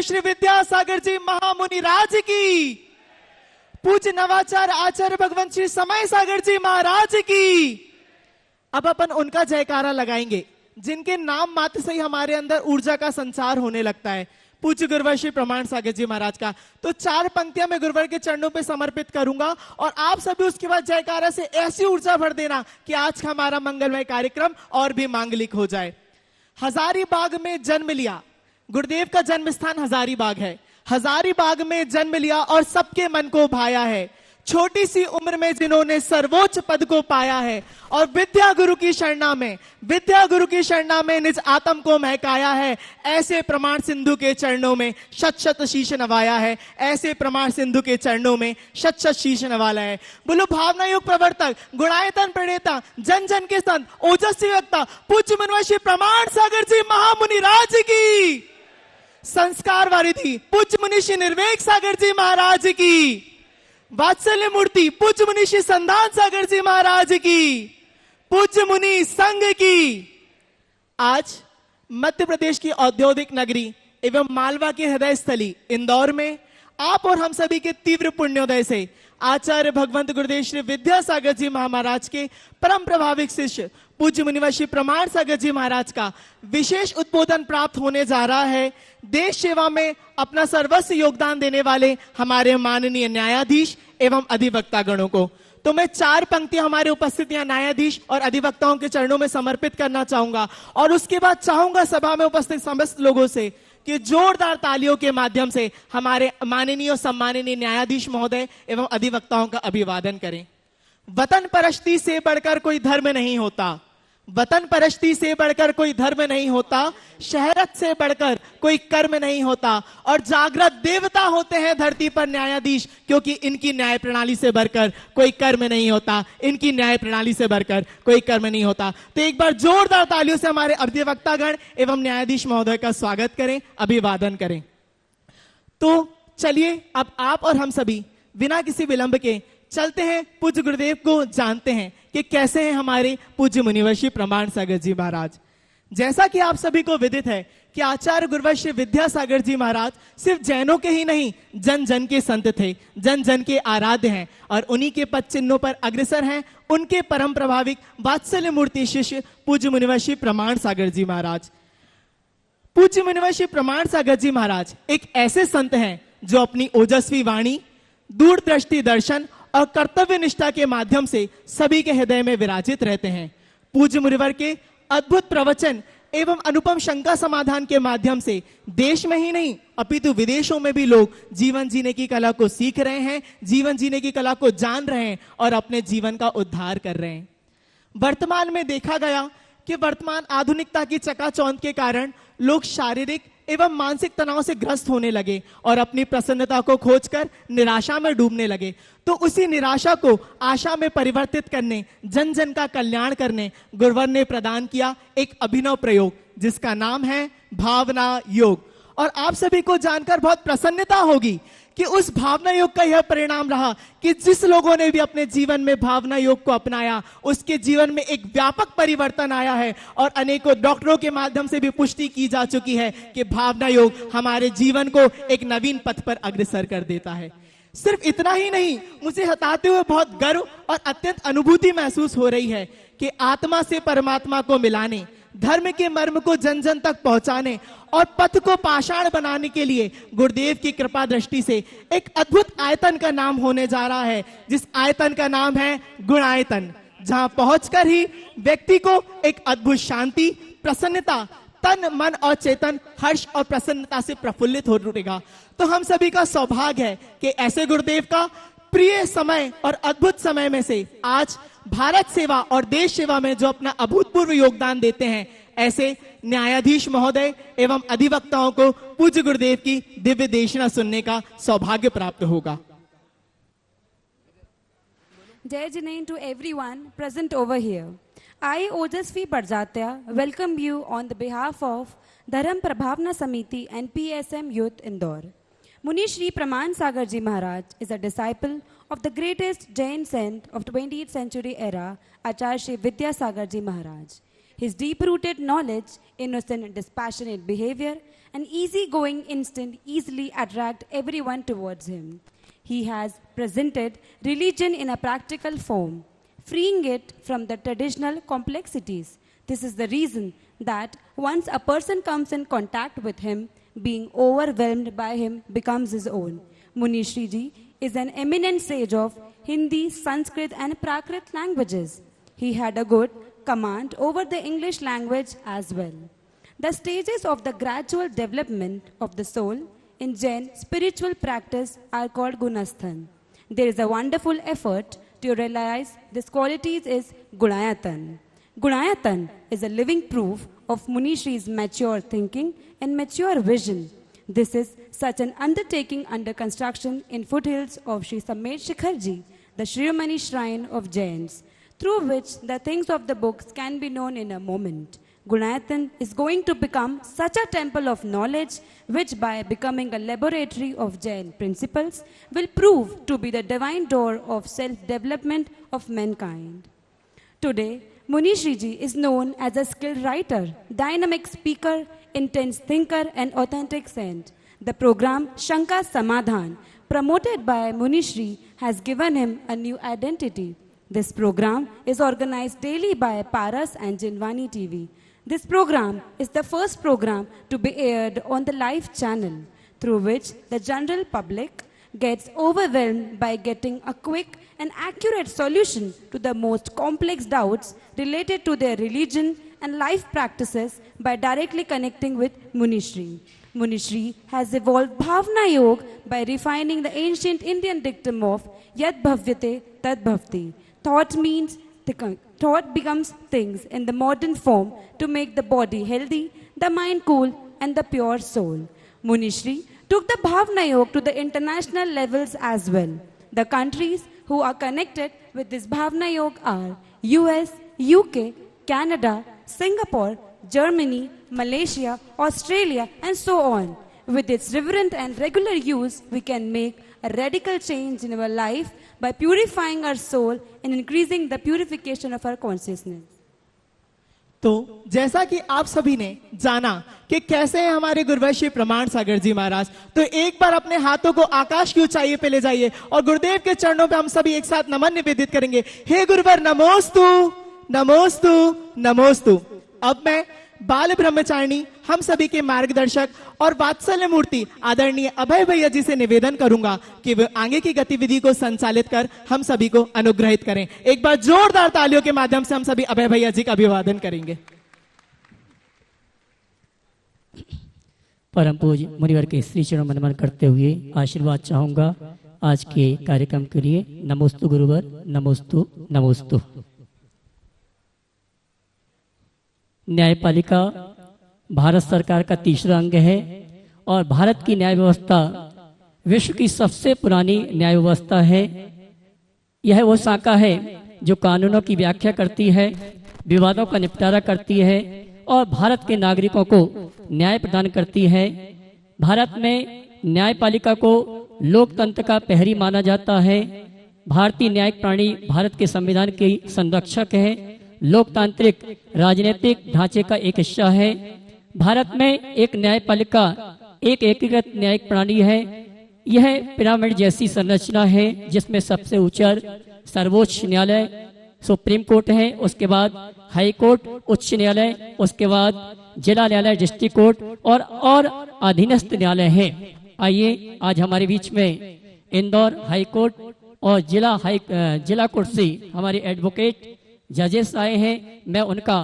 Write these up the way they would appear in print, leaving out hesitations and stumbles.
श्री विद्यासागर जी महामुनि राज की, पूज्य नवाचार आचार्य भगवान श्री समय सागर जी महाराज की। अब अपन उनका जयकारा लगाएंगे जिनके नाम मात्र से ही हमारे अंदर ऊर्जा का संचार होने लगता है। पूज्य गुरुवर श्री प्रमाण सागर जी महाराज का तो 4 पंक्तियां मैं गुरुवर के चरणों पे समर्पित करूंगा और आप सभी उसके बाद जयकारा से ऐसी ऊर्जा भर देना कि आज का हमारा मंगलमय कार्यक्रम और भी मांगलिक हो जाए। हजारीबाग में जन्म लिया, गुरुदेव का जन्म स्थान हजारीबाग है। हजारीबाग में जन्म लिया और सबके मन को भाया है। छोटी सी उम्र में जिन्होंने सर्वोच्च पद को पाया है और विद्या गुरु की शरणा में निज आत्म को महकाया है। ऐसे प्रमाण सिंधु के चरणों में शत शत शीश नवाया है। ऐसे प्रमाण सिंधु के चरणों में शत शत शीश नवाया है। बोलो भावना युग प्रवर्तक, गुणायतन प्रणेता, जन जन के संत, ओजस्वी वक्ता, पूज्य मुनिवर श्री प्रमाण सागर जी महामुनि राज की। संस्कार वारिधि पूज्य मुनि श्री निर्वेक सागर जी महाराज की। वात्सल्य मूर्ति पूज्य मुनि श्री संधान सागर जी महाराज की। पूज्य मुनि संघ की। आज मध्य प्रदेश की औद्योगिक नगरी एवं मालवा के हृदय स्थली इंदौर में आप और हम सभी के तीव्र पुण्योदय से आचार्य भगवंत गुरुदेव श्री विद्यासागर जी महाराज के परम प्रभाविक शिष्य पूज्य मुनिवर श्री प्रमाण सागर जी महाराज का विशेष उद्बोधन प्राप्त होने जा रहा है। देश सेवा में अपना सर्वस्व योगदान देने वाले हमारे माननीय न्यायाधीश एवं अधिवक्ता गणों को तो मैं 4 पंक्तियां हमारे उपस्थित यहाँ न्यायाधीश और अधिवक्ताओं के चरणों में समर्पित करना चाहूंगा और उसके बाद चाहूंगा सभा में उपस्थित समस्त लोगों से कि जोरदार तालियों के माध्यम से हमारे माननीय और सम्माननीय न्यायाधीश महोदय एवं अधिवक्ताओं का अभिवादन करें। वतन परस्ती से बढ़कर कोई धर्म नहीं होता, वतन परस्ती से बढ़कर कोई धर्म नहीं होता, शहरत से बढ़कर कोई कर्म नहीं होता और जागृत देवता होते हैं धरती पर न्यायाधीश, क्योंकि इनकी न्याय प्रणाली से बढ़कर कोई कर्म नहीं होता, इनकी न्याय प्रणाली से बढ़कर कोई कर्म नहीं होता। तो एक बार जोरदार तालियों से हमारे अधिवक्तागण एवं न्यायाधीश महोदय का स्वागत करें, अभिवादन करें। तो चलिए अब आप और हम सभी बिना किसी विलंब के चलते हैं, पूज्य गुरुदेव को जानते हैं कि कैसे हैं हमारे पूज्य मुनिवर श्री प्रमाण सागर जी महाराज। जैसा कि आप सभी को विदित है कि आचार्य गुरुवर श्री विद्यासागर जी महाराज सिर्फ जैनों के ही नहीं, जन जन के संत थे, जन जन के आराध्य हैं और उन्हीं के पद चिन्हों पर अग्रसर हैं उनके परम प्रभाविक वात्सल्य मूर्ति शिष्य पूज्य मुनिवर श्री प्रमाण सागर जी महाराज। पूज्य मुनिवर श्री प्रमाण सागर जी महाराज एक ऐसे संत हैं जो अपनी ओजस्वी वाणी, दूरदृष्टि दर्शन और कर्तव्य निष्ठा के माध्यम से सभी के हृदय में विराजित रहते हैं। पूज्य मुनिवर के अद्भुत प्रवचन एवं अनुपम शंका समाधान के माध्यम से देश में ही नहीं अपितु विदेशों में भी लोग जीवन जीने की कला को सीख रहे हैं, जीवन जीने की कला को जान रहे हैं और अपने जीवन का उद्धार कर रहे हैं। वर्तमान में देखा गया कि वर्तमान आधुनिकता की चकाचौंध के कारण लोग शारीरिक एवं मानसिक तनाव से ग्रस्त होने लगे और अपनी प्रसन्नता को खोजकर निराशा में डूबने लगे। तो उसी निराशा को आशा में परिवर्तित करने, जन जन का कल्याण करने गुरुवर ने प्रदान किया एक अभिनव प्रयोग जिसका नाम है भावना योग। और आप सभी को जानकर बहुत प्रसन्नता होगी कि उस भावना योग का यह परिणाम रहा कि जिस लोगों ने भी अपने जीवन में भावना योग को अपनाया उसके जीवन में एक व्यापक परिवर्तन आया है और अनेकों डॉक्टरों के माध्यम से भी पुष्टि की जा चुकी है कि भावना योग हमारे जीवन को एक नवीन पथ पर अग्रसर कर देता है। सिर्फ इतना ही नहीं, मुझे बताते हुए बहुत गर्व और अत्यंत अनुभूति महसूस हो रही है कि आत्मा से परमात्मा को मिलाने, धर्म के मर्म को जन जन तक पहुंचाने और पथ को पाषाण बनाने के लिए गुरुदेव की कृपा दृष्टि से एक अद्भुत आयतन का नाम होने जा रहा है, जिस आयतन का नाम है गुणायतन, जहां पहुंचकर ही व्यक्ति को एक अद्भुत शांति, प्रसन्नता, तन मन और चेतन हर्ष और प्रसन्नता से प्रफुल्लित हो उठेगा। तो हम सभी का सौभाग्य है कि ऐसे गुरुदेव का प्रिय समय और अद्भुत समय में से आज भारत सेवा और देश सेवा में जो अपना अभूतपूर्व योगदान देते हैं ऐसे न्यायाधीश महोदय एवं अधिवक्ताओं को पूज्य गुरुदेव की दिव्य देशना सुनने का सौभाग्य प्राप्त होगा। Jai Jinein to everyone present over here. I, Ojasvi Parjatya, welcome you on the behalf of Dharam Prabhavna Samiti and PSM Youth Indore. Muni Shri Praman Sagar Ji Maharaj is a disciple of the greatest Jain saint of 20th century era, Acharya Shri Vidyasagar Ji Maharaj. His deep-rooted knowledge, innocent and dispassionate behavior, and easygoing instinct easily attract everyone towards him. He has presented religion in a practical form, freeing it from the traditional complexities. This is the reason that once a person comes in contact with him, being overwhelmed by him becomes his own. Munishri Ji is an eminent sage of Hindi, Sanskrit and Prakrit languages. He had a good command over the English language as well. The stages of the gradual development of the soul in Jain spiritual practice are called Gunasthan. There is a wonderful effort to realize these qualities is Gunayatan. Gunayatan is a living proof of Munishri's mature thinking and mature vision. This is such an undertaking under construction in foothills of Sri Samet Shikharji, the Shrimani shrine of Jains, through which the things of the books can be known in a moment. Gunayatan is going to become such a temple of knowledge, which by becoming a laboratory of Jain principles will prove to be the divine door of self-development of mankind. Today, Munishri Ji is known as a skilled writer, dynamic speaker, intense thinker and authentic saint. The program Shanka Samadhan, promoted by Munishri, has given him a new identity. This program is organized daily by Paras and Jinwani TV. This program is the first program to be aired on the live channel, through which the general public gets overwhelmed by getting a quick and accurate solution to the most complex doubts related to their religion and life practices by directly connecting with Munishri. Munishri has evolved Bhavna Yoga by refining the ancient Indian dictum of Yad Bhavyate Tad Bhavti. Thought becomes things in the modern form to make the body healthy, the mind cool, and the pure soul. Munishri took the Bhavna Yoga to the international levels as well. The countries who are connected with this Bhavna Yoga are US, UK, Canada, Singapore, Germany, Malaysia, Australia, and so on. With its reverent and regular use, we can make a radical change in our life by purifying our soul and increasing the purification of our consciousness. तो जैसा कि आप सभी ने जाना कि कैसे है हमारे गुरुवर श्री प्रमाण सागर जी महाराज, तो एक बार अपने हाथों को आकाश की ऊंचाई पे ले जाइए और गुरुदेव के चरणों पे हम सभी एक साथ नमन निवेदित करेंगे। हे गुरुवर नमोस्तु नमोस्तु नमोस्तु। अब मैं बाल ब्रह्मचारिणी हम सभी के मार्गदर्शक और वात्सल्य मूर्ति आदरणीय अभय भैया जी से निवेदन करूंगा कि वे आगे की गतिविधि को संचालित कर हम सभी को अनुग्रहित करें। एक बार जोरदार तालियों के माध्यम से हम सभी अभय भैया जी का अभिवादन करेंगे। परम पूज्य मुनिवर के श्री चरण में नमन करते हुए आशीर्वाद चाहूंगा आज के कार्यक्रम के लिए। नमोस्तु गुरुवर, नमोस्तु नमोस्तु। न्यायपालिका भारत सरकार का तीसरा अंग है और भारत की न्याय व्यवस्था विश्व की सबसे पुरानी न्याय व्यवस्था है। यह वो शाखा है जो कानूनों की व्याख्या करती है, विवादों का निपटारा करती है और भारत के नागरिकों को न्याय प्रदान करती है। भारत में न्यायपालिका को लोकतंत्र का प्रहरी माना जाता है। भारतीय न्यायिक प्रणाली भारत के संविधान के संरक्षक है, लोकतांत्रिक राजनीतिक ढांचे का एक हिस्सा है। भारत में एक न्यायपालिका एक एकीकृत न्यायिक प्रणाली है। यह पिरामिड जैसी संरचना है जिसमें सबसे ऊंचा सर्वोच्च न्यायालय सुप्रीम कोर्ट है, उसके बाद हाई कोर्ट उच्च न्यायालय, उसके बाद जिला न्यायालय डिस्ट्रिक्ट कोर्ट और अधीनस्थ न्यायालय है। आइए आज हमारे बीच में इंदौर हाई कोर्ट और जिला कोर्ट से हमारे एडवोकेट जजेस आए हैं। मैं उनका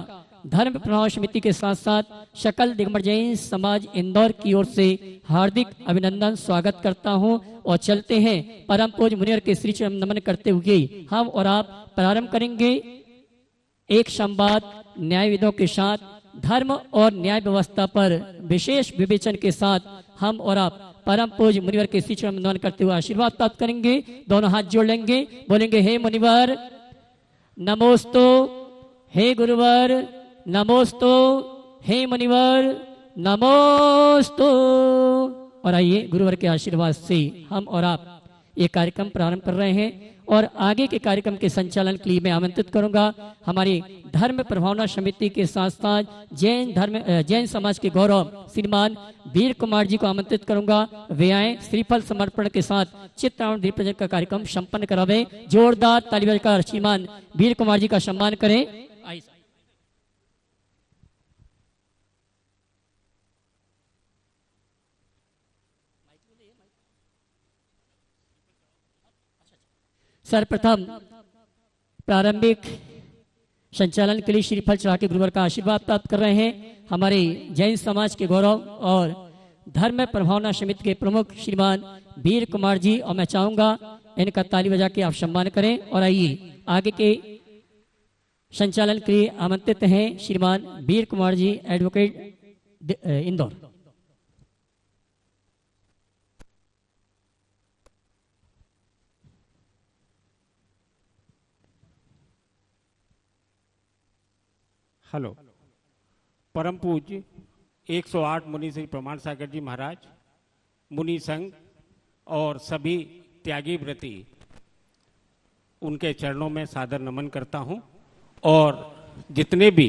धर्म प्रभाव समिति के साथ साथ सकल दिगंबर जैन समाज इंदौर की ओर से हार्दिक अभिनंदन स्वागत करता हूं और चलते हैं परम पूज्य मुनिवर के श्री चरण नमन करते हुए हम और आप प्रारंभ करेंगे एक संवाद न्यायविदों के साथ। धर्म और न्याय व्यवस्था पर विशेष विवेचन के साथ हम और आप परम पूज्य मुनिवर के श्री चरण नमन करते हुए आशीर्वाद प्राप्त करेंगे। दोनों हाथ जोड़ लेंगे, बोलेंगे हे मुनिवर नमोस्तु, हे गुरुवर नमोस्तु, हे मुनिवर नमोस्तु। और आइए गुरुवर के आशीर्वाद से हम और आप ये कार्यक्रम प्रारंभ कर रहे हैं और आगे के कार्यक्रम के संचालन के लिए मैं आमंत्रित करूंगा हमारी धर्म प्रभावना समिति के साथ साथ जैन समाज के गौरव श्रीमान वीर कुमार जी को आमंत्रित करूंगा। वे आए श्रीफल समर्पण के साथ चित्रावण दीप प्रज्वलन का कार्यक्रम संपन्न करावे। जोरदार ताली बजाकर श्रीमान वीर कुमार जी का सम्मान करें। सर्वप्रथम प्रारंभिक संचालन के लिए श्रीफल चढ़ा के गुरुवर का आशीर्वाद प्राप्त कर रहे हैं हमारे जैन समाज के गौरव और धर्म प्रभावना समिति के प्रमुख श्रीमान वीर कुमार जी, और मैं चाहूंगा इनका ताली बजा के आप सम्मान करें। और आइए आगे के संचालन के लिए आमंत्रित हैं श्रीमान वीर कुमार जी, एडवोकेट इंदौर। हेलो। परम पूज्य 108 मुनि श्री प्रमाण सागर जी महाराज, मुनि संघ और सभी त्यागी व्रती उनके चरणों में सादर नमन करता हूं, और जितने भी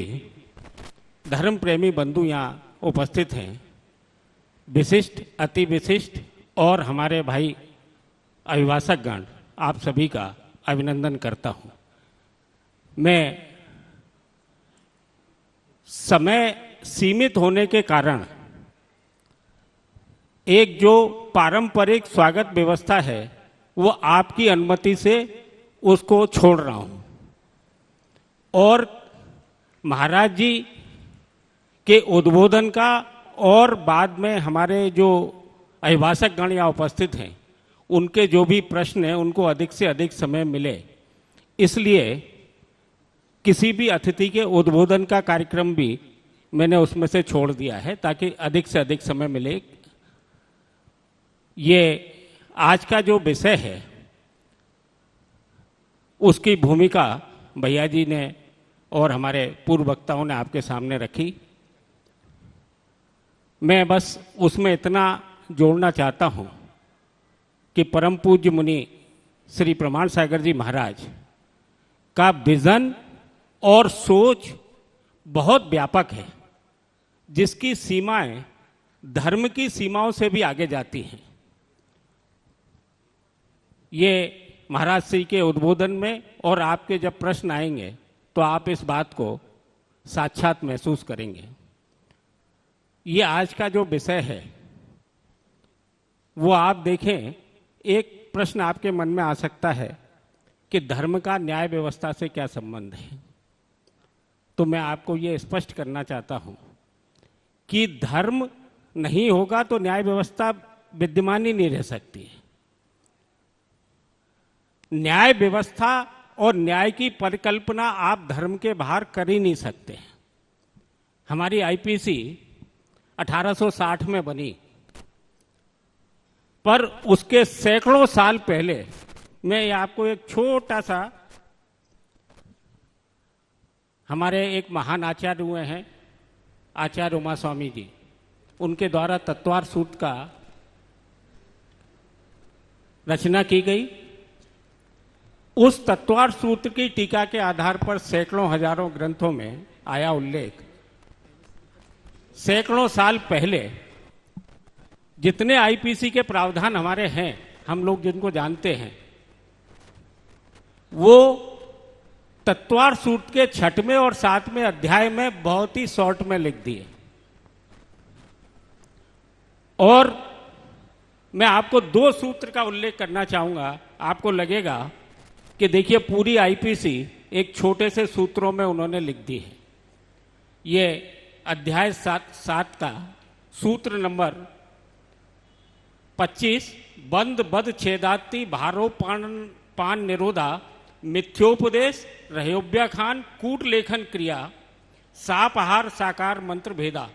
धर्म प्रेमी बंधु यहाँ उपस्थित हैं, विशिष्ट, अति विशिष्ट और हमारे भाई अभिभाषक गण, आप सभी का अभिनंदन करता हूं। मैं समय सीमित होने के कारण एक जो पारंपरिक स्वागत व्यवस्था है वो आपकी अनुमति से उसको छोड़ रहा हूं, और महाराज जी के उद्बोधन का और बाद में हमारे जो अभिभाषक गण यहाँ उपस्थित हैं उनके जो भी प्रश्न हैं उनको अधिक से अधिक समय मिले, इसलिए किसी भी अतिथि के उद्बोधन का कार्यक्रम भी मैंने उसमें से छोड़ दिया है ताकि अधिक से अधिक समय मिले। ये आज का जो विषय है उसकी भूमिका भैया जी ने और हमारे पूर्व वक्ताओं ने आपके सामने रखी। मैं बस उसमें इतना जोड़ना चाहता हूं कि परम पूज्य मुनि श्री प्रमाण सागर जी महाराज का विजन और सोच बहुत व्यापक है, जिसकी सीमाएं धर्म की सीमाओं से भी आगे जाती हैं। ये महाराज श्री के उद्बोधन में और आपके जब प्रश्न आएंगे तो आप इस बात को साक्षात महसूस करेंगे। ये आज का जो विषय है वो आप देखें, एक प्रश्न आपके मन में आ सकता है कि धर्म का न्याय व्यवस्था से क्या संबंध है। तो मैं आपको ये स्पष्ट करना चाहता हूं कि धर्म नहीं होगा तो न्याय व्यवस्था विद्यमान ही नहीं रह सकती है। न्याय व्यवस्था और न्याय की परिकल्पना आप धर्म के बाहर कर ही नहीं सकते। हमारी आईपीसी 1860 में बनी, पर उसके सैकड़ों साल पहले मैं आपको एक छोटा सा, हमारे एक महान आचार्य हुए हैं आचार्य उमा स्वामी जी, उनके द्वारा तत्वार सूत्र का रचना की गई। उस तत्वार सूत्र की टीका के आधार पर सैकड़ों हजारों ग्रंथों में आया उल्लेख। सैकड़ों साल पहले जितने आईपीसी के प्रावधान हमारे हैं, हम लोग जिनको जानते हैं, वो तत्वार सूत्र के 6वें और 7वें अध्याय में बहुत ही शॉर्ट में लिख दिए। और मैं आपको 2 सूत्र का उल्लेख करना चाहूंगा। आपको लगेगा कि देखिए पूरी आईपीसी एक छोटे से सूत्रों में उन्होंने लिख दी है। ये अध्याय 7 का सूत्र नंबर 25, बंद बद छेदाती भारोपान निरोधा मिथ्योपदेश रहोव्याखान कूट लेखन क्रिया सापहार साकार मंत्र भेदा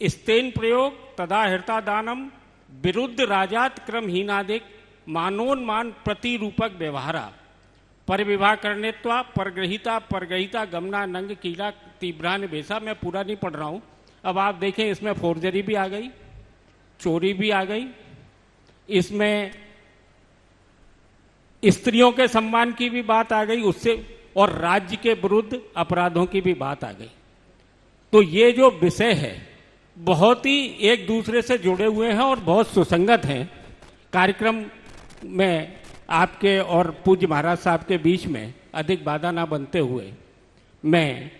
स्तेन प्रयोग तदा हृता दानम विरुद्ध राजात क्रम हीनादिक मानोन्मान प्रतिरूपक व्यवहारा परिविवाह करनेत्वा परग्रहिता गमना नंग कीला तीव्रान बेसा। मैं पूरा नहीं पढ़ रहा हूं। अब आप देखें, इसमें फोर्जरी भी आ गई, चोरी भी आ गई, इसमें स्त्रियों के सम्मान की भी बात आ गई उससे, और राज्य के विरुद्ध अपराधों की भी बात आ गई। तो ये जो विषय है बहुत ही एक दूसरे से जुड़े हुए हैं और बहुत सुसंगत हैं। कार्यक्रम में आपके और पूज्य महाराज साहब के बीच में अधिक बाधा ना बनते हुए मैं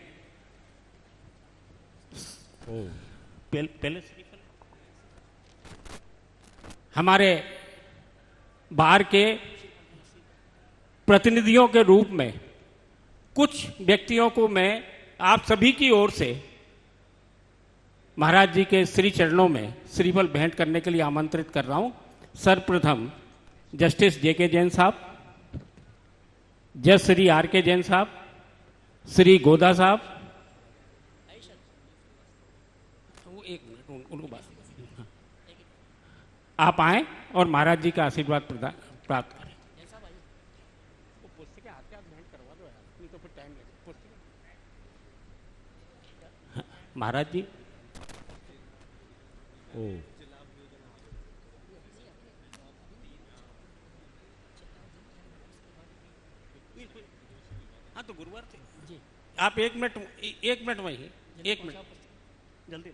पहले हमारे बाहर के प्रतिनिधियों के रूप में कुछ व्यक्तियों को मैं आप सभी की ओर से महाराज जी के श्री चरणों में श्रीफल भेंट करने के लिए आमंत्रित कर रहा हूं। सर्वप्रथम जस्टिस जेके जैन साहब, जज श्री आर के जैन साहब, श्री गोदा साहब, वो एक मिनट उनको बात, आप आए और महाराज जी का आशीर्वाद प्राप्त करें। महाराज जी हाँ तो गुरुवार थे जी। आप एक मिनट वही एक मिनट जल्दी।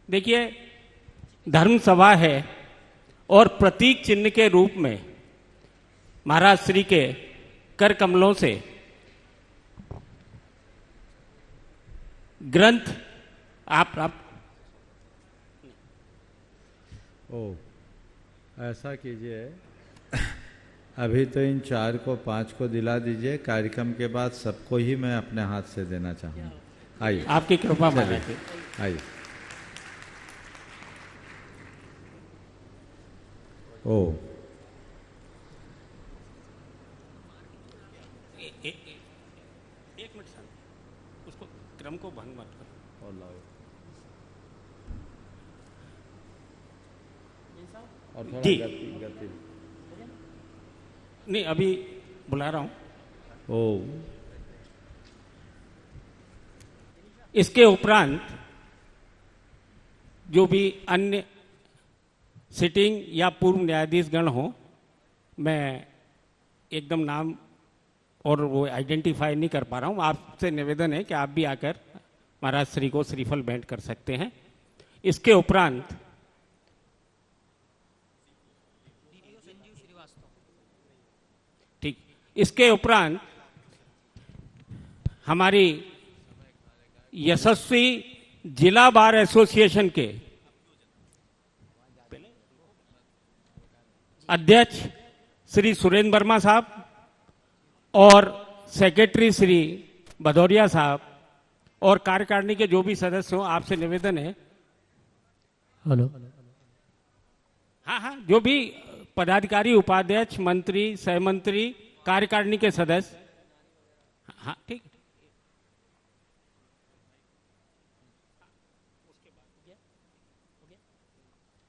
देखिए धर्म सभा है और प्रतीक चिन्ह के रूप में महाराज श्री के कर कमलों से ग्रंथ आप ऐसा कीजिए, अभी तो इन 4 को 5 को दिला दीजिए, कार्यक्रम के बाद सबको ही मैं अपने हाथ से देना चाहूँगा। आइए, आपकी कृपा महाराज जी। आइए। ओ एक मिनट सर, उसको क्रम को भंग मत करो और लाओ। और थोड़ा जी गति नहीं, अभी बुला रहा हूं। ओ इसके उपरांत जो भी अन्य सिटिंग या पूर्व न्यायाधीश गण हो, मैं एकदम नाम और वो आइडेंटिफाई नहीं कर पा रहा हूं। आपसे निवेदन है कि आप भी आकर महाराज श्री को श्रीफल भेंट कर सकते हैं। इसके उपरांत ठीक, इसके उपरांत हमारी यशस्वी जिला बार एसोसिएशन के अध्यक्ष श्री सुरेंद्र वर्मा साहब और सेक्रेटरी श्री भदौरिया साहब और कार्यकारिणी के जो भी सदस्य हो, आपसे निवेदन है। हेलो, हाँ, जो भी पदाधिकारी, उपाध्यक्ष, मंत्री, सहमंत्री, कार्यकारिणी के सदस्य, हाँ ठीक।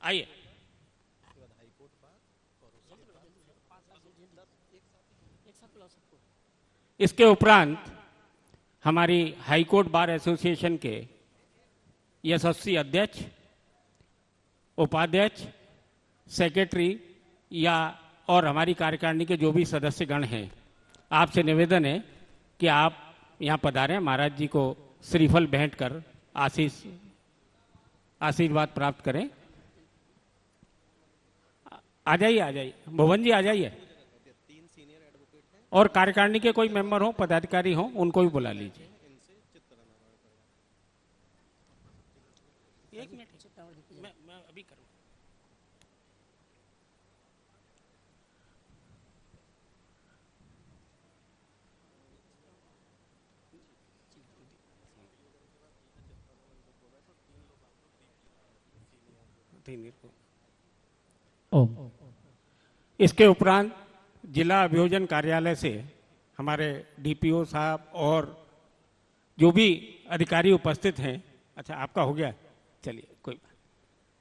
आइए। इसके उपरांत हमारी हाईकोर्ट बार एसोसिएशन के यशस्वी अध्यक्ष, उपाध्यक्ष, सेक्रेटरी या और हमारी कार्यकारिणी के जो भी सदस्यगण हैं, आपसे निवेदन है कि आप यहाँ पधारें, महाराज जी को श्रीफल भेंट कर आशीर्वाद प्राप्त करें। आ जाइए भुवन जी, आ जाइए। और कार्यकारिणी के कोई मेंबर हो, पदाधिकारी हो, उनको भी बुला लीजिए। एक मिनट, मैं अभी करूँ। इसके उपरांत जिला अभियोजन कार्यालय से हमारे डीपीओ साहब और जो भी अधिकारी उपस्थित हैं। अच्छा, आपका हो गया, चलिए कोई बात।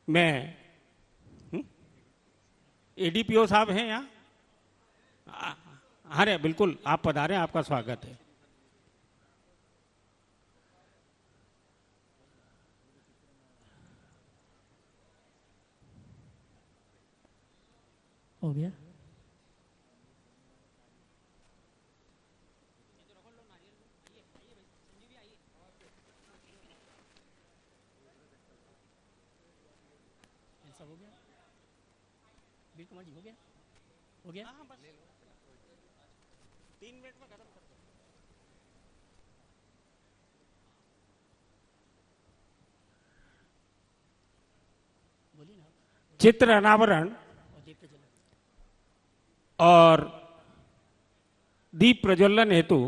मैं एडीपीओ साहब हैं यहाँ? हाँ रे, बिल्कुल, आप पधारें, आपका स्वागत है। हो गया। सब हो गया? वीर कुमार जी हो गया? हो गया? 3 मिनट में खत्म कर दो। बोलिए ना। चित्र अनावरण और दीप प्रज्वलन। और दीप प्रज्वलन हेतु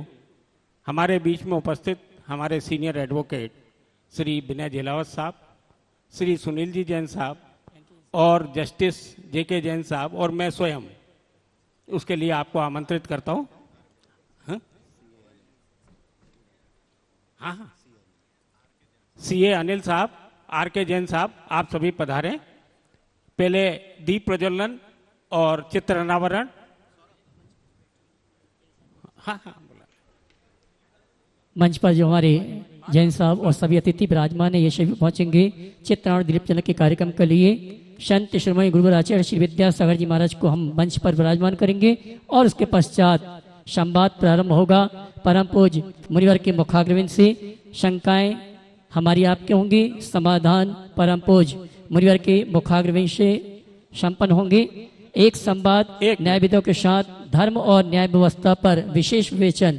हमारे बीच में उपस्थित हमारे सीनियर एडवोकेट श्री विनय जेलावत साहब, श्री सुनील जी जैन साहब और जस्टिस जेके जैन साहब और मैं स्वयं उसके लिए आपको आमंत्रित करता हूं। हाँ हाँ, सीए अनिल साहब, आर के जैन साहब, आप सभी पधारें। पहले दीप प्रज्वलन और चित्र अनावरण। हाँ हाँ, मंच पर जो हमारे जैन साहब और सभी अतिथि विराजमान है, ये सभी पहुंचेंगे चित्रावरण दीप प्रज्वलन के कार्यक्रम के लिए। संत श्रीमय गुरुवर आचार्य श्री विद्यासागर जी महाराज को हम मंच पर विराजमान करेंगे और उसके पश्चात संवाद प्रारंभ होगा। परम पूज्य मुनिवर के मुखाग्रविंद से शंकाएं हमारी आपके होंगी, समाधान परम पूज्य मुनिवर के मुखाग्रविंद से संपन्न होंगे। एक संवाद न्यायविदों के साथ धर्म और न्याय व्यवस्था पर विशेष विवेचन।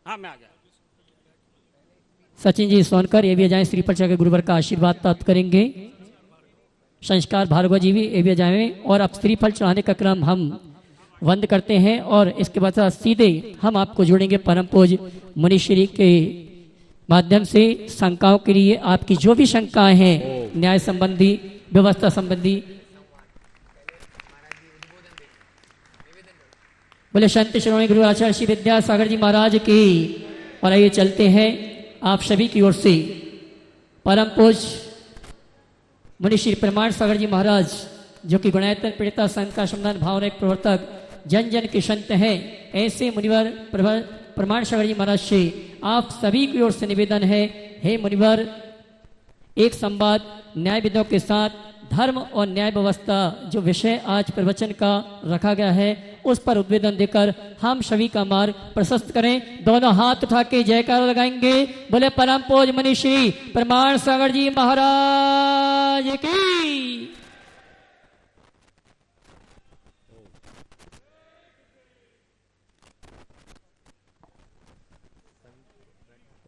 हाँ मैं आ गया। सचिन जी सोनकर ये भी जाए श्रीफल के गुरुवर का आशीर्वाद प्राप्त करेंगे। संस्कार भार्गव जी भी ये भी जाए और अब श्रीफल चढ़ाने का क्रम हम बंद करते हैं और इसके बाद सीधे हम आपको जोड़ेंगे परम पूज्य मुनिश्री के माध्यम से। शंकाओं के लिए आपकी जो भी शंकाएं हैं न्याय संबंधी, व्यवस्था संबंधी, बोले संत श्रोमणी गुरु आचार्य श्री विद्यासागर जी महाराज की। और आइए चलते हैं आप सभी की ओर से परम पूज्य मुनि श्री प्रमाण सागर जी महाराज, जो कि गुणायतन पीड़िता संघ का श्रमदान भावना एक प्रवर्तक, जन जन के संत हैं, ऐसे मुनिवर प्रमाण सागर जी महाराज से आप सभी की ओर से निवेदन है, हे मुनिवर, एक संवाद न्यायविदों के साथ धर्म और न्याय व्यवस्था जो विषय आज प्रवचन का रखा गया है उस पर उद्बोधन देकर हम सभी का मार्ग प्रशस्त करें। दोनों हाथ उठा के जयकार लगाएंगे। बोले परम पूज्य मुनि श्री प्रमाण सागर जी महाराज की।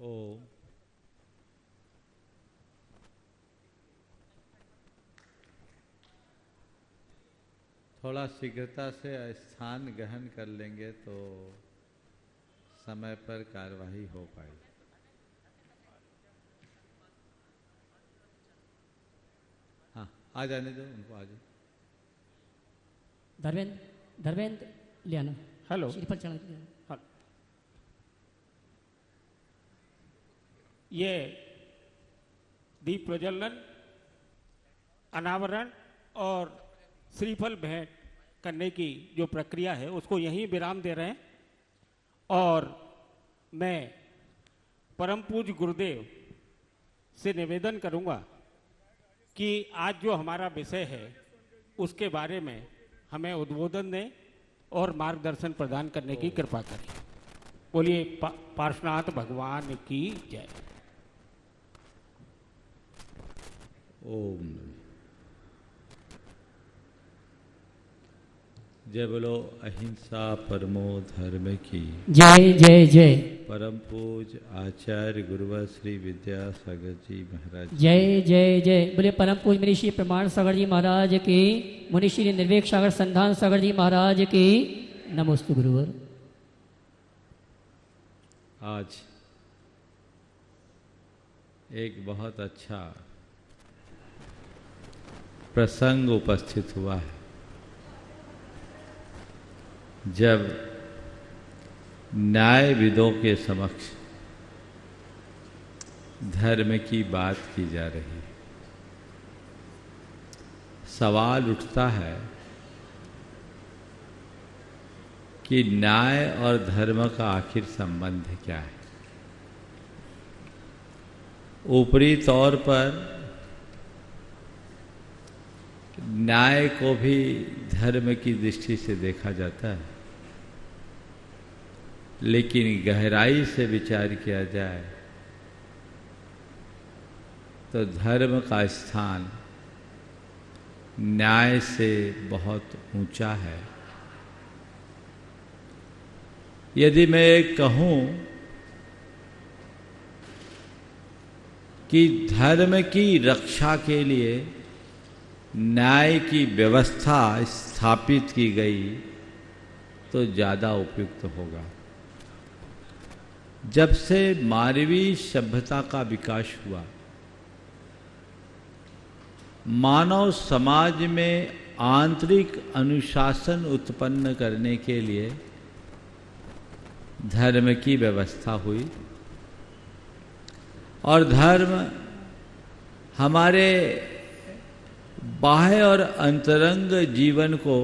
ओम। थोड़ा शीघ्रता से स्थान ग्रहण कर लेंगे तो समय पर कार्यवाही हो पाएगी। हाँ, आ जाने दो उनको, आ जाओ। धर्मेंद्र ले आना। हेलो। श्रीफल चढ़ा। हाँ। ये दीप प्रज्वलन, अनावरण और श्रीफल भेंट करने की जो प्रक्रिया है उसको यहीं विराम दे रहे हैं। और मैं परम पूज्य गुरुदेव से निवेदन करूंगा कि आज जो हमारा विषय है उसके बारे में हमें उद्बोधन दें और मार्गदर्शन प्रदान करने की कृपा करें। बोलिए पार्श्वनाथ भगवान की जय। ओम। जय बोलो अहिंसा परमो धर्म की जय जय जय। परम पूज्य आचार्य गुरुवर श्री विद्यासागर जी महाराज जय जय जय। बोले परम पूज्य मुनि श्री प्रमाण सागर जी महाराज की, मुनि श्री निर्वेक सागर संधान सागर जी महाराज की। नमोस्तु गुरुवर। आज एक बहुत अच्छा प्रसंग उपस्थित हुआ है जब न्यायविदों के समक्ष धर्म की बात की जा रही है। सवाल उठता है कि न्याय और धर्म का आखिर संबंध क्या है। ऊपरी तौर पर न्याय को भी धर्म की दृष्टि से देखा जाता है, लेकिन गहराई से विचार किया जाए तो धर्म का स्थान न्याय से बहुत ऊंचा है। यदि मैं कहूं कि धर्म की रक्षा के लिए न्याय की व्यवस्था स्थापित की गई तो ज़्यादा उपयुक्त होगा। जब से मानवीय सभ्यता का विकास हुआ, मानव समाज में आंतरिक अनुशासन उत्पन्न करने के लिए धर्म की व्यवस्था हुई और धर्म हमारे बाह्य और अंतरंग जीवन को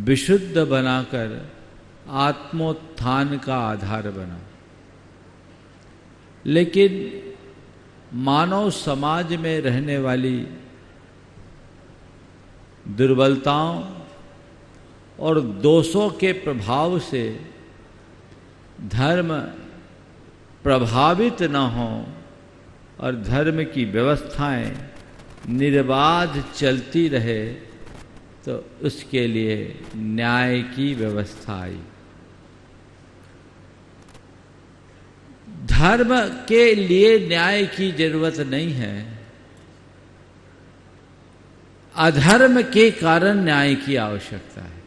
विशुद्ध बनाकर आत्मोत्थान का आधार बना। लेकिन मानव समाज में रहने वाली दुर्बलताओं और दोषों के प्रभाव से धर्म प्रभावित न हो और धर्म की व्यवस्थाएं निर्बाध चलती रहे, तो उसके लिए न्याय की व्यवस्था आई। धर्म के लिए न्याय की जरूरत नहीं है, अधर्म के कारण न्याय की आवश्यकता है।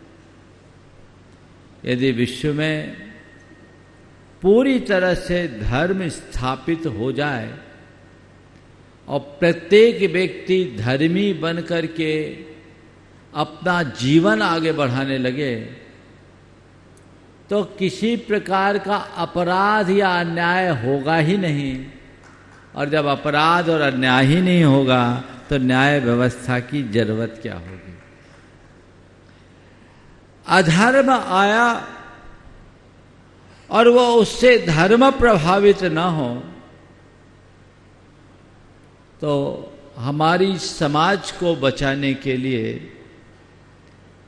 यदि विश्व में पूरी तरह से धर्म स्थापित हो जाए और प्रत्येक व्यक्ति धर्मी बन करके अपना जीवन आगे बढ़ाने लगे, तो किसी प्रकार का अपराध या अन्याय होगा ही नहीं। और जब अपराध और अन्याय ही नहीं होगा तो न्याय व्यवस्था की जरूरत क्या होगी। अधर्म आया और वो उससे धर्म प्रभावित न हो, तो हमारी समाज को बचाने के लिए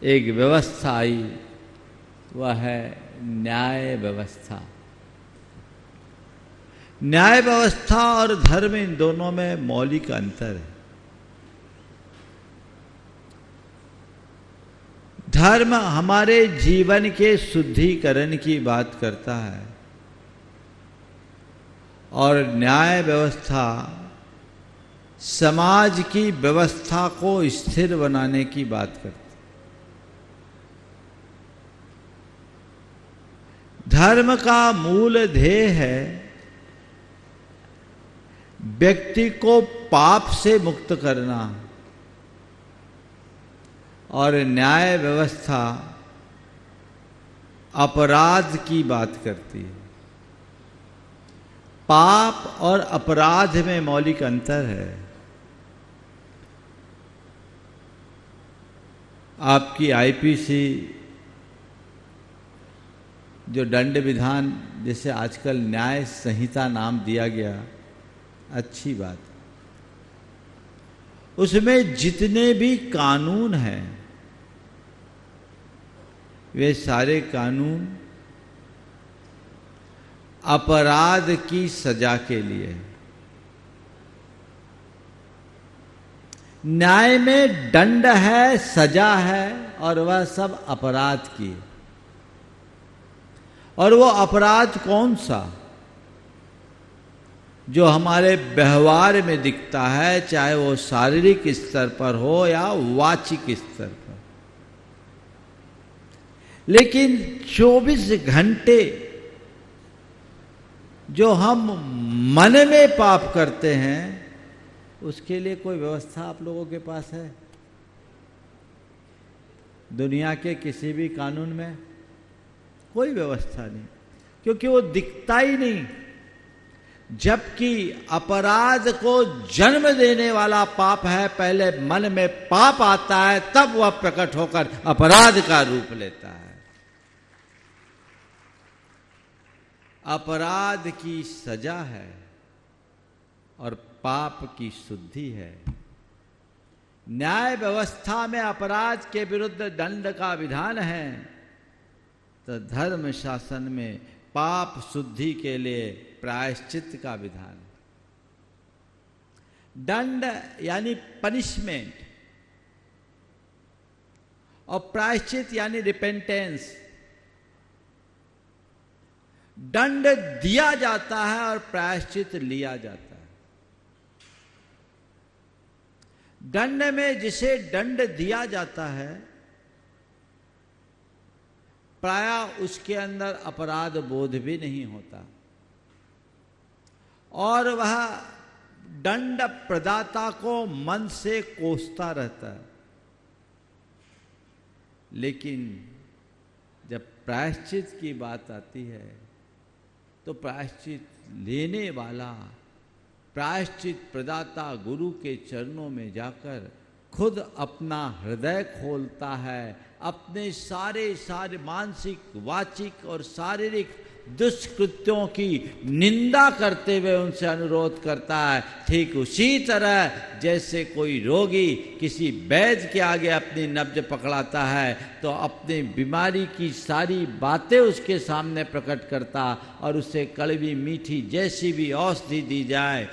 एक व्यवस्था आई, वह है न्याय व्यवस्था। न्याय व्यवस्था और धर्म, इन दोनों में मौलिक अंतर है। धर्म हमारे जीवन के शुद्धिकरण की बात करता है और न्याय व्यवस्था समाज की व्यवस्था को स्थिर बनाने की बात करती है। धर्म का मूल ध्येय है व्यक्ति को पाप से मुक्त करना और न्याय व्यवस्था अपराध की बात करती है। पाप और अपराध में मौलिक अंतर है। आपकी आईपीसी जो दंड विधान, जिसे आजकल न्याय संहिता नाम दिया गया, अच्छी बात। उसमें जितने भी कानून हैं वे सारे कानून अपराध की सजा के लिए। न्याय में दंड है, सजा है, और वह सब अपराध की। और वो अपराध कौन सा? जो हमारे व्यवहार में दिखता है, चाहे वो शारीरिक स्तर पर हो या वाचिक स्तर पर। लेकिन 24 घंटे जो हम मन में पाप करते हैं, उसके लिए कोई व्यवस्था आप लोगों के पास है? दुनिया के किसी भी कानून में कोई व्यवस्था नहीं, क्योंकि वो दिखता ही नहीं। जबकि अपराध को जन्म देने वाला पाप है, पहले मन में पाप आता है, तब वह प्रकट होकर अपराध का रूप लेता है। अपराध की सजा है और पाप की शुद्धि है। न्याय व्यवस्था में अपराध के विरुद्ध दंड का विधान है, तो धर्म शासन में पाप शुद्धि के लिए प्रायश्चित का विधान। दंड यानी पनिशमेंट, और प्रायश्चित यानी रिपेंटेंस। दंड दिया जाता है और प्रायश्चित लिया जाता है। दंड में जिसे दंड दिया जाता है, प्रायः उसके अंदर अपराध बोध भी नहीं होता और वह दंड प्रदाता को मन से कोसता रहता है। लेकिन जब प्रायश्चित की बात आती है तो प्रायश्चित लेने वाला, प्रायश्चित प्रदाता गुरु के चरणों में जाकर खुद अपना हृदय खोलता है, अपने सारे मानसिक, वाचिक और शारीरिक दुष्कृत्यों की निंदा करते हुए उनसे अनुरोध करता है। ठीक उसी तरह जैसे कोई रोगी किसी वैद्य के आगे अपनी नब्ज पकड़ाता है तो अपनी बीमारी की सारी बातें उसके सामने प्रकट करता और उसे कड़वी मीठी जैसी भी औषधि दी जाए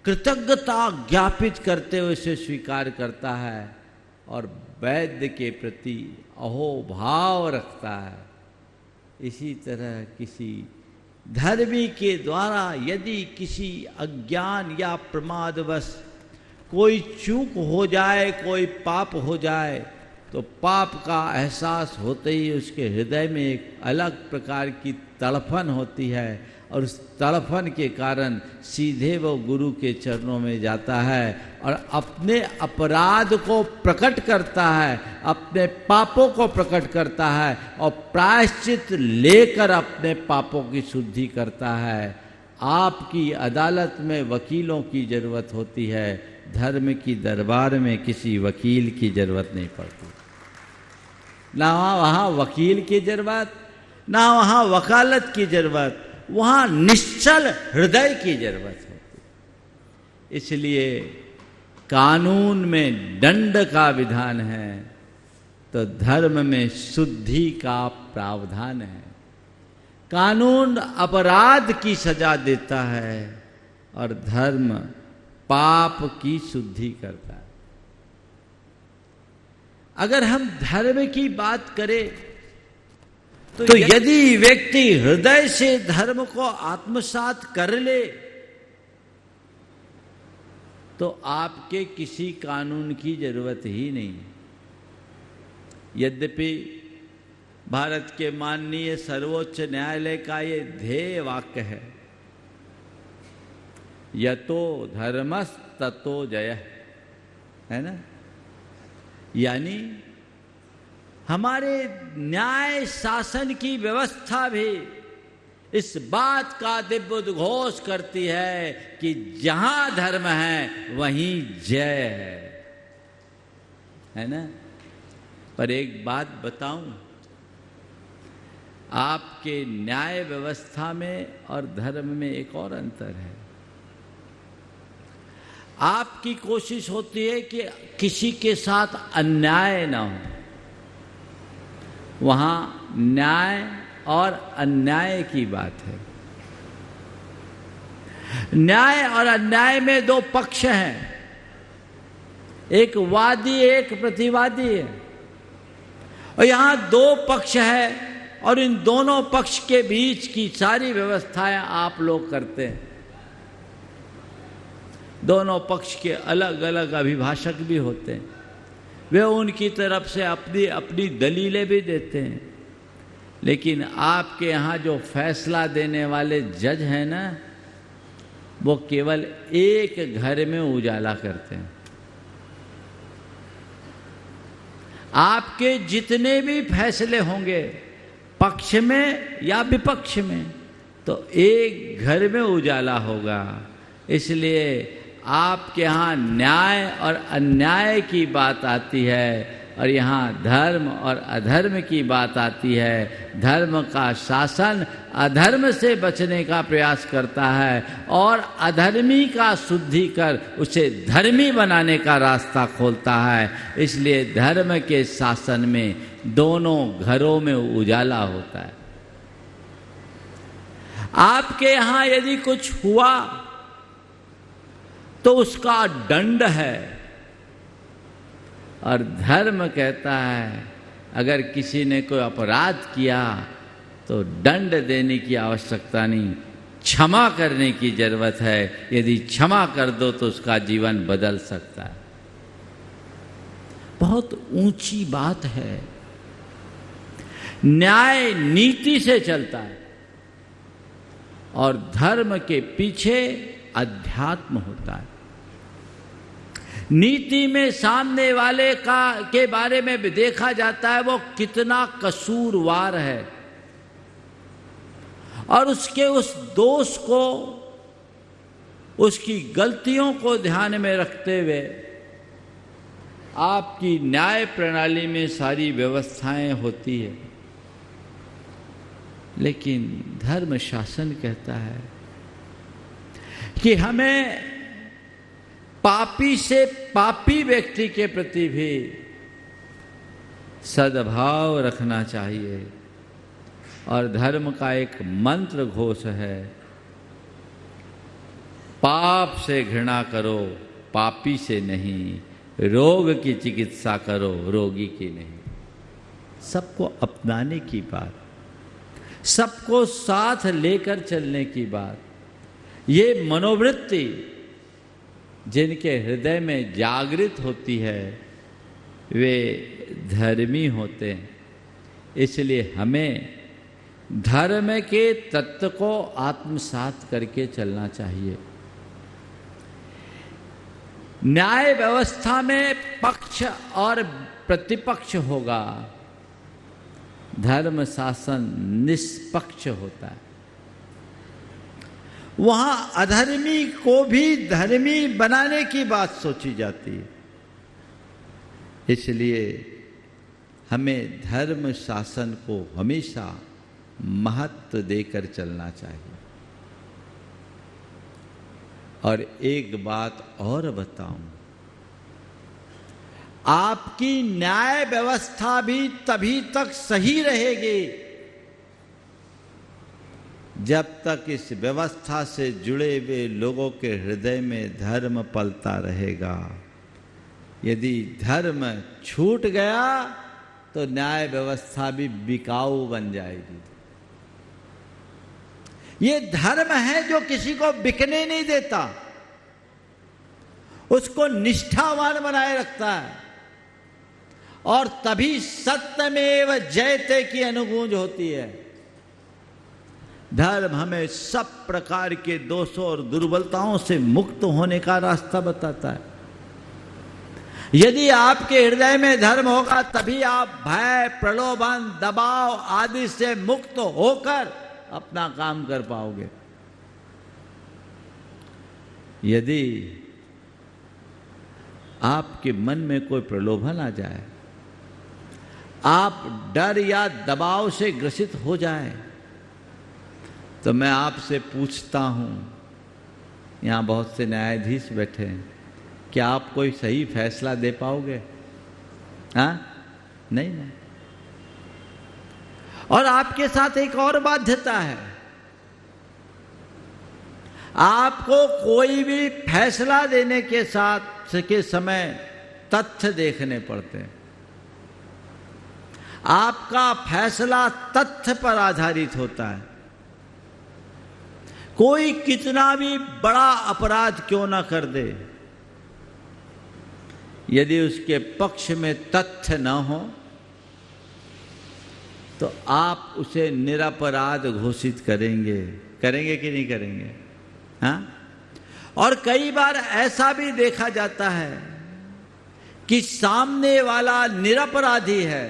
कृतज्ञता ज्ञापित करते हुए उसे स्वीकार करता है और वैद्य के प्रति अहोभाव रखता है। इसी तरह किसी धर्मी के द्वारा यदि किसी अज्ञान या प्रमादवश कोई चूक हो जाए, कोई पाप हो जाए, तो पाप का एहसास होते ही उसके हृदय में एक अलग प्रकार की तड़फन होती है और उस तड़फन के कारण सीधे वो गुरु के चरणों में जाता है और अपने अपराध को प्रकट करता है, अपने पापों को प्रकट करता है और प्रायश्चित लेकर अपने पापों की शुद्धि करता है। आपकी अदालत में वकीलों की जरूरत होती है, धर्म की दरबार में किसी वकील की जरूरत नहीं पड़ती। ना वहाँ वकील की जरूरत, ना वहाँ वकालत की जरूरत, वहाँ निश्चल हृदय की जरूरत होती। इसलिए कानून में दंड का विधान है तो धर्म में शुद्धि का प्रावधान है। कानून अपराध की सजा देता है और धर्म पाप की शुद्धि करता है। अगर हम धर्म की बात करें तो यदि व्यक्ति हृदय से धर्म को आत्मसात कर ले तो आपके किसी कानून की जरूरत ही नहीं। यद्यपि भारत के माननीय सर्वोच्च न्यायालय का ये ध्येय वाक्य है, यतो धर्मस् ततो जयः, है ना। यानी हमारे न्याय शासन की व्यवस्था भी इस बात का दिव्य उद्घोष करती है कि जहां धर्म है वहीं जय है ना। पर एक बात बताऊं, आपके न्याय व्यवस्था में और धर्म में एक और अंतर है। आपकी कोशिश होती है कि किसी के साथ अन्याय ना हो, वहां न्याय और अन्याय की बात है। न्याय और अन्याय में दो पक्ष हैं, एक वादी एक प्रतिवादी है, और यहां दो पक्ष है और इन दोनों पक्ष के बीच की सारी व्यवस्थाएं आप लोग करते हैं। दोनों पक्ष के अलग अलग अभिभाषक भी होते हैं, वे उनकी तरफ से अपनी अपनी दलीलें भी देते हैं, लेकिन आपके यहाँ जो फैसला देने वाले जज हैं ना, वो केवल एक घर में उजाला करते हैं। आपके जितने भी फैसले होंगे पक्ष में या विपक्ष में, तो एक घर में उजाला होगा। इसलिए आपके यहाँ न्याय और अन्याय की बात आती है और यहाँ धर्म और अधर्म की बात आती है। धर्म का शासन अधर्म से बचने का प्रयास करता है और अधर्मी का शुद्धि कर उसे धर्मी बनाने का रास्ता खोलता है। इसलिए धर्म के शासन में दोनों घरों में उजाला होता है। आपके यहाँ यदि कुछ हुआ तो उसका दंड है। और धर्म कहता है अगर किसी ने कोई अपराध किया तो दंड देने की आवश्यकता नहीं, क्षमा करने की जरूरत है। यदि क्षमा कर दो तो उसका जीवन बदल सकता है। बहुत ऊंची बात है। न्याय नीति से चलता है और धर्म के पीछे अध्यात्म होता है। नीति में सामने वाले के बारे में भी देखा जाता है वो कितना कसूरवार है, और उसके उस दोष को, उसकी गलतियों को ध्यान में रखते हुए आपकी न्याय प्रणाली में सारी व्यवस्थाएं होती है। लेकिन धर्म शासन कहता है कि हमें पापी से पापी व्यक्ति के प्रति भी सद्भाव रखना चाहिए। और धर्म का एक मंत्र घोष है, पाप से घृणा करो, पापी से नहीं, रोग की चिकित्सा करो, रोगी की नहीं। सबको अपनाने की बात, सबको साथ लेकर चलने की बात, ये मनोवृत्ति जिनके हृदय में जागृत होती है वे धर्मी होते हैं। इसलिए हमें धर्म के तत्व को आत्मसात करके चलना चाहिए। न्याय व्यवस्था में पक्ष और प्रतिपक्ष होगा, धर्म शासन निष्पक्ष होता है। वहां अधर्मी को भी धर्मी बनाने की बात सोची जाती है। इसलिए हमें धर्म शासन को हमेशा महत्व देकर चलना चाहिए। और एक बात और बताऊं, आपकी न्याय व्यवस्था भी तभी तक सही रहेगी जब तक इस व्यवस्था से जुड़े हुए लोगों के हृदय में धर्म पलता रहेगा। यदि धर्म छूट गया तो न्याय व्यवस्था भी बिकाऊ बन जाएगी। ये धर्म है जो किसी को बिकने नहीं देता, उसको निष्ठावान बनाए रखता है, और तभी सत्यमेव जयते की अनुगूंज होती है। धर्म हमें सब प्रकार के दोषों और दुर्बलताओं से मुक्त होने का रास्ता बताता है। यदि आपके हृदय में धर्म होगा तभी आप भय, प्रलोभन, दबाव आदि से मुक्त होकर अपना काम कर पाओगे। यदि आपके मन में कोई प्रलोभन आ जाए, आप डर या दबाव से ग्रसित हो जाए, तो मैं आपसे पूछता हूं, यहां बहुत से न्यायाधीश बैठे हैं, क्या आप कोई सही फैसला दे पाओगे? हाँ? नहीं। और आपके साथ एक और बाध्यता है, आपको कोई भी फैसला देने के समय तथ्य देखने पड़ते हैं। आपका फैसला तथ्य पर आधारित होता है। कोई कितना भी बड़ा अपराध क्यों ना कर दे, यदि उसके पक्ष में तथ्य न हो तो आप उसे निरपराध घोषित करेंगे कि नहीं करेंगे? हाँ? और कई बार ऐसा भी देखा जाता है कि सामने वाला निरपराधी है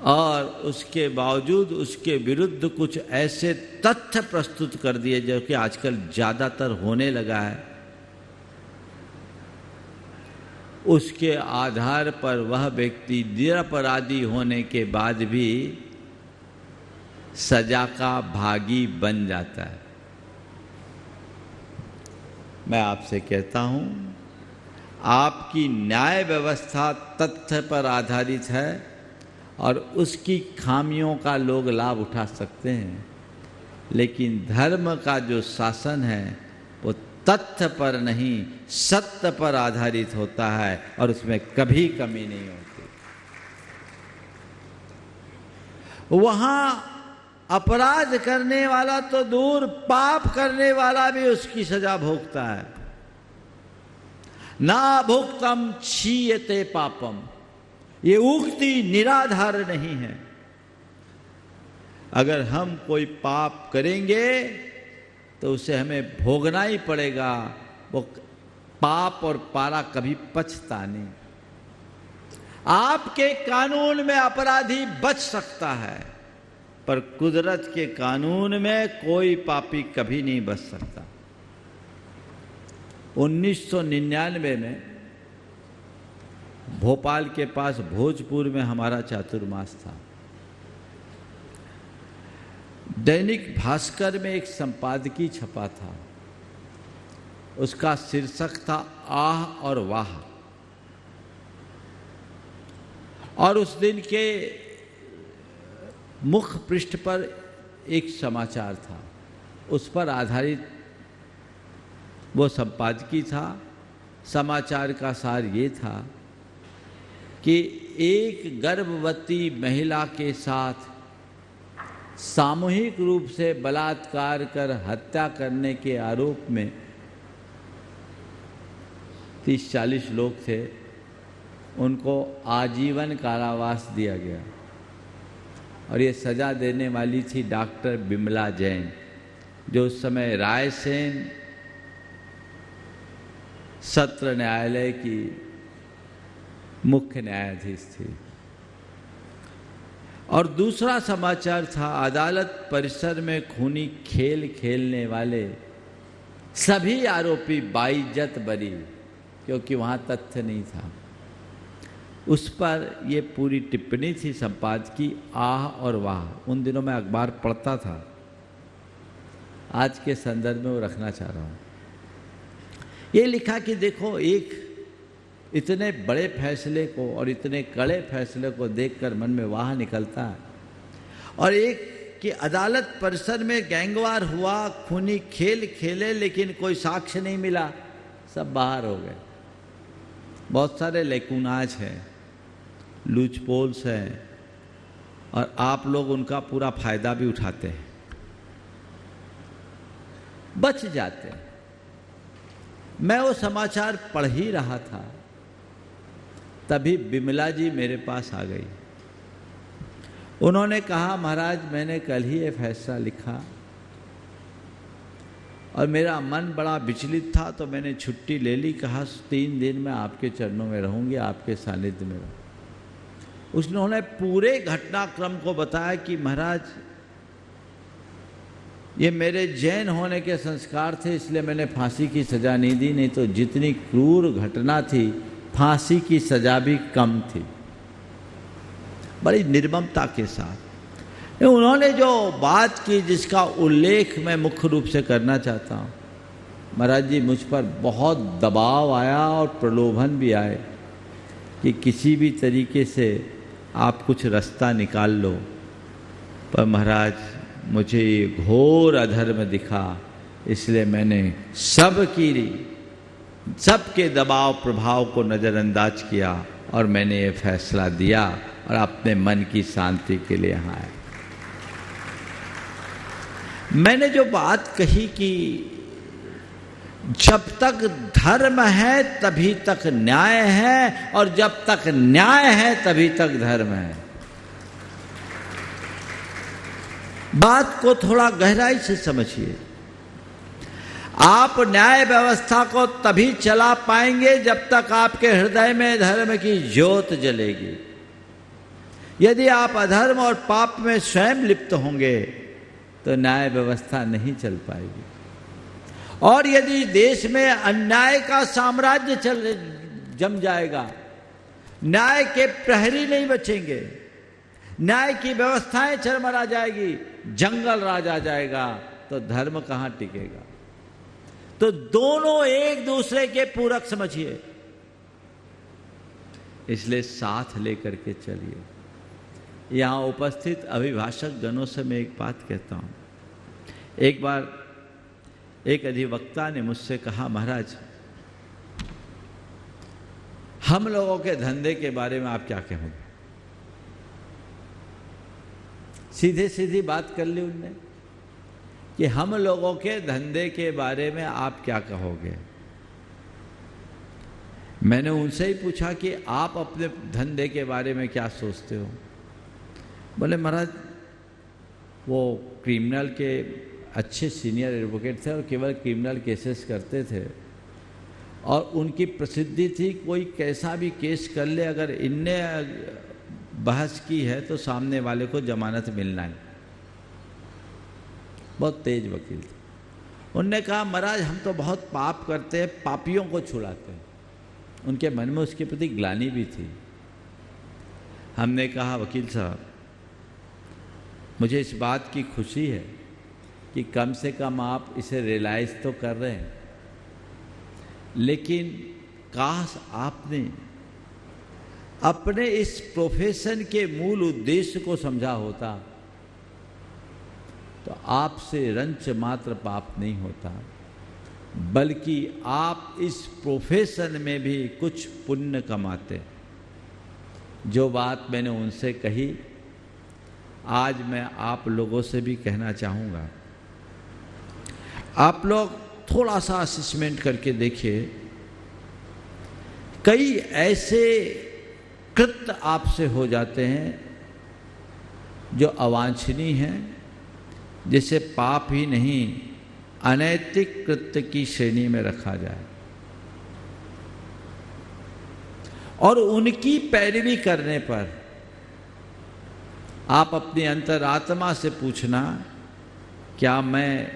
और उसके बावजूद उसके विरुद्ध कुछ ऐसे तथ्य प्रस्तुत कर दिए जो कि आजकल ज्यादातर होने लगा है। उसके आधार पर वह व्यक्ति निरपराधी होने के बाद भी सजा का भागी बन जाता है। मैं आपसे कहता हूं, आपकी न्याय व्यवस्था तथ्य पर आधारित है और उसकी खामियों का लोग लाभ उठा सकते हैं। लेकिन धर्म का जो शासन है वो तथ्य पर नहीं सत्य पर आधारित होता है और उसमें कभी कमी नहीं होती। वहां अपराध करने वाला तो दूर, पाप करने वाला भी उसकी सजा भोगता है। ना भुक्तम क्षीयते पापम, ये उक्ति निराधार नहीं है। अगर हम कोई पाप करेंगे तो उसे हमें भोगना ही पड़ेगा। वो पाप और पारा कभी पछता नहीं। आपके कानून में अपराधी बच सकता है, पर कुदरत के कानून में कोई पापी कभी नहीं बच सकता। 1999 में भोपाल के पास भोजपुर में हमारा चातुर्मास था। दैनिक भास्कर में एक संपादकीय छपा था, उसका शीर्षक था आह और वाह। और उस दिन के मुख्य पृष्ठ पर एक समाचार था, उस पर आधारित वो संपादकीय था। समाचार का सार ये था कि एक गर्भवती महिला के साथ सामूहिक रूप से बलात्कार कर हत्या करने के आरोप में 30-40 लोग थे, उनको आजीवन कारावास दिया गया। और ये सजा देने वाली थी डॉक्टर बिमला जैन, जो उस समय रायसेन सत्र न्यायालय की मुख्य न्यायाधीश थी। और दूसरा समाचार था, अदालत परिसर में खूनी खेल खेलने वाले सभी आरोपी बाइज्जत बरी, क्योंकि वहां तथ्य नहीं था। उस पर ये पूरी टिप्पणी थी संपादकीय आह और वाह। उन दिनों में अखबार पढ़ता था, आज के संदर्भ में वो रखना चाह रहा हूं। ये लिखा कि देखो, एक इतने बड़े फैसले को और इतने कड़े फैसले को देखकर मन में वाह निकलता है। और एक कि अदालत परिसर में गैंगवार हुआ, खूनी खेल खेले, लेकिन कोई साक्ष्य नहीं मिला, सब बाहर हो गए। बहुत सारे लेकुनाज हैं, लूचपोल्स हैं, और आप लोग उनका पूरा फायदा भी उठाते हैं, बच जाते हैं। मैं वो समाचार पढ़ ही रहा था, तभी बिमला जी मेरे पास आ गई। उन्होंने कहा, महाराज मैंने कल ही ये फैसला लिखा और मेरा मन बड़ा विचलित था, तो मैंने छुट्टी ले ली। कहा 3 दिन में आपके चरणों में रहूंगी, आपके सानिध्य में रहूंगी। उन्होंने पूरे घटनाक्रम को बताया कि महाराज ये मेरे जैन होने के संस्कार थे, इसलिए मैंने फांसी की सजा नहीं दी, नहीं तो जितनी क्रूर घटना थी फांसी की सजा भी कम थी। बड़ी निर्ममता के साथ उन्होंने जो बात की, जिसका उल्लेख मैं मुख्य रूप से करना चाहता हूँ। महाराज जी, मुझ पर बहुत दबाव आया और प्रलोभन भी आए कि किसी भी तरीके से आप कुछ रास्ता निकाल लो, पर महाराज मुझे ये घोर अधर्म दिखा, इसलिए मैंने सबके दबाव प्रभाव को नज़रअंदाज किया और मैंने ये फैसला दिया और अपने मन की शांति के लिए यहाँ आया। मैंने जो बात कही कि जब तक धर्म है तभी तक न्याय है, और जब तक न्याय है तभी तक धर्म है। बात को थोड़ा गहराई से समझिए। आप न्याय व्यवस्था को तभी चला पाएंगे जब तक आपके हृदय में धर्म की ज्योत जलेगी। यदि आप अधर्म और पाप में स्वयं लिप्त होंगे तो न्याय व्यवस्था नहीं चल पाएगी। और यदि देश में अन्याय का साम्राज्य जम जाएगा, न्याय के प्रहरी नहीं बचेंगे, न्याय की व्यवस्थाएं चरमरा जाएगी, जंगल राज आ जाएगा, तो धर्म कहां टिकेगा। तो दोनों एक दूसरे के पूरक समझिए, इसलिए साथ लेकर के चलिए। यहां उपस्थित अभिभाषक गणों से मैं एक बात कहता हूं, एक बार एक अधिवक्ता ने मुझसे कहा, महाराज हम लोगों के धंधे के बारे में आप क्या कहोगे? सीधे सीधी बात कर ली उनने कि हम लोगों के धंधे के बारे में आप क्या कहोगे। मैंने उनसे ही पूछा कि आप अपने धंधे के बारे में क्या सोचते हो? बोले, महाराज वो क्रिमिनल के अच्छे सीनियर एडवोकेट थे और केवल क्रिमिनल केसेस करते थे, और उनकी प्रसिद्धि थी कोई कैसा भी केस कर ले, अगर इनने बहस की है तो सामने वाले को जमानत मिलना है। बहुत तेज वकील थे। उनने कहा, महाराज हम तो बहुत पाप करते हैं, पापियों को छुड़ाते हैं। उनके मन में उसके प्रति ग्लानि भी थी। हमने कहा, वकील साहब मुझे इस बात की खुशी है कि कम से कम आप इसे रियलाइज तो कर रहे हैं, लेकिन काश आपने अपने इस प्रोफेशन के मूल उद्देश्य को समझा होता तो आपसे रंच मात्र पाप नहीं होता, बल्कि आप इस प्रोफेशन में भी कुछ पुण्य कमाते। जो बात मैंने उनसे कही आज मैं आप लोगों से भी कहना चाहूँगा। आप लोग थोड़ा सा असेसमेंट करके देखिए, कई ऐसे कृत्य आपसे हो जाते हैं जो अवांछनीय हैं, जिसे पाप ही नहीं अनैतिक कृत्य की श्रेणी में रखा जाए, और उनकी पैरवी करने पर आप अपनी अंतरात्मा से पूछना, क्या मैं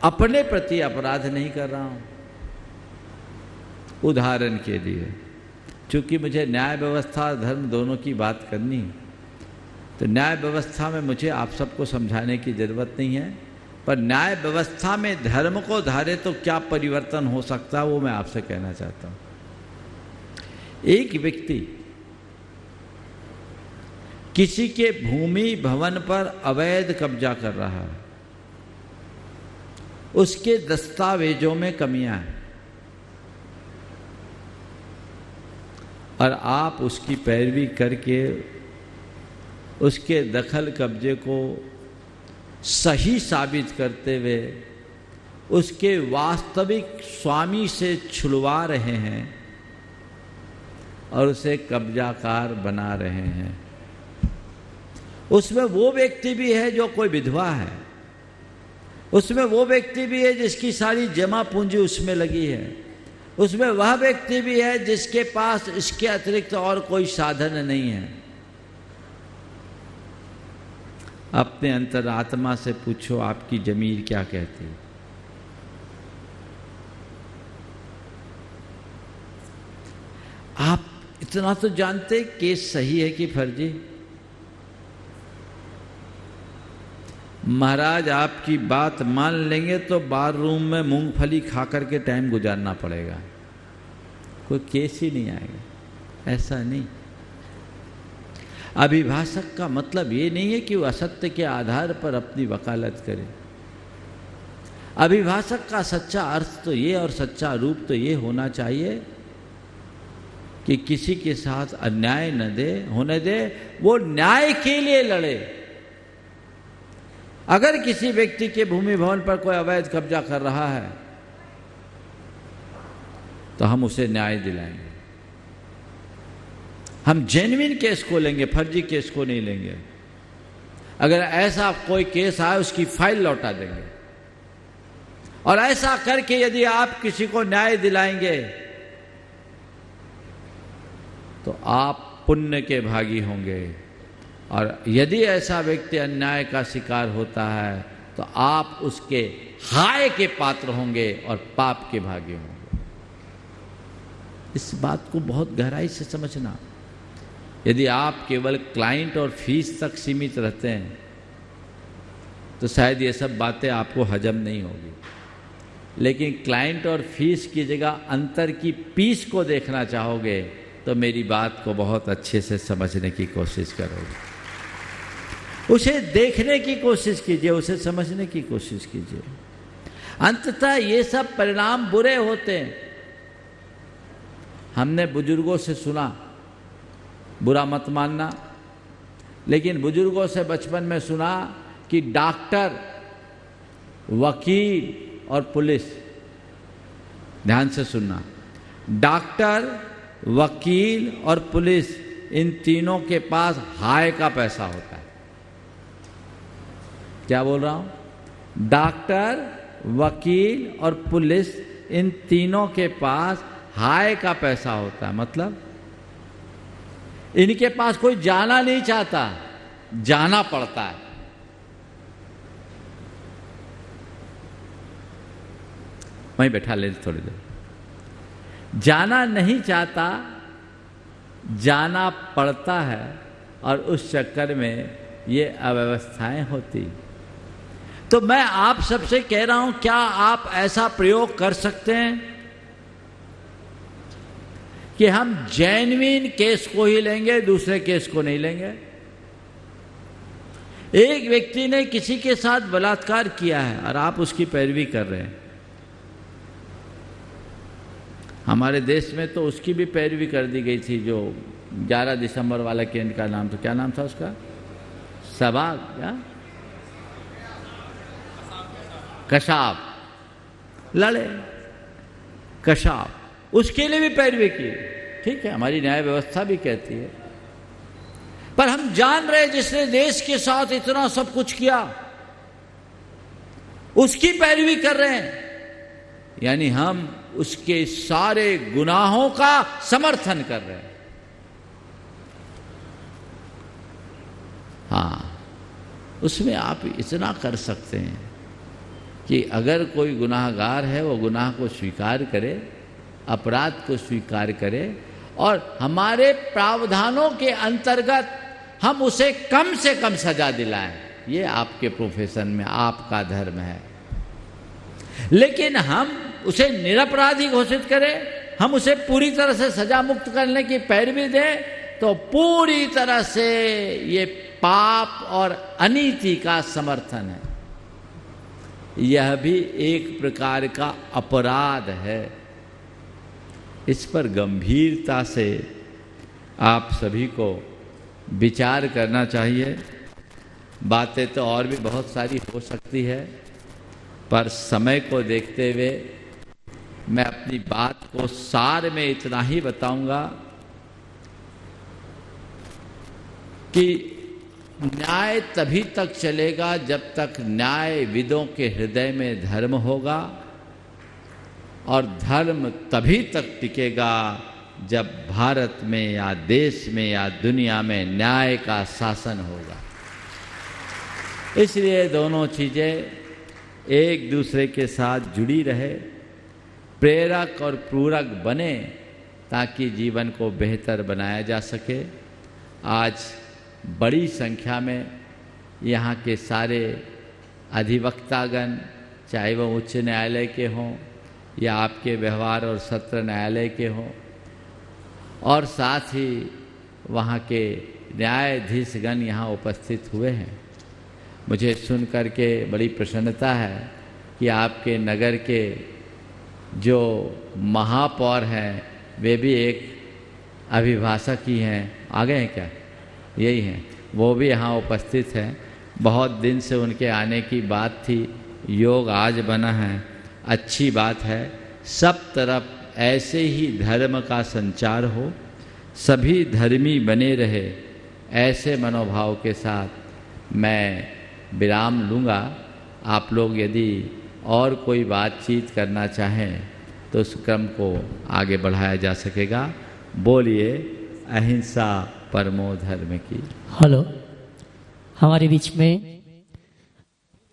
अपने प्रति अपराध नहीं कर रहा हूं? उदाहरण के लिए, चूंकि मुझे न्याय व्यवस्था और धर्म दोनों की बात करनी, तो न्याय व्यवस्था में मुझे आप सबको समझाने की जरूरत नहीं है, पर न्याय व्यवस्था में धर्म को धारे तो क्या परिवर्तन हो सकता है वो मैं आपसे कहना चाहता हूं। एक व्यक्ति किसी के भूमि भवन पर अवैध कब्जा कर रहा है, उसके दस्तावेजों में कमियां हैं, और आप उसकी पैरवी करके उसके दखल कब्जे को सही साबित करते हुए उसके वास्तविक स्वामी से छुड़वा रहे हैं और उसे कब्जाकार बना रहे हैं। उसमें वो व्यक्ति भी है जो कोई विधवा है, उसमें वो व्यक्ति भी है जिसकी सारी जमा पूंजी उसमें लगी है, उसमें वह व्यक्ति भी है जिसके पास इसके अतिरिक्त और कोई साधन नहीं है। अपने अंतरात्मा से पूछो, आपकी जमीर क्या कहती है? आप इतना तो जानते केस सही है कि फर्जी? महाराज आपकी बात मान लेंगे तो बार रूम में मूंगफली खा करके टाइम गुजारना पड़ेगा, कोई केस ही नहीं आएगा। ऐसा नहीं। अभिभाषक का मतलब ये नहीं है कि वो असत्य के आधार पर अपनी वकालत करे। अभिभाषक का सच्चा अर्थ तो ये और सच्चा रूप तो ये होना चाहिए कि किसी के साथ अन्याय न होने दे, वो न्याय के लिए लड़े। अगर किसी व्यक्ति के भूमि भवन पर कोई अवैध कब्जा कर रहा है तो हम उसे न्याय दिलाएंगे। हम जेन्युइन केस को लेंगे, फर्जी केस को नहीं लेंगे। अगर ऐसा कोई केस आए उसकी फाइल लौटा देंगे, और ऐसा करके यदि आप किसी को न्याय दिलाएंगे तो आप पुण्य के भागी होंगे, और यदि ऐसा व्यक्ति अन्याय का शिकार होता है तो आप उसके हाय के पात्र होंगे और पाप के भागी होंगे। इस बात को बहुत गहराई से समझना। यदि आप केवल क्लाइंट और फीस तक सीमित रहते हैं तो शायद ये सब बातें आपको हजम नहीं होगी, लेकिन क्लाइंट और फीस की जगह अंतर की पीस को देखना चाहोगे तो मेरी बात को बहुत अच्छे से समझने की कोशिश करोगे। उसे देखने की कोशिश कीजिए, उसे समझने की कोशिश कीजिए। अंततः ये सब परिणाम बुरे होते हैं। हमने बुजुर्गों से सुना, बुरा मत मानना, लेकिन बुजुर्गों से बचपन में सुना कि डॉक्टर, वकील और पुलिस, ध्यान से सुनना, डॉक्टर, वकील और पुलिस, इन तीनों के पास हाय का पैसा होता है। क्या बोल रहा हूं? डॉक्टर, वकील और पुलिस, इन तीनों के पास हाय का पैसा होता है। मतलब इनके पास कोई जाना नहीं चाहता, जाना पड़ता है। वहीं बैठा ले थोड़ी देर। जाना नहीं चाहता, जाना पड़ता है, और उस चक्कर में ये अव्यवस्थाएं होती। तो मैं आप सबसे कह रहा हूं, क्या आप ऐसा प्रयोग कर सकते हैं कि हम जेन्युइन केस को ही लेंगे, दूसरे केस को नहीं लेंगे? एक व्यक्ति ने किसी के साथ बलात्कार किया है और आप उसकी पैरवी कर रहे हैं। हमारे देश में तो उसकी भी पैरवी कर दी गई थी, जो 11 दिसंबर वाला केंद्र का नाम, तो क्या नाम था उसका? सबाग, क्या? कशाप, लड़े कशाप, उसके लिए भी पैरवी की। ठीक है, हमारी न्याय व्यवस्था भी कहती है। पर हम जान रहे जिसने देश के साथ इतना सब कुछ किया, उसकी पैरवी कर रहे हैं, यानी हम उसके सारे गुनाहों का समर्थन कर रहे हैं। हाँ, उसमें आप इतना कर सकते हैं कि अगर कोई गुनाहगार है वो गुनाह को स्वीकार करे, अपराध को स्वीकार करे, और हमारे प्रावधानों के अंतर्गत हम उसे कम से कम सजा दिलाएं। ये आपके प्रोफेशन में आपका धर्म है। लेकिन हम उसे निरपराधी घोषित करें, हम उसे पूरी तरह से सजा मुक्त करने की पैरवी दें, तो पूरी तरह से ये पाप और अनीति का समर्थन है। यह भी एक प्रकार का अपराध है। इस पर गंभीरता से आप सभी को विचार करना चाहिए। बातें तो और भी बहुत सारी हो सकती है, पर समय को देखते हुए मैं अपनी बात को सार में इतना ही बताऊंगा कि न्याय तभी तक चलेगा जब तक न्यायविदों के हृदय में धर्म होगा, और धर्म तभी तक टिकेगा जब भारत में या देश में या दुनिया में न्याय का शासन होगा। इसलिए दोनों चीजें एक दूसरे के साथ जुड़ी रहे, प्रेरक और पूरक बने, ताकि जीवन को बेहतर बनाया जा सके। आज बड़ी संख्या में यहाँ के सारे अधिवक्तागण, चाहे वह उच्च न्यायालय के हों या आपके व्यवहार और सत्र न्यायालय के हों, और साथ ही वहाँ के न्यायाधीशगण यहाँ उपस्थित हुए हैं। मुझे सुन कर के बड़ी प्रसन्नता है कि आपके नगर के जो महापौर हैं वे भी एक अभिभाषक ही हैं। आ गए हैं क्या? यही हैं, वो भी यहाँ उपस्थित हैं। बहुत दिन से उनके आने की बात थी, योग आज बना है, अच्छी बात है। सब तरफ ऐसे ही धर्म का संचार हो, सभी धर्मी बने रहे, ऐसे मनोभाव के साथ मैं विराम लूँगा। आप लोग यदि और कोई बातचीत करना चाहें तो उस क्रम को आगे बढ़ाया जा सकेगा। बोलिए अहिंसा परमो धर्म की। हेलो, हमारे बीच में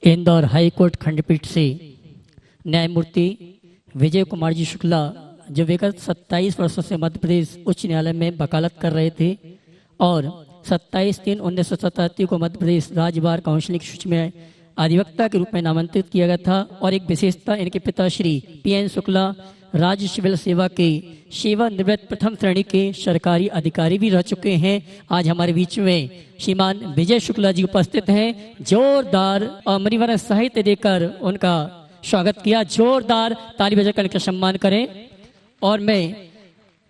इंदौर हाई कोर्ट खंडपीठ से न्यायमूर्ति विजय कुमार जी शुक्ला, जो विगत 27 वर्षों से मध्य प्रदेश उच्च न्यायालय में वकालत कर रहे थे और 27/3/1977 को मध्य प्रदेश राज्य बार काउंसिल की सूची में अधिवक्ता के रूप में नामांकित किया गया था। और एक विशेषता, इनके पिता श्री PN शुक्ला राज्य सिविल सेवा के सेवानिवृत्त प्रथम श्रेणी के सरकारी अधिकारी भी रह चुके हैं। आज हमारे बीच में श्रीमान विजय शुक्ला जी उपस्थित हैं। जोरदार और मणिवर्ण साहित्य देकर उनका स्वागत किया। जोरदार ताली बजाकर उनका सम्मान करें। और मैं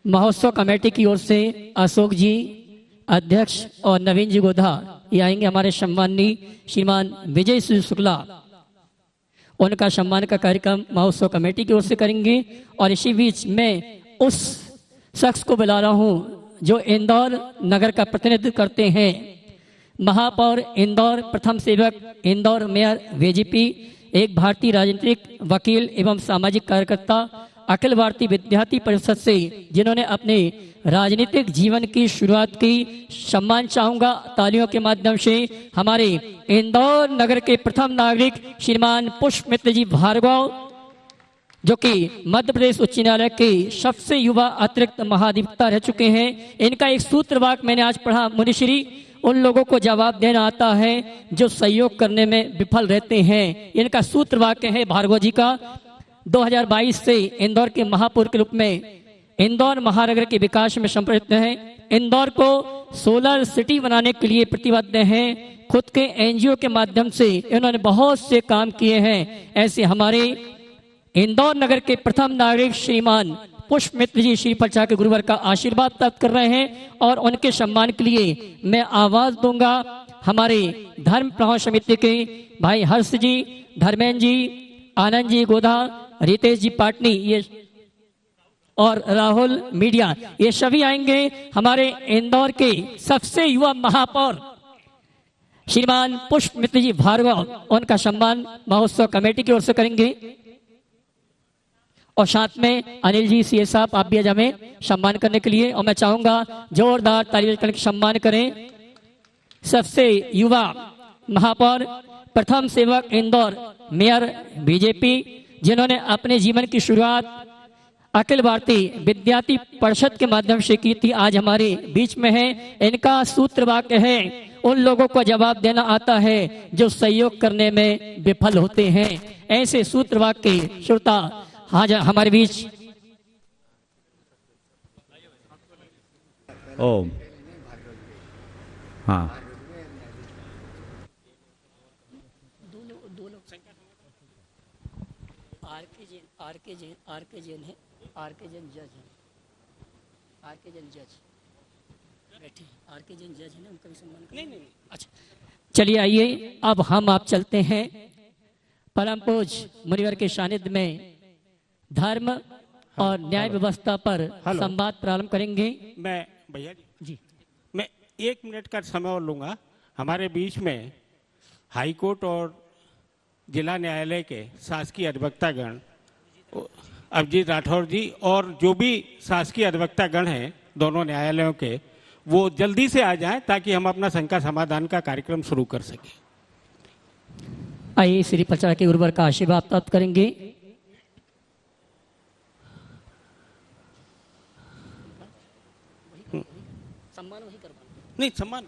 महोत्सव कमेटी की ओर से अशोक जी अध्यक्ष और नवीन जी गोधा ये आएंगे। हमारे सम्माननीय श्रीमान विजय शुक्ला, उनका सम्मान का कार्यक्रम महोत्सव कमेटी की ओर से करेंगे। और इसी बीच मैं उस शख्स को बुला रहा हूं जो इंदौर नगर का प्रतिनिधित्व करते हैं, महापौर इंदौर, प्रथम सेवक इंदौर, मेयर बीजेपी, एक भारतीय राजनीतिक वकील एवं सामाजिक कार्यकर्ता, अखिल भारतीय विद्यार्थी परिषद से जिन्होंने अपने राजनीतिक जीवन की शुरुआत की। सम्मान चाहूंगा तालियों के माध्यम से हमारे इंदौर नगर के प्रथम नागरिक श्रीमान पुष्प मित्र जी भार्गव, जो कि मध्य प्रदेश उच्च न्यायालय के सबसे युवा अतिरिक्त महाधिवक्ता रह चुके हैं। इनका एक सूत्र वाक्य मैंने आज पढ़ा, मुनिश्री उन लोगों को जवाब देना आता है जो सहयोग करने में विफल रहते हैं। इनका सूत्र वाक्य है भार्गव जी का। 2022 से इंदौर के महापौर के रूप में इंदौर महानगर के विकास में संप्रयुक्त हैं। इंदौर को सोलर सिटी बनाने के लिए प्रतिबद्ध हैं। खुद के एनजीओ के माध्यम से इन्होंने बहुत से काम किए हैं। ऐसे हमारे इंदौर नगर के प्रथम नागरिक श्रीमान पुष्प मित्र जी श्री प्रचार के गुरुवर का आशीर्वाद प्राप्त कर रहे हैं। और उनके सम्मान के लिए मैं आवाज दूंगा हमारे धर्म प्रभाव समिति के भाई हर्ष जी, धर्मेंद्र जी, आनंद जी गोधा, रितेश जी पाटनी ये और राहुल मीडिया, ये सभी आएंगे। हमारे इंदौर के सबसे युवा महापौर श्रीमान पुष्प मित्र जी भार्गव, उनका सम्मान महोत्सव कमेटी की ओर से करेंगे। और साथ में अनिल जी सीए साहब, आप भी आज हमें सम्मान करने के लिए, और मैं चाहूंगा जोरदार ताली करके सम्मान करें सबसे युवा महापौर प्रथम सेवक इंदौर, मेयर बीजेपी, जिन्होंने अपने जीवन की शुरुआत अखिल भारतीय विद्यार्थी परिषद के माध्यम से की थी, आज हमारे बीच में है। इनका सूत्र वाक्य है, उन लोगों को जवाब देना आता है जो सहयोग करने में विफल होते हैं। ऐसे सूत्र वाक्य श्रोता आज हमारे बीच। ओम हाँ आर के जैन जज है, आर के जैन जज बैठे, आर के जैन जज है ना, उनका भी सम्मान नहीं। अच्छा चलिए आइए अब हम आप चलते हैं परम पूज्य मुनिवर के सानिध्य में धर्म और न्याय व्यवस्था पर संवाद प्रारंभ करेंगे। मैं भैया जी मैं 1 मिनट का समय और लूंगा। हमारे बीच में हाई कोर्ट और जिला न्यायालय के शासकीय अधिवक्तागण अभिजीत राठौर जी और जो भी शासकीय अधिवक्तागण हैं दोनों न्यायालयों के, वो जल्दी से आ जाएं ताकि हम अपना शंका समाधान का कार्यक्रम शुरू कर सकें। आइए श्री प्रचार के गुरुवर का आशीर्वाद प्राप्त करेंगे। सम्मान वही करवाना नहीं, सम्मान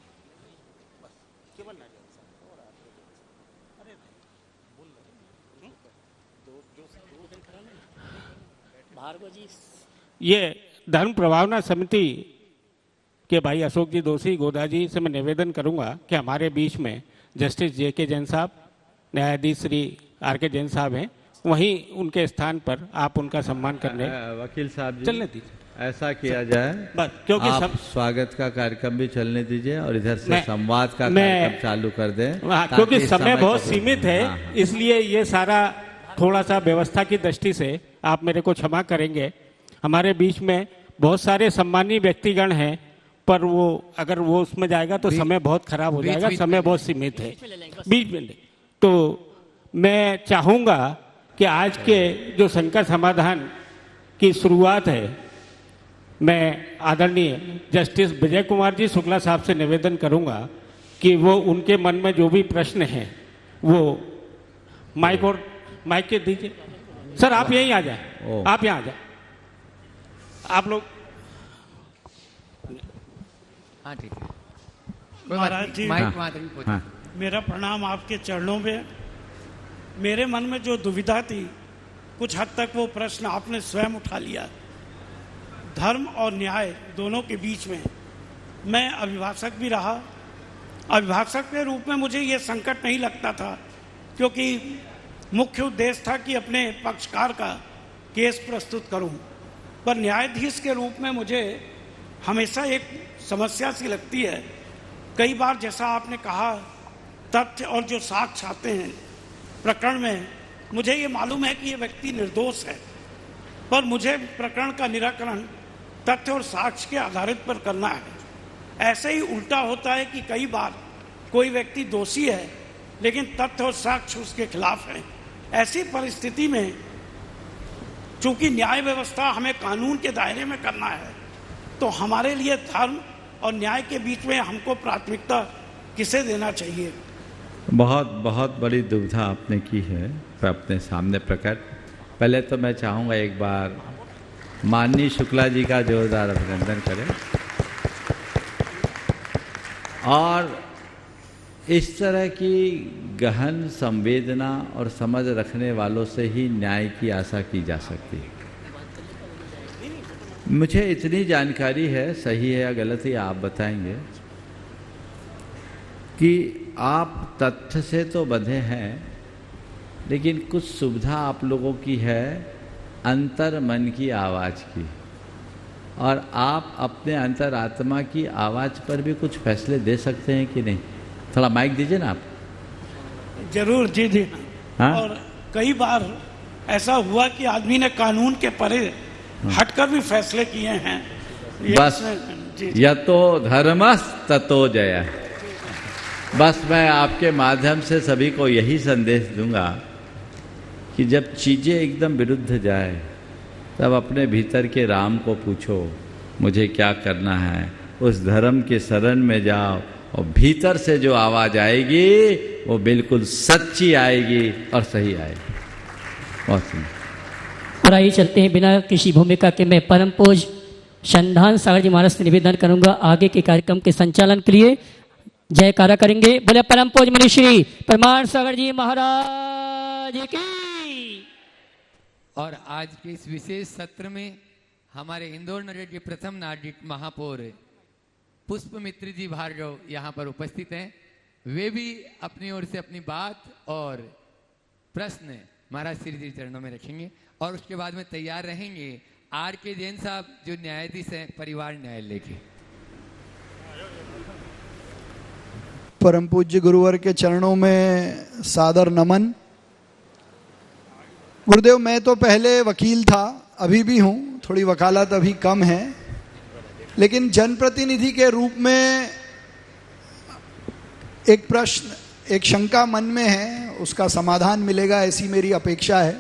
ये धर्म प्रभावना समिति के भाई अशोक जी दोषी गोधा जी से मैं निवेदन करूंगा कि हमारे बीच में जस्टिस जे.के. जैन साहब, न्यायाधीश श्री आर.के. जैन साहब हैं, वहीं उनके स्थान पर आप उनका सम्मान करने वकील साहब जी चलने दीजिए। ऐसा किया जाए बस, क्योंकि आप स्वागत का कार्यक्रम भी चलने दीजिए और इधर से संवाद का कार्यक्रम चालू कर दें, क्योंकि समय बहुत सीमित है। इसलिए ये सारा थोड़ा सा व्यवस्था की दृष्टि से आप मेरे को क्षमा करेंगे। हमारे बीच में बहुत सारे सम्मानीय व्यक्तिगण हैं, पर वो अगर वो उसमें जाएगा तो समय बहुत खराब हो जाएगा। समय बहुत सीमित है, बीच में। तो मैं चाहूंगा कि आज के जो शंका समाधान की शुरुआत है, मैं आदरणीय जस्टिस विजय कुमार जी शुक्ला साहब से निवेदन करूंगा कि वो उनके मन में जो भी प्रश्न हैं वो माइक के दीजिए। सर आप यहीं आ जाए, आप यहाँ आ जाए, आप लोग। हाँ ठीक है महाराज जी, मेरा प्रणाम आपके चरणों में। मेरे मन में जो दुविधा थी कुछ हद तक वो प्रश्न आपने स्वयं उठा लिया। धर्म और न्याय दोनों के बीच में मैं अभिभाषक भी रहा। अभिभाषक के रूप में मुझे ये संकट नहीं लगता था, क्योंकि मुख्य उद्देश्य था कि अपने पक्षकार का केस प्रस्तुत करूं। पर न्यायाधीश के रूप में मुझे हमेशा एक समस्या सी लगती है। कई बार जैसा आपने कहा, तथ्य और जो साक्ष्य आते हैं प्रकरण में, मुझे ये मालूम है कि ये व्यक्ति निर्दोष है, पर मुझे प्रकरण का निराकरण तथ्य और साक्ष्य के आधारित पर करना है। ऐसे ही उल्टा होता है कि कई बार कोई व्यक्ति दोषी है लेकिन तथ्य और साक्ष्य उसके खिलाफ है। ऐसी परिस्थिति में चूंकि न्याय व्यवस्था हमें कानून के दायरे में करना है, तो हमारे लिए धर्म और न्याय के बीच में हमको प्राथमिकता किसे देना चाहिए? बहुत बहुत बड़ी दुविधा आपने की है अपने सामने प्रकट। पहले तो मैं चाहूँगा एक बार माननीय शुक्ला जी का जोरदार अभिनंदन करें, और इस तरह की गहन संवेदना और समझ रखने वालों से ही न्याय की आशा की जा सकती है। मुझे इतनी जानकारी है, सही है या गलत ही आप बताएंगे, कि आप तथ्य से तो बंधे हैं, लेकिन कुछ सुविधा आप लोगों की है अंतर मन की आवाज़ की, और आप अपने अंतरात्मा की आवाज़ पर भी कुछ फैसले दे सकते हैं कि नहीं? थोड़ा माइक दीजिए ना आप। जरूर जी जी। हाँ? और कई बार ऐसा हुआ कि आदमी ने कानून के परे हटकर भी फैसले किए हैं। बस यतो धर्मस् ततो जय। बस मैं आपके माध्यम से सभी को यही संदेश दूंगा कि जब चीज़ें एकदम विरुद्ध जाए तब अपने भीतर के राम को पूछो, मुझे क्या करना है। उस धर्म के शरण में जाओ, और भीतर से जो आवाज़ आएगी वो बिल्कुल सच्ची आएगी और सही आएगी। बहुत सुंदर। और आइए चलते हैं, बिना किसी भूमिका के मैं परम पूज संधान सागर जी महाराज से निवेदन करूंगा आगे के कार्यक्रम के संचालन के लिए जयकारा करेंगे। बोले परम पूज मनीषी प्रमाण सागर जी महाराज की। और आज के इस विशेष सत्र में हमारे इंदौर नगर के प्रथम नागरिक महापौर पुष्पमित्र जी भार्गव यहाँ पर उपस्थित हैं। वे भी अपनी ओर से अपनी बात और प्रश्न महाराज श्री जी चरणों में रखेंगे, और उसके बाद में तैयार रहेंगे आर के जैन साहब जो न्यायाधीश हैं परिवार न्यायालय के। परम पूज्य गुरुवर के चरणों में सादर नमन। गुरुदेव, मैं तो पहले वकील था, अभी भी हूँ, थोड़ी वकालत अभी कम है, लेकिन जनप्रतिनिधि के रूप में एक प्रश्न, एक शंका मन में है, उसका समाधान मिलेगा ऐसी मेरी अपेक्षा है।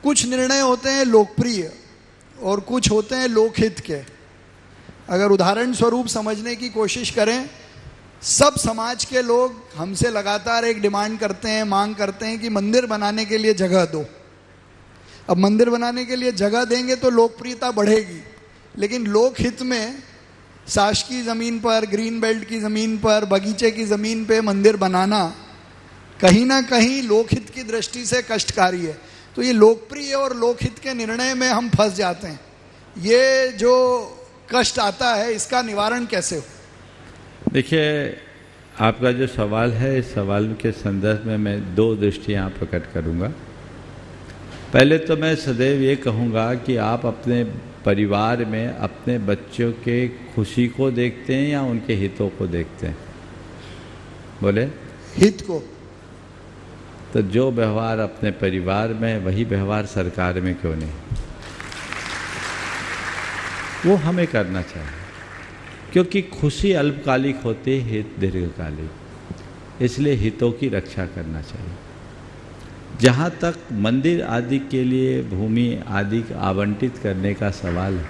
कुछ निर्णय होते हैं लोकप्रिय और कुछ होते हैं लोकहित के। अगर उदाहरण स्वरूप समझने की कोशिश करें, सब समाज के लोग हमसे लगातार एक डिमांड करते हैं, मांग करते हैं कि मंदिर बनाने के लिए जगह दो। अब मंदिर बनाने के लिए जगह देंगे तो लोकप्रियता बढ़ेगी, लेकिन लोकहित में शासकीय ज़मीन पर, ग्रीन बेल्ट की ज़मीन पर, बगीचे की ज़मीन पे मंदिर बनाना कहीं ना कहीं लोकहित की दृष्टि से कष्टकारी है। तो ये लोकप्रिय और लोकहित के निर्णय में हम फंस जाते हैं। ये जो कष्ट आता है, इसका निवारण कैसे हो? देखिए, आपका जो सवाल है, इस सवाल के संदर्भ में मैं दो दृष्टियाँ प्रकट करूँगा। पहले तो मैं सदैव ये कहूँगा कि आप अपने परिवार में अपने बच्चों के खुशी को देखते हैं या उनके हितों को देखते हैं? बोले हित को। तो जो व्यवहार अपने परिवार में, वही व्यवहार सरकार में क्यों नहीं? वो हमें करना चाहिए, क्योंकि खुशी अल्पकालिक होती है, हित दीर्घकालिक। इसलिए हितों की रक्षा करना चाहिए। जहाँ तक मंदिर आदि के लिए भूमि आदि आवंटित करने का सवाल है,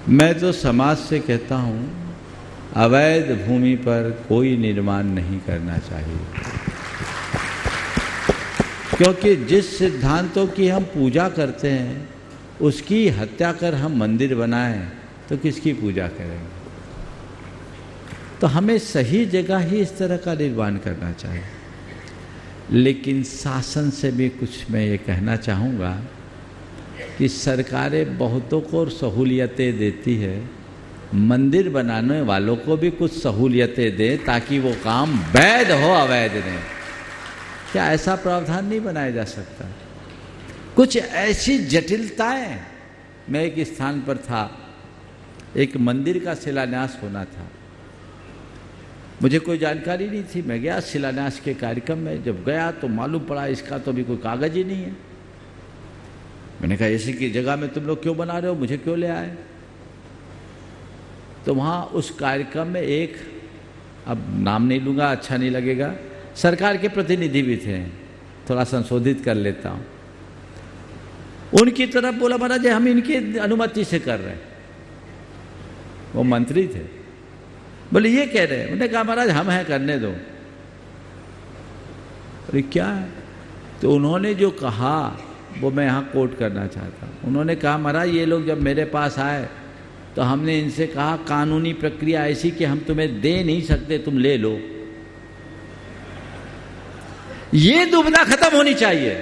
मैं तो समाज से कहता हूँ अवैध भूमि पर कोई निर्माण नहीं करना चाहिए, क्योंकि जिस सिद्धांतों की हम पूजा करते हैं उसकी हत्या कर हम मंदिर बनाएं तो किसकी पूजा करेंगे? तो हमें सही जगह ही इस तरह का निर्माण करना चाहिए। लेकिन शासन से भी कुछ मैं ये कहना चाहूँगा कि सरकारें बहुतों को सहूलियतें देती है, मंदिर बनाने वालों को भी कुछ सहूलियतें दें ताकि वो काम वैध हो, अवैध नहीं। क्या ऐसा प्रावधान नहीं बनाया जा सकता? कुछ ऐसी जटिलताएं। मैं एक स्थान पर था, एक मंदिर का शिलान्यास होना था, मुझे कोई जानकारी नहीं थी। मैं गया शिलान्यास के कार्यक्रम में, जब गया तो मालूम पड़ा इसका तो भी कोई कागज ही नहीं है। मैंने कहा ऐसी की जगह में तुम लोग क्यों बना रहे हो, मुझे क्यों ले आए? तो वहाँ उस कार्यक्रम में एक, अब नाम नहीं लूँगा, अच्छा नहीं लगेगा, सरकार के प्रतिनिधि भी थे, थोड़ा संशोधित कर लेता हूँ। उनकी तरफ बोला महाराज हम इनकी अनुमति से कर रहे हैं। वो मंत्री थे, बोले ये कह रहे हैं। उन्होंने कहा महाराज हम हैं, करने दो। अरे क्या है? तो उन्होंने जो कहा वो मैं यहाँ कोट करना चाहता हूँ। उन्होंने कहा महाराज ये लोग जब मेरे पास आए तो हमने इनसे कहा कानूनी प्रक्रिया ऐसी कि हम तुम्हें दे नहीं सकते, तुम ले लो। ये दुविधा खत्म होनी चाहिए।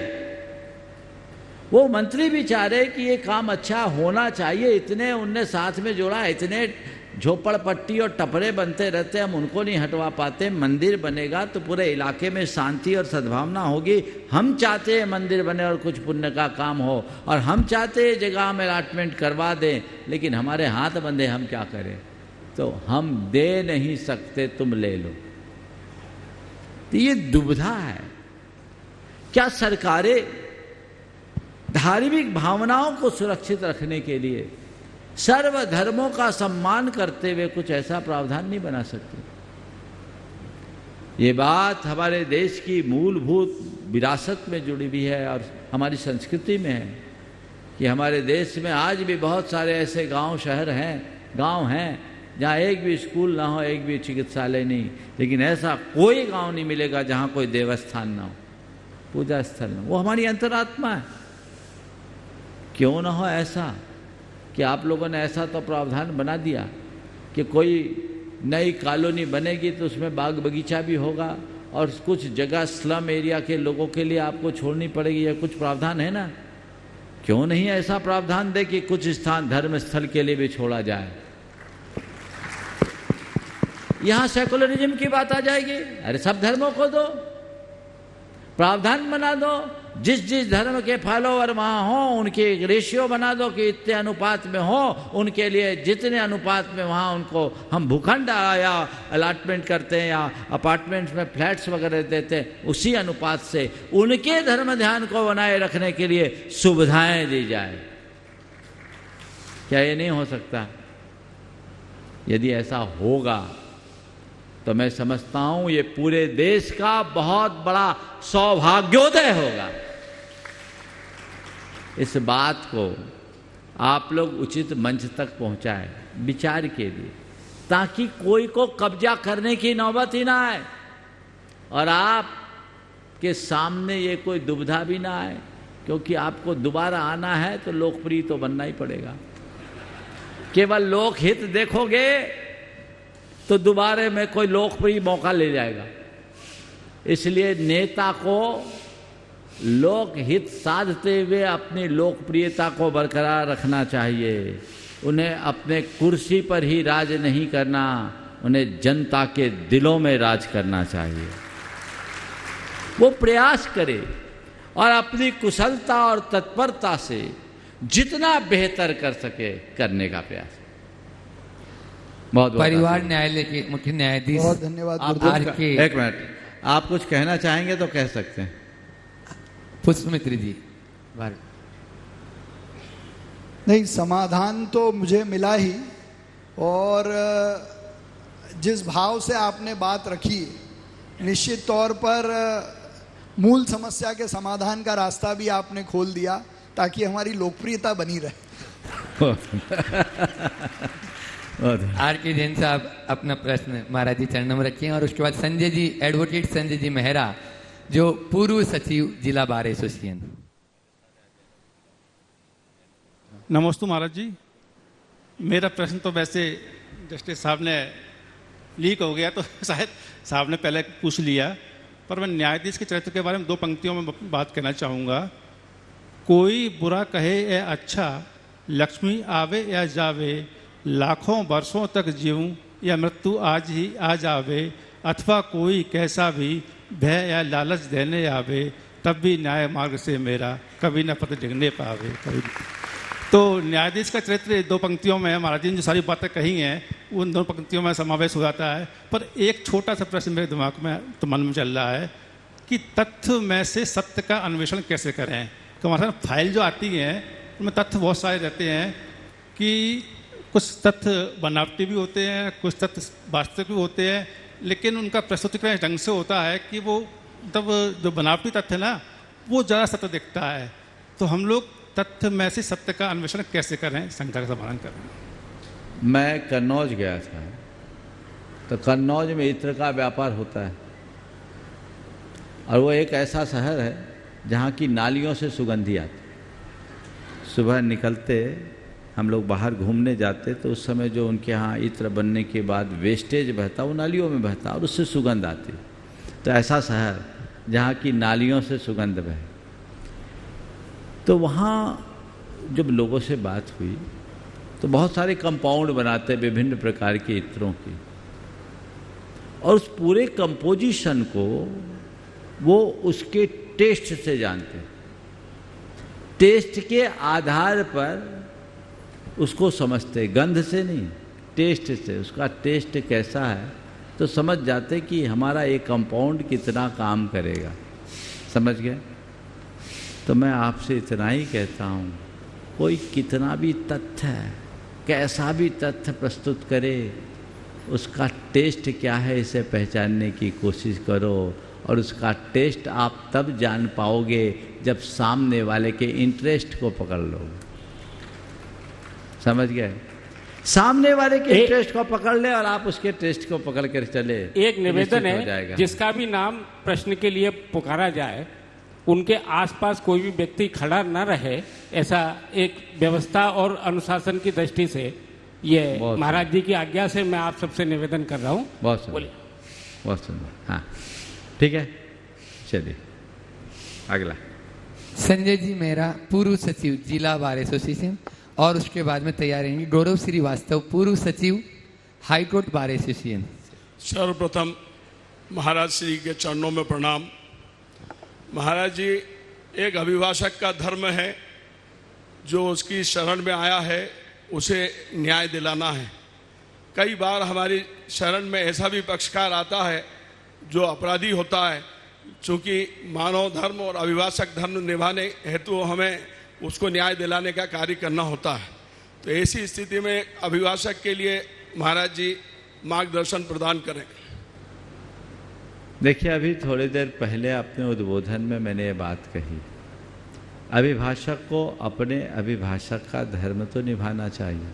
वो मंत्री भी चाह रहे कि ये काम अच्छा होना चाहिए, इतने उनने साथ में जोड़ा, इतने झोपड़पट्टी और टपरे बनते रहते, हम उनको नहीं हटवा पाते। मंदिर बनेगा तो पूरे इलाके में शांति और सद्भावना होगी। हम चाहते हैं मंदिर बने और कुछ पुण्य का काम हो, और हम चाहते हैं जगह में अलॉटमेंट करवा दें, लेकिन हमारे हाथ बंधे, हम क्या करें? तो हम दे नहीं सकते, तुम ले लो। तो ये दुविधा है। क्या सरकारें धार्मिक भावनाओं को सुरक्षित रखने के लिए सर्वधर्मों का सम्मान करते हुए कुछ ऐसा प्रावधान नहीं बना सकते? ये बात हमारे देश की मूलभूत विरासत में जुड़ी हुई है और हमारी संस्कृति में है कि हमारे देश में आज भी बहुत सारे ऐसे गांव शहर हैं, गांव हैं जहाँ एक भी स्कूल ना हो, एक भी चिकित्सालय नहीं, लेकिन ऐसा कोई गांव नहीं मिलेगा जहाँ कोई देवस्थान ना हो, पूजा स्थल ना हो। वो हमारी अंतरात्मा है। क्यों ना हो ऐसा कि आप लोगों ने ऐसा तो प्रावधान बना दिया कि कोई नई कॉलोनी बनेगी तो उसमें बाग बगीचा भी होगा और कुछ जगह स्लम एरिया के लोगों के लिए आपको छोड़नी पड़ेगी। यह कुछ प्रावधान है ना? क्यों नहीं ऐसा प्रावधान दे कि कुछ स्थान धर्म स्थल के लिए भी छोड़ा जाए? यहां सेकुलरिज्म की बात आ जाएगी। अरे सब धर्मों को दो, प्रावधान बना दो, जिस जिस धर्म के फॉलोवर वहां हो उनकी एक रेशियो बना दो कि इतने अनुपात में हो, उनके लिए जितने अनुपात में वहां उनको हम भूखंड या अलॉटमेंट करते हैं या अपार्टमेंट्स में फ्लैट्स वगैरह देते हैं, उसी अनुपात से उनके धर्म ध्यान को बनाए रखने के लिए सुविधाएं दी जाए। क्या ये नहीं हो सकता? यदि ऐसा होगा तो मैं समझता हूं ये पूरे देश का बहुत बड़ा सौभाग्योदय होगा। इस बात को आप लोग उचित मंच तक पहुंचाएं विचार के लिए, ताकि कोई को कब्जा करने की नौबत ही ना आए और आपके सामने ये कोई दुविधा भी ना आए, क्योंकि आपको दोबारा आना है तो लोकप्रिय तो बनना ही पड़ेगा। केवल लोकहित देखोगे तो दोबारे में कोई लोकप्रिय मौका ले जाएगा। इसलिए नेता को लोकहित साधते हुए अपनी लोकप्रियता को बरकरार रखना चाहिए। उन्हें अपने कुर्सी पर ही राज नहीं करना, उन्हें जनता के दिलों में राज करना चाहिए। वो प्रयास करे और अपनी कुशलता और तत्परता से जितना बेहतर कर सके करने का प्रयास। बहुत परिवार न्यायालय के मुख्य न्यायाधीश, बहुत धन्यवाद। एक मिनट, आप कुछ कहना चाहेंगे तो कह सकते हैं। पुष्पमित्र जी। नहीं, समाधान तो मुझे मिला ही, और जिस भाव से आपने बात रखी, निश्चित तौर पर मूल समस्या के समाधान का रास्ता भी आपने खोल दिया ताकि हमारी लोकप्रियता बनी रहे। आर के जैन साहब अपना प्रश्न महाराज जी चरणों में रखें, और उसके बाद संजय जी, एडवोकेट संजय जी मेहरा, जो पूर्व सचिव जिला बार एसोसिएशन। नमस्ते महाराज जी। मेरा प्रश्न तो वैसे जस्टिस साहब ने लीक हो गया तो शायद साहब ने पहले पूछ लिया, पर मैं न्यायाधीश के चरित्र के बारे में 2 पंक्तियों में बात कहना चाहूँगा। कोई बुरा कहे या अच्छा, लक्ष्मी आवे या जावे, लाखों वर्षों तक जीऊं या मृत्यु आज ही आ जावे, अथवा कोई कैसा भी भय या लालच देने आवे, तब भी न्याय मार्ग से मेरा कभी न पथ डिगने पावे। कभी तो न्यायाधीश का चरित्र 2 पंक्तियों में महाराज जी ने जो सारी बातें कही हैं उन 2 पंक्तियों में समावेश हो जाता है। पर एक छोटा सा प्रश्न मेरे दिमाग में तो मन में चल रहा है कि तथ्य में से सत्य का अन्वेषण कैसे करें। तो हमारे साथ फाइल जो आती है उनमें तथ्य बहुत सारे रहते हैं कि कुछ तथ्य बनावटी भी होते हैं, कुछ तथ्य वास्तविक भी होते हैं, लेकिन उनका प्रस्तुतिकरण ढंग से होता है कि वो तब जो बनावटी तथ्य ना वो ज़्यादा सत्य दिखता है। तो हम लोग तथ्य में से सत्य का अन्वेषण कैसे करें, शंका का समाधान करें। मैं कन्नौज गया था, तो कन्नौज में इत्र का व्यापार होता है और वो एक ऐसा शहर है जहाँ की नालियों से सुगंधी आती। सुबह निकलते हम लोग बाहर घूमने जाते तो उस समय जो उनके यहाँ इत्र बनने के बाद वेस्टेज बहता वो नालियों में बहता और उससे सुगंध आती। तो ऐसा शहर जहाँ की नालियों से सुगंध बहे। तो वहाँ जब लोगों से बात हुई तो बहुत सारे कंपाउंड बनाते विभिन्न प्रकार के इत्रों की, और उस पूरे कंपोजिशन को वो उसके टेस्ट से जानते। टेस्ट के आधार पर उसको समझते, गंध से नहीं, टेस्ट से। उसका टेस्ट कैसा है तो समझ जाते कि हमारा ये कंपाउंड कितना काम करेगा। समझ गए? तो मैं आपसे इतना ही कहता हूँ, कोई कितना भी तथ्य है, कैसा भी तथ्य प्रस्तुत करे, उसका टेस्ट क्या है इसे पहचानने की कोशिश करो, और उसका टेस्ट आप तब जान पाओगे जब सामने वाले के इंटरेस्ट को पकड़ लोगे। समझ गए? सामने वाले के इंटरेस्ट को पकड़ ले और आप उसके टेस्ट को पकड़ कर चले। एक निवेदन है, जिसका भी नाम प्रश्न के लिए पुकारा जाए उनके आसपास कोई भी व्यक्ति खड़ा न रहे, ऐसा एक व्यवस्था और अनुशासन की दृष्टि से ये महाराज जी की आज्ञा से मैं आप सबसे निवेदन कर रहा हूँ। बहुत सुंदर, बहुत सुंदर। हाँ ठीक है, चलिए अगला। संजय जी मेहरा, पूर्व सचिव जिला बार एसोसिएशन, और उसके बाद में तैयार रहेंगे गौरव श्रीवास्तव, पूर्व सचिव हाईकोर्ट बार एसोसिएशन। सर्वप्रथम महाराज श्री के चरणों में प्रणाम। महाराज जी, एक अभिभाषक का धर्म है, जो उसकी शरण में आया है उसे न्याय दिलाना है। कई बार हमारी शरण में ऐसा भी पक्षकार आता है जो अपराधी होता है, चूँकि मानव धर्म और अभिभाषक धर्म निभाने हेतु हमें उसको न्याय दिलाने का कार्य करना होता है। तो ऐसी स्थिति में अभिभाषक के लिए महाराज जी मार्गदर्शन प्रदान करें। देखिए, अभी थोड़ी देर पहले अपने उद्बोधन में मैंने ये बात कही, अभिभाषक को अपने अभिभाषक का धर्म तो निभाना चाहिए,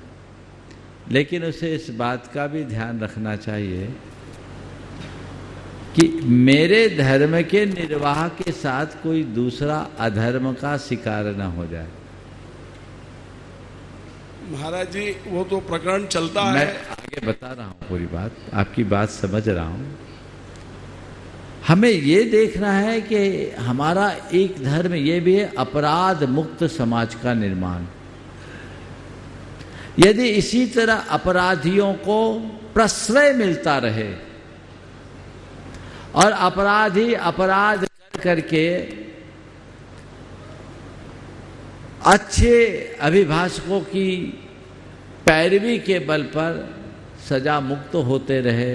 लेकिन उसे इस बात का भी ध्यान रखना चाहिए कि मेरे धर्म के निर्वाह के साथ कोई दूसरा अधर्म का शिकार न हो जाए। महाराज जी, वो तो प्रकरण चलता है। मैं आगे बता रहा हूँ पूरी बात, आपकी बात समझ रहा हूँ। हमें ये देखना है कि हमारा एक धर्म ये भी है, अपराध मुक्त समाज का निर्माण। यदि इसी तरह अपराधियों को प्रश्रय मिलता रहे और अपराधी अपराध करके अच्छे अभिभाषकों की पैरवी के बल पर सजा मुक्त होते रहे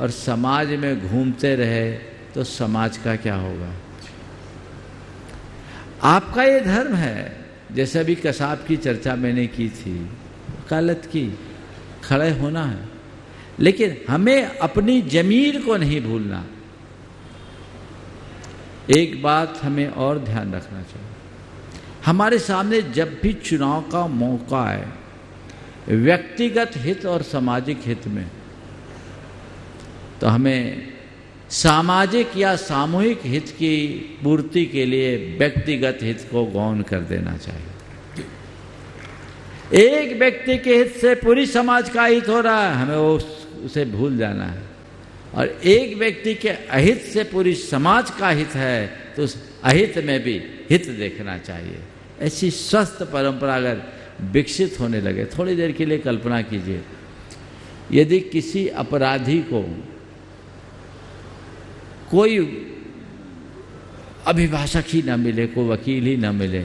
और समाज में घूमते रहे, तो समाज का क्या होगा? आपका ये धर्म है, जैसे अभी कसाब की चर्चा मैंने की थी, वकालत की, खड़े होना है, लेकिन हमें अपनी जमीर को नहीं भूलना। एक बात हमें और ध्यान रखना चाहिए, हमारे सामने जब भी चुनाव का मौका आए, व्यक्तिगत हित और सामाजिक हित में, तो हमें सामाजिक या सामूहिक हित की पूर्ति के लिए व्यक्तिगत हित को गौण कर देना चाहिए। एक व्यक्ति के हित से पूरी समाज का हित हो रहा है, हमें उसे भूल जाना है और एक व्यक्ति के अहित से पूरी समाज का हित है तो उस अहित में भी हित देखना चाहिए। ऐसी स्वस्थ परंपरा अगर विकसित होने लगे, थोड़ी देर के लिए कल्पना कीजिए, यदि किसी अपराधी को कोई अभिभाषक ही ना मिले, कोई वकील ही ना मिले,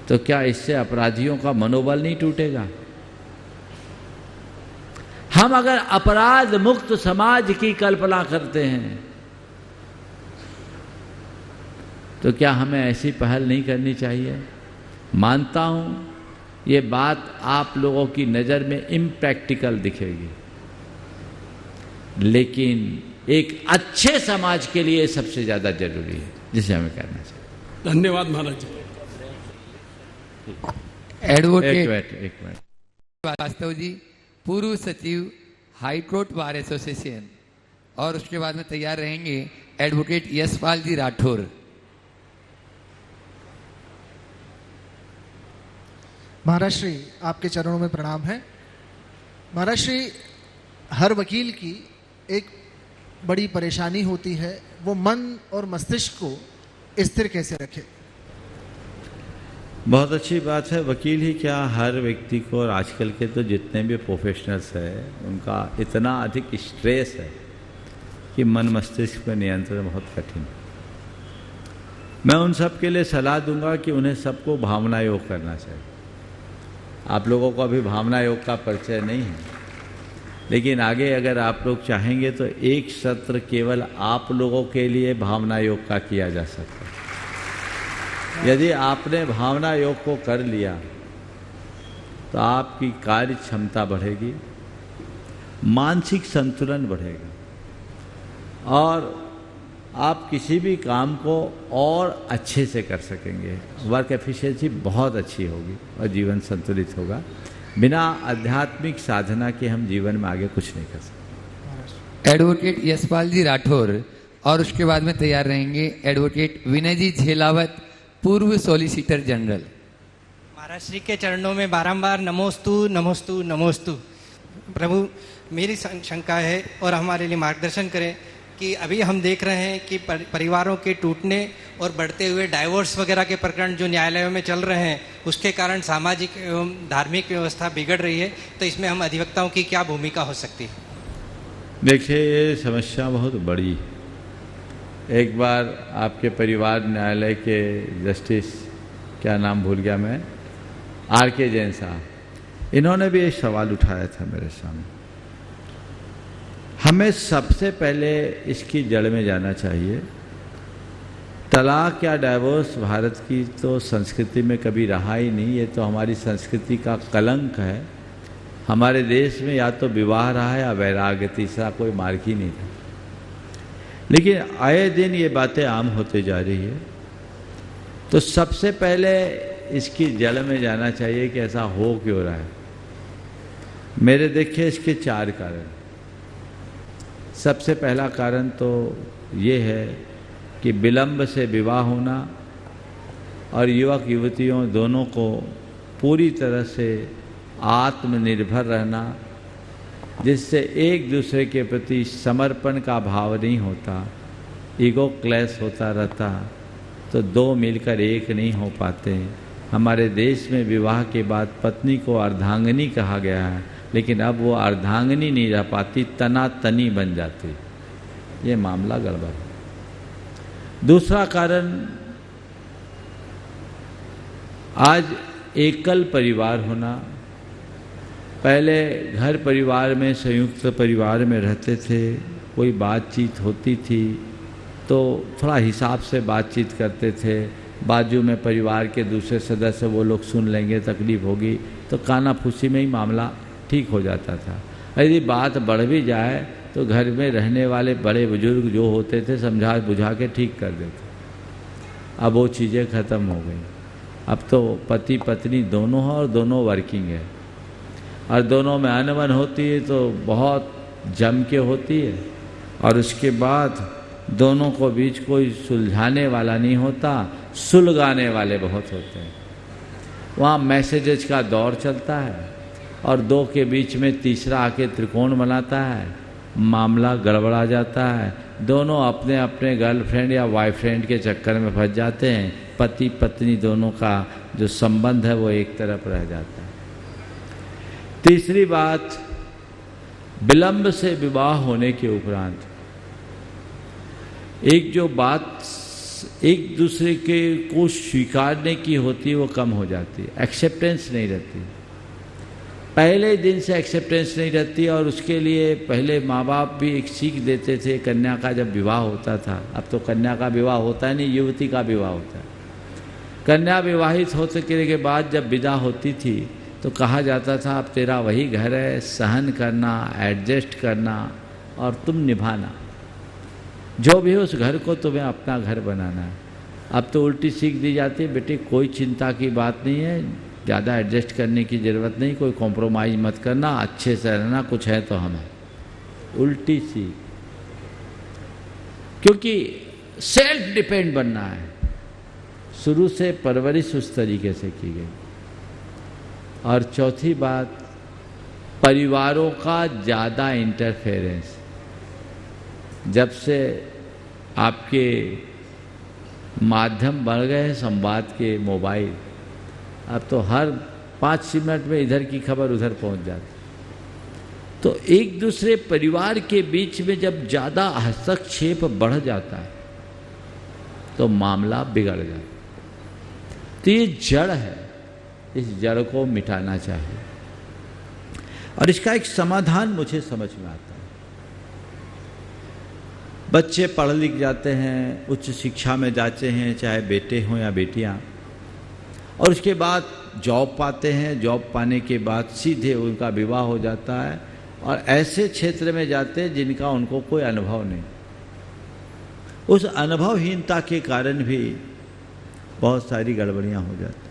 तो क्या इससे अपराधियों का मनोबल नहीं टूटेगा? हम अगर अपराध मुक्त समाज की कल्पना करते हैं तो क्या हमें ऐसी पहल नहीं करनी चाहिए? मानता हूं ये बात आप लोगों की नज़र में इम्प्रैक्टिकल दिखेगी, लेकिन एक अच्छे समाज के लिए सबसे ज़्यादा जरूरी है, जिसे हमें करना चाहिए। धन्यवाद महाराज जी। एडवोकेट एक मिनट वास्तव जी, पूर्व सचिव हाई कोर्ट बार एसोसिएशन, और उसके बाद में तैयार रहेंगे एडवोकेट यशपाल जी राठौर। महाराज श्री, आपके चरणों में प्रणाम है। महाराज श्री, हर वकील की एक बड़ी परेशानी होती है, वो मन और मस्तिष्क को स्थिर कैसे रखे। बहुत अच्छी बात है। वकील ही क्या, हर व्यक्ति को, और आजकल के तो जितने भी प्रोफेशनल्स हैं उनका इतना अधिक स्ट्रेस है कि मन मस्तिष्क पर नियंत्रण बहुत कठिन है। मैं उन सब के लिए सलाह दूंगा कि उन्हें सबको भावना योग करना चाहिए। आप लोगों को अभी भावना योग का परिचय नहीं है, लेकिन आगे अगर आप लोग चाहेंगे तो एक सत्र केवल आप लोगों के लिए भावना योग का किया जा सकता है। यदि आपने भावना योग को कर लिया तो आपकी कार्य क्षमता बढ़ेगी, मानसिक संतुलन बढ़ेगा और आप किसी भी काम को और अच्छे से कर सकेंगे। वर्क एफिशिएंसी बहुत अच्छी होगी और जीवन संतुलित होगा। बिना आध्यात्मिक साधना के हम जीवन में आगे कुछ नहीं कर सकते। एडवोकेट यशपाल जी राठौर, और उसके बाद में तैयार रहेंगे एडवोकेट विनय जी झेलावत, पूर्व सॉलिसिटर जनरल। महाराज श्री के चरणों में बारंबार नमोस्तु नमोस्तु नमोस्तु। प्रभु, मेरी शंका है और हमारे लिए मार्गदर्शन करें कि अभी हम देख रहे हैं कि परिवारों के टूटने और बढ़ते हुए डाइवोर्स वगैरह के प्रकरण जो न्यायालयों में चल रहे हैं, उसके कारण सामाजिक एवं धार्मिक व्यवस्था बिगड़ रही है, तो इसमें हम अधिवक्ताओं की क्या भूमिका हो सकती है? देखिए, ये समस्या बहुत बड़ी है। एक बार आपके परिवार न्यायालय के जस्टिस, क्या नाम भूल गया मैं, आर.के. जैन साहब, इन्होंने भी एक सवाल उठाया था मेरे सामने। हमें सबसे पहले इसकी जड़ में जाना चाहिए। तलाक या डाइवोर्स भारत की तो संस्कृति में कभी रहा ही नहीं, ये तो हमारी संस्कृति का कलंक है। हमारे देश में या तो विवाह रहा है या वैराग्य, तीसरा कोई मार्ग ही नहीं था। लेकिन आए दिन ये बातें आम होते जा रही है। तो सबसे पहले इसकी जड़ में जाना चाहिए कि ऐसा हो क्यों रहा है। मेरे देखिए इसके 4 कारण। सबसे पहला कारण तो ये है कि विलंब से विवाह होना और युवक युवतियों दोनों को पूरी तरह से आत्मनिर्भर रहना, जिससे एक दूसरे के प्रति समर्पण का भाव नहीं होता, ईगो क्लैश होता रहता, तो दो मिलकर एक नहीं हो पाते। हमारे देश में विवाह के बाद पत्नी को अर्धांगिनी कहा गया है, लेकिन अब वो अर्धांगिनी नहीं रह पाती, तनातनी बन जाती। ये मामला गड़बड़ है। दूसरा कारण, आज एकल परिवार होना। पहले घर परिवार में, संयुक्त परिवार में रहते थे, कोई बातचीत होती थी तो थोड़ा हिसाब से बातचीत करते थे। बाजू में परिवार के दूसरे सदस्य, वो लोग सुन लेंगे, तकलीफ होगी तो काना फूसी में ही मामला ठीक हो जाता था। यदि बात बढ़ भी जाए तो घर में रहने वाले बड़े बुजुर्ग जो होते थे समझा बुझा के ठीक कर देते। अब वो चीज़ें ख़त्म हो गई। अब तो पति पत्नी दोनों हैं और दोनों वर्किंग है, और दोनों में अनबन होती है तो बहुत जम के होती है, और उसके बाद दोनों को बीच कोई सुलझाने वाला नहीं होता, सुलगाने वाले बहुत होते हैं। वहाँ मैसेजेज का दौर चलता है और दो के बीच में तीसरा आके त्रिकोण बनाता है, मामला गड़बड़ा जाता है, दोनों अपने अपने गर्लफ्रेंड या बॉयफ्रेंड के चक्कर में फंस जाते हैं, पति पत्नी दोनों का जो संबंध है वो एक तरफ रह जाता है। तीसरी बात, विलंब से विवाह होने के उपरांत एक जो बात एक दूसरे के को स्वीकारने की होती है वो कम हो जाती है, एक्सेप्टेंस नहीं रहती। पहले दिन से एक्सेप्टेंस नहीं रहती और उसके लिए पहले माँ बाप भी एक सीख देते थे। कन्या का जब विवाह होता था, अब तो कन्या का विवाह होता नहीं, युवती का विवाह होता है। कन्या विवाहित होने के बाद जब विदा होती थी तो कहा जाता था अब तेरा वही घर है, सहन करना, एडजस्ट करना और तुम निभाना, जो भी हो उस घर को तुम्हें अपना घर बनाना है। अब तो उल्टी सीख दी जाती है, बेटे कोई चिंता की बात नहीं है, ज़्यादा एडजस्ट करने की ज़रूरत नहीं, कोई कॉम्प्रोमाइज़ मत करना, अच्छे से रहना, कुछ है तो हम हैं। उल्टी सीख, क्योंकि सेल्फ डिपेंड बनना है। शुरू से परवरिश उस तरीके से की गई। और चौथी बात, परिवारों का ज़्यादा इंटरफेरेंस। जब से आपके माध्यम बढ़ गए हैं संवाद के, मोबाइल, अब तो हर 5 मिनट में इधर की खबर उधर पहुंच जाती, तो एक दूसरे परिवार के बीच में जब ज़्यादा हस्तक्षेप बढ़ जाता है तो मामला बिगड़ जाता है। तो ये जड़ है, इस जड़ को मिटाना चाहिए और इसका एक समाधान मुझे समझ में आता है। बच्चे पढ़ लिख जाते हैं, उच्च शिक्षा में जाते हैं, चाहे बेटे हों या बेटियां, और उसके बाद जॉब पाते हैं। जॉब पाने के बाद सीधे उनका विवाह हो जाता है और ऐसे क्षेत्र में जाते हैं जिनका उनको कोई अनुभव नहीं। उस अनुभवहीनता के कारण भी बहुत सारी गड़बड़ियां हो जाती।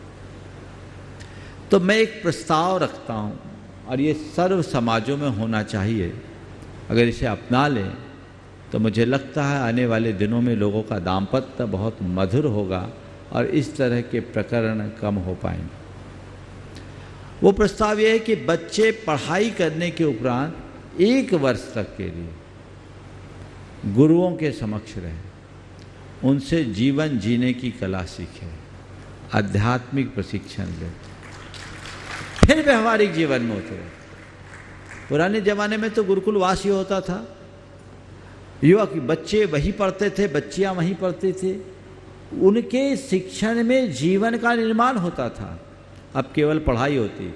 तो मैं एक प्रस्ताव रखता हूँ और ये सर्व समाजों में होना चाहिए। अगर इसे अपना लें तो मुझे लगता है आने वाले दिनों में लोगों का दाम्पत्य बहुत मधुर होगा और इस तरह के प्रकरण कम हो पाएंगे। वो प्रस्ताव ये है कि बच्चे पढ़ाई करने के उपरांत 1 वर्ष तक के लिए गुरुओं के समक्ष रहें, उनसे जीवन जीने की कला सीखें, आध्यात्मिक प्रशिक्षण लें, फिर व्यवहारिक जीवन में उतरे। पुराने जमाने में तो गुरुकुलवास ही होता था, युवक बच्चे वहीं पढ़ते थे, बच्चियां वहीं पढ़ती थी, उनके शिक्षण में जीवन का निर्माण होता था। अब केवल पढ़ाई होती,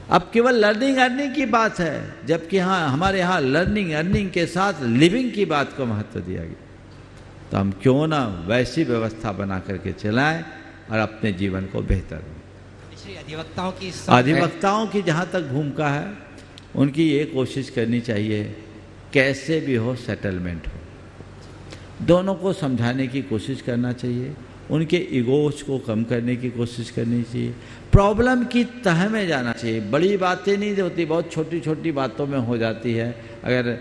अब केवल लर्निंग अर्निंग की बात है, जबकि हाँ हमारे यहाँ लर्निंग अर्निंग के साथ लिविंग की बात को महत्व दिया गया। तो हम क्यों ना वैसी व्यवस्था बना करके चलाएं और अपने जीवन को बेहतर बनाएं। अधिवक्ताओं की जहाँ तक भूमिका है, उनकी ये कोशिश करनी चाहिए कैसे भी हो सेटलमेंट हो। दोनों को समझाने की कोशिश करना चाहिए, उनके ईगोज को कम करने की कोशिश करनी चाहिए, प्रॉब्लम की तह में जाना चाहिए। बड़ी बातें नहीं होती, बहुत छोटी छोटी बातों में हो जाती है। अगर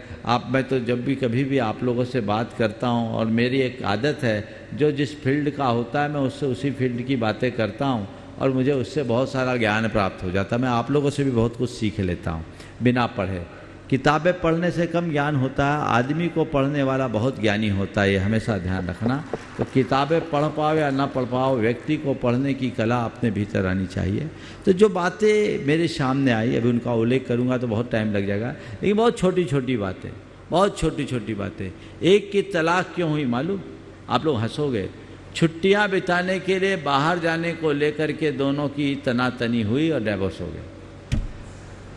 मैं तो जब भी कभी भी आप लोगों से बात करता हूं, और मेरी एक आदत है, जो जिस फील्ड का होता है मैं उससे उसी फील्ड की बातें करता हूं और मुझे उससे बहुत सारा ज्ञान प्राप्त हो जाता है। मैं आप लोगों से भी बहुत कुछ सीख लेता हूं बिना पढ़े। किताबें पढ़ने से कम ज्ञान होता है, आदमी को पढ़ने वाला बहुत ज्ञानी होता है, ये हमेशा ध्यान रखना। तो किताबें पढ़ पाओ या ना पढ़ पाओ, व्यक्ति को पढ़ने की कला अपने भीतर आनी चाहिए। तो जो बातें मेरे सामने आई, अभी उनका उल्लेख करूंगा तो बहुत टाइम लग जाएगा, लेकिन बहुत छोटी छोटी बातें, बहुत छोटी छोटी बातें। एक की तलाक क्यों हुई मालूम? आप लोग हंसोगे। छुट्टियाँ बिताने के लिए बाहर जाने को लेकर के दोनों की तनातनी हुई और डिवोर्स हो गया,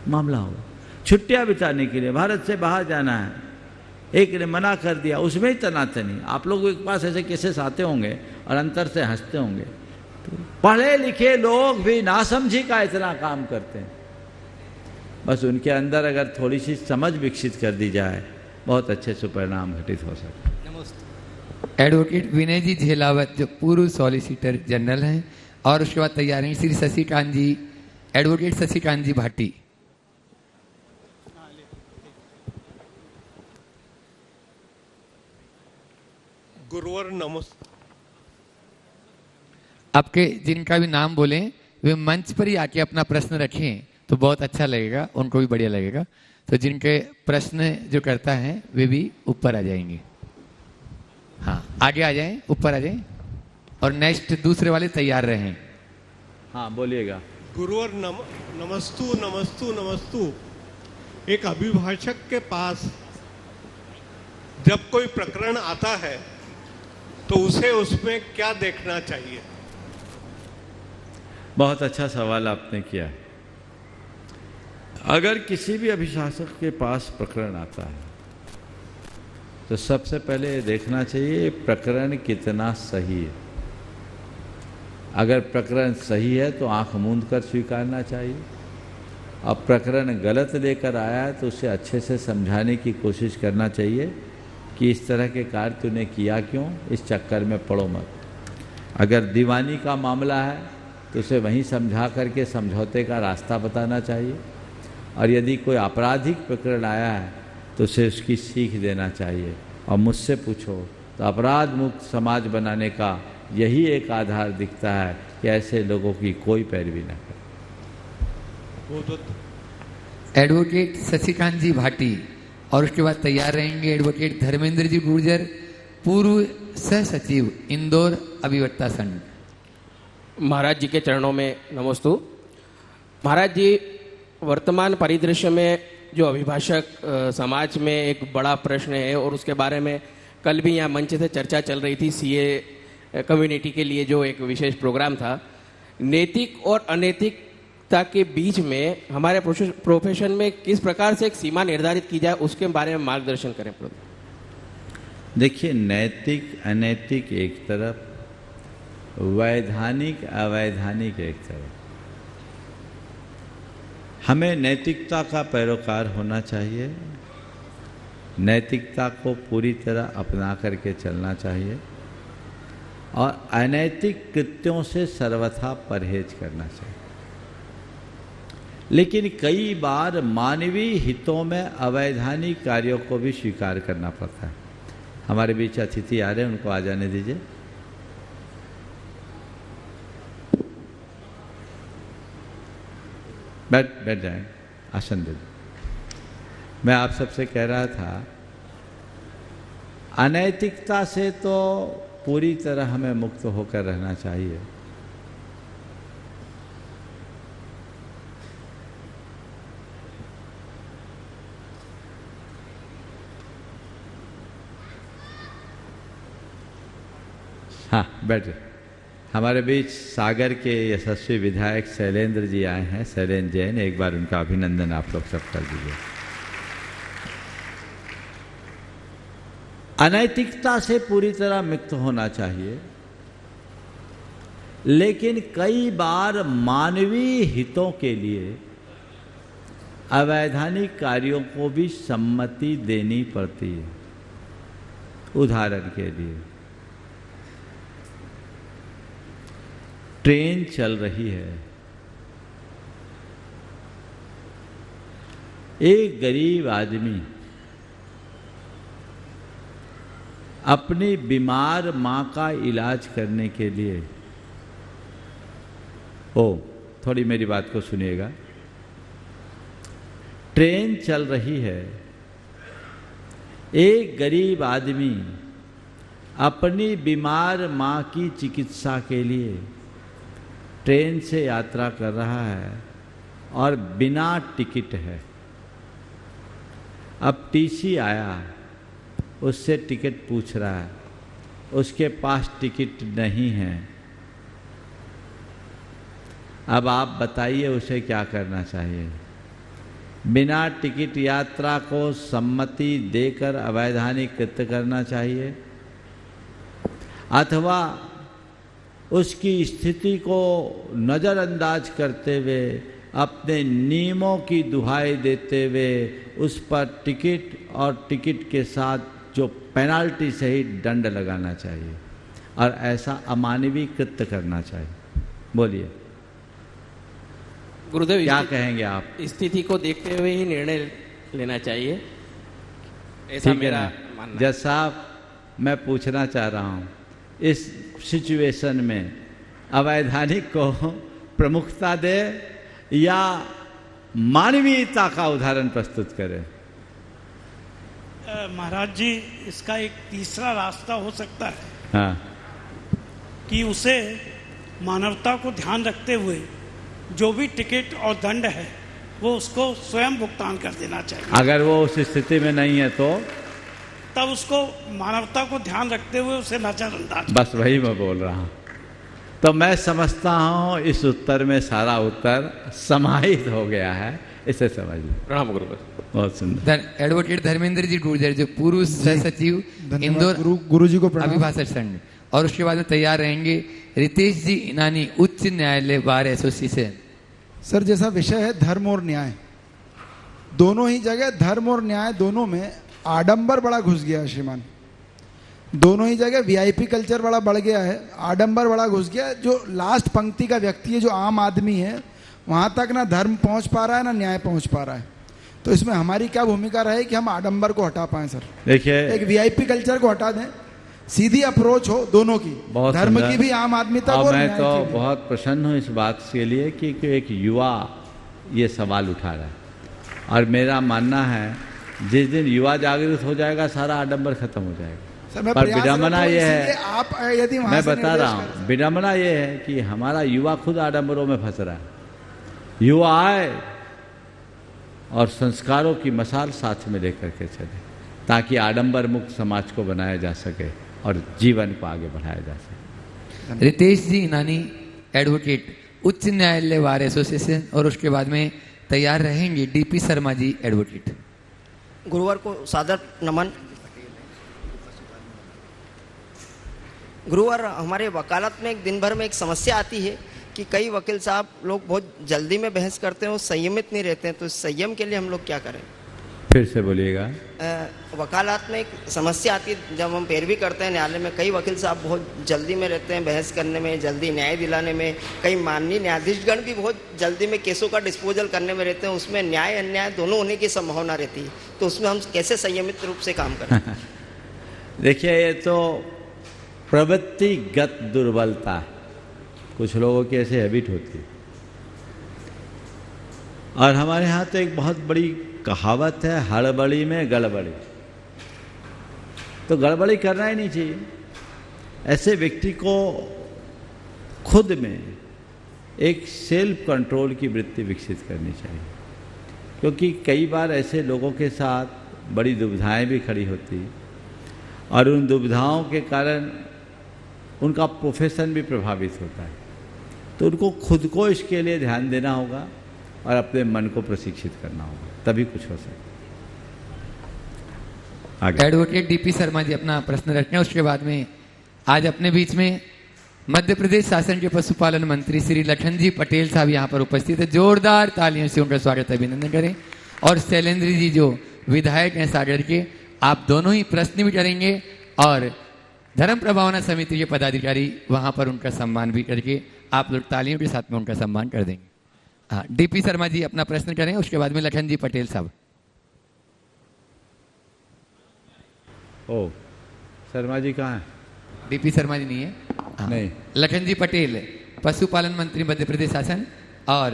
मामला हो गया। छुट्टियां बिताने के लिए भारत से बाहर जाना है, एक ने मना कर दिया, उसमें ही तनातनी। आप लोगों के पास ऐसे केसेस आते होंगे और अंतर से हंसते होंगे। तो पढ़े लिखे लोग भी नासमझी का इतना काम करते हैं। बस उनके अंदर अगर थोड़ी सी समझ विकसित कर दी जाए, बहुत अच्छे से परिणाम घटित हो सकते। एडवोकेट विनय जी झेलावत जो पूर्व सॉलिसिटर जनरल हैं, और उसके बाद तैयार हैं श्री शशिकांत जी, एडवोकेट शशिकांत जी भाटी। गुरुवर नमस्ते। आपके जिनका भी नाम बोलें वे मंच पर ही आके अपना प्रश्न रखें तो बहुत अच्छा लगेगा, उनको भी बढ़िया लगेगा। तो जिनके प्रश्न जो करता है वे भी ऊपर आ जाएंगे। हाँ, आगे आ जाएं, ऊपर आ जाएं, और नेक्स्ट दूसरे वाले तैयार रहें। हाँ, बोलिएगा। गुरुवर नमस्तु नमस्तु नमस्तु। एक अभिभाषक के पास जब कोई प्रकरण आता है तो उसे उसमें क्या देखना चाहिए? बहुत अच्छा सवाल आपने किया है। अगर किसी भी अभिशासक के पास प्रकरण आता है तो सबसे पहले ये देखना चाहिए प्रकरण कितना सही है। अगर प्रकरण सही है तो आंख मूंद कर स्वीकारना चाहिए। अब प्रकरण गलत लेकर आया है तो उसे अच्छे से समझाने की कोशिश करना चाहिए कि इस तरह के कार्य तूने किया क्यों, इस चक्कर में पड़ो मत। अगर दीवानी का मामला है तो उसे वहीं समझा करके समझौते का रास्ता बताना चाहिए। और यदि कोई आपराधिक प्रकरण आया है तो उसे उसकी सीख देना चाहिए। और मुझसे पूछो तो अपराध मुक्त समाज बनाने का यही एक आधार दिखता है कि ऐसे लोगों की कोई पैरवी न करे। एडवोकेट शशिकांत जी भाटी, और उसके बाद तैयार रहेंगे एडवोकेट धर्मेंद्र जी गुर्जर, पूर्व सह सचिव इंदौर अभिवक्ता संघ। महाराज जी के चरणों में नमस्तु। महाराज जी, वर्तमान परिदृश्य में जो अभिभाषक समाज में एक बड़ा प्रश्न है और उसके बारे में कल भी यहाँ मंच से चर्चा चल रही थी। सीए कम्युनिटी के लिए जो एक विशेष प्रोग्राम था, नैतिक और अनैतिकता के बीच में हमारे प्रोफेशन में किस प्रकार से एक सीमा निर्धारित की जाए उसके बारे में मार्गदर्शन करें। देखिए, नैतिक अनैतिक एक तरफ, वैधानिक अवैधानिक एक तरफ। हमें नैतिकता का पैरोकार होना चाहिए, नैतिकता को पूरी तरह अपना करके चलना चाहिए और अनैतिक कृत्यों से सर्वथा परहेज करना चाहिए। लेकिन कई बार मानवीय हितों में अवैधानिक कार्यों को भी स्वीकार करना पड़ता है। हमारे बीच अतिथि आ रहे हैं, उनको आ जाने दीजिए। बैठ जाएं, आसन दे। मैं आप सबसे कह रहा था, अनैतिकता से तो पूरी तरह हमें मुक्त होकर रहना चाहिए। हाँ, बैठे। हमारे बीच सागर के यशस्वी विधायक शैलेंद्र जी आए हैं, शैलेंद्र जैन। एक बार उनका अभिनंदन आप लोग सब कर दीजिए। अनैतिकता से पूरी तरह मुक्त होना चाहिए, लेकिन कई बार मानवीय हितों के लिए अवैधानिक कार्यों को भी सम्मति देनी पड़ती है। उदाहरण के लिए, ट्रेन चल रही है, एक गरीब आदमी अपनी बीमार मां का इलाज करने के लिए, थोड़ी मेरी बात को सुनिएगा। ट्रेन चल रही है, एक गरीब आदमी अपनी बीमार मां की चिकित्सा के लिए ट्रेन से यात्रा कर रहा है और बिना टिकट है। अब टीसी आया, उससे टिकट पूछ रहा है, उसके पास टिकट नहीं है। अब आप बताइए उसे क्या करना चाहिए? बिना टिकट यात्रा को सम्मति देकर अवैधानिक कृत्य करना चाहिए, अथवा उसकी स्थिति को नज़रअंदाज करते हुए अपने नियमों की दुहाई देते हुए उस पर टिकट और टिकट के साथ जो पेनाल्टी सहित दंड लगाना चाहिए, और ऐसा अमानवीय कृत्य करना चाहिए। बोलिए गुरुदेव, क्या कहेंगे आप? स्थिति को देखते हुए ही निर्णय लेना चाहिए, ऐसा मेरा मानना है। जज साहब, मैं पूछना चाह रहा हूँ, इस सिचुएशन में अवैधानिक को प्रमुखता दे या मानवीयता का उदाहरण प्रस्तुत करें। महाराज जी, इसका एक तीसरा रास्ता हो सकता है हाँ। कि उसे मानवता को ध्यान रखते हुए जो भी टिकट और दंड है वो उसको स्वयं भुगतान कर देना चाहिए। अगर वो उस स्थिति में नहीं है तो तब उसको मानवता को ध्यान रखते हुए उसे नजरअंदाज। बस वही मैं बोल रहा हूँ। तो मैं समझता हूँ इस उत्तर में सारा उत्तर समाहित हो गया है, इसे समझिए। प्रणाम गुरु। बहुत सुंदर। एडवोकेट धर्मेंद्र जी गुर्जर जो पूर्व सह सचिव इंदौर गुरु जी को प्रणाम। अभिभाषक संघ, और उसके बाद में तैयार रहेंगे रितेश जी इनानी, उच्च न्यायालय बार एसोसिएशन। सर, जैसा विषय है धर्म और न्याय, दोनों ही जगह धर्म और न्याय दोनों में आडंबर बड़ा घुस गया है श्रीमान। दोनों ही जगह वीआईपी कल्चर बड़ा बढ़ गया है, आडंबर बड़ा घुस गया है। जो लास्ट पंक्ति का व्यक्ति है, जो आम आदमी है, वहां तक ना धर्म पहुंच पा रहा है ना न्याय पहुंच पा रहा है। तो इसमें हमारी क्या भूमिका रहे कि हम आडंबर को हटा पाए सर। देखिए, एक वीआईपी कल्चर को हटा दें, सीधी अप्रोच हो दोनों की, धर्म की भी आम आदमी तक। और मैं तो बहुत प्रसन्न हूँ इस बात के लिए कि एक युवा ये सवाल उठा रहा है, और मेरा मानना है जिस दिन युवा जागृत हो जाएगा सारा आडंबर खत्म हो जाएगा। पर विडंबना ये है, आप यदि मैं बता रहा हूँ, विडंबना ये है कि हमारा युवा खुद आडंबरों में फंस रहा है। युवा आए और संस्कारों की मसाल साथ में लेकर के चले, ताकि आडंबर मुक्त समाज को बनाया जा सके और जीवन को आगे बढ़ाया जा सके। रितेश जी इनानी, एडवोकेट, उच्च न्यायालय बार एसोसिएशन, और उसके बाद में तैयार रहेंगे डीपी शर्मा जी, एडवोकेट। गुरुवार को सादर नमन। गुरुवार हमारे वकालत में एक दिन भर में एक समस्या आती है कि कई वकील साहब लोग बहुत जल्दी में बहस करते हैं और संयमित नहीं रहते हैं, तो संयम के लिए हम लोग क्या करें? फिर से बोलिएगा। वकालत में एक समस्या आती है, जब हम पैरवी करते हैं न्यायालय में, कई वकील साहब बहुत जल्दी में रहते हैं बहस करने में, जल्दी न्याय दिलाने में। कई माननीय न्यायाधीशगण भी बहुत जल्दी में केसों का डिस्पोजल करने में रहते हैं, उसमें न्याय अन्याय दोनों होने की संभावना रहती है। तो उसमें हम कैसे संयमित रूप से काम करें? देखिए, ये तो प्रवृत्तिगत दुर्बलता है, कुछ लोगों की ऐसी हैबिट होती है। और हमारे यहाँ तो एक बहुत बड़ी कहावत है, हड़बड़ी में गड़बड़ी। तो गड़बड़ी करना ही नहीं चाहिए। ऐसे व्यक्ति को खुद में एक सेल्फ कंट्रोल की वृत्ति विकसित करनी चाहिए, क्योंकि कई बार ऐसे लोगों के साथ बड़ी दुविधाएं भी खड़ी होती, और उन दुविधाओं के कारण उनका प्रोफेशन भी प्रभावित होता है। तो उनको खुद को इसके लिए ध्यान देना होगा और अपने मन को प्रशिक्षित करना होगा, तभी कुछ हो सकता। एडवोकेट डीपी शर्मा जी अपना प्रश्न रखते हैं। उसके बाद में आज अपने बीच में मध्य प्रदेश शासन के पशुपालन मंत्री श्री लखन जी पटेल साहब यहाँ पर उपस्थित है। जोरदार तालियों से उनका स्वागत अभिनंदन करें। और शैलेंद्र जी जो विधायक हैं सागर के, आप दोनों ही प्रश्न भी करेंगे और धर्म प्रभावना समिति के पदाधिकारी वहां पर उनका सम्मान भी करके आप लोग तालियों के साथ में उनका सम्मान कर देंगे। हाँ, डीपी शर्मा जी अपना प्रश्न करें, उसके बाद में लखन जी पटेल साहब। ओ, शर्मा जी कहाँ हैं? डीपी शर्मा जी नहीं है। हाँ, नहीं। लखन जी पटेल पशुपालन मंत्री मध्य प्रदेश शासन, और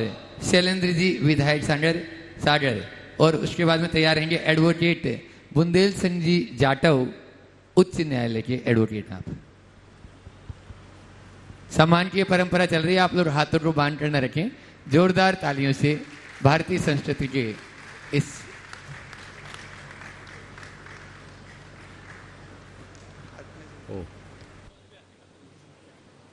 शैलेंद्र जी विधायक सागर, और उसके बाद में तैयार रहेंगे एडवोकेट बुंदेल सिंह जी जाटव, उच्च न्यायालय के एडवोकेट। आप सम्मान की परंपरा चल रही है, आप लोग हाथों को बांध कर न रखें। जोरदार तालियों से भारतीय संस्कृति के इस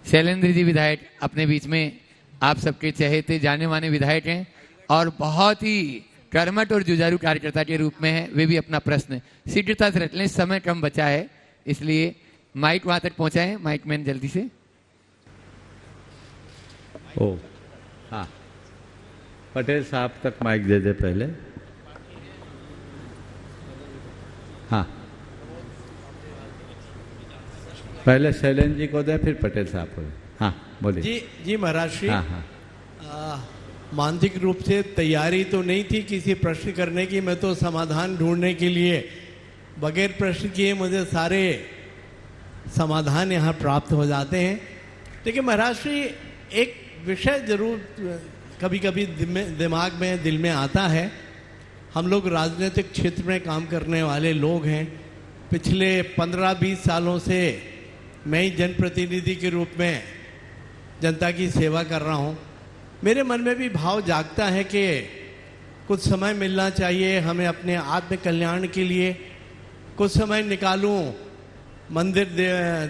शैलेंद्र जी विधायक अपने बीच में आप सबके चहेते जाने माने विधायक हैं और बहुत ही कर्मठ और जुझारू कार्यकर्ता के रूप में हैं। वे भी अपना प्रश्न शीघ्रता से रख लें, समय कम बचा है, इसलिए माइक वहां तक पहुंचाएं। माइक मैन जल्दी से। ओ हाँ, पटेल साहब तक माइक दे दे पहले। हाँ, पहले शैलेंद्र जी को दे, फिर पटेल साहब को दे। हाँ बोलिए। जी महाराज श्री। हाँ हाँ। मानसिक रूप से तैयारी तो नहीं थी किसी प्रश्न करने की, मैं तो समाधान ढूंढने के लिए बगैर प्रश्न किए मुझे सारे समाधान यहाँ प्राप्त हो जाते हैं। देखिए महाराज श्री, एक विषय जरूर कभी कभी दिमाग में दिल में आता है। हम लोग राजनीतिक क्षेत्र में काम करने वाले लोग हैं। पिछले 15-20 सालों से मैं ही जनप्रतिनिधि के रूप में जनता की सेवा कर रहा हूँ। मेरे मन में भी भाव जागता है कि कुछ समय मिलना चाहिए हमें अपने आत्म कल्याण के लिए, कुछ समय निकालूं। मंदिर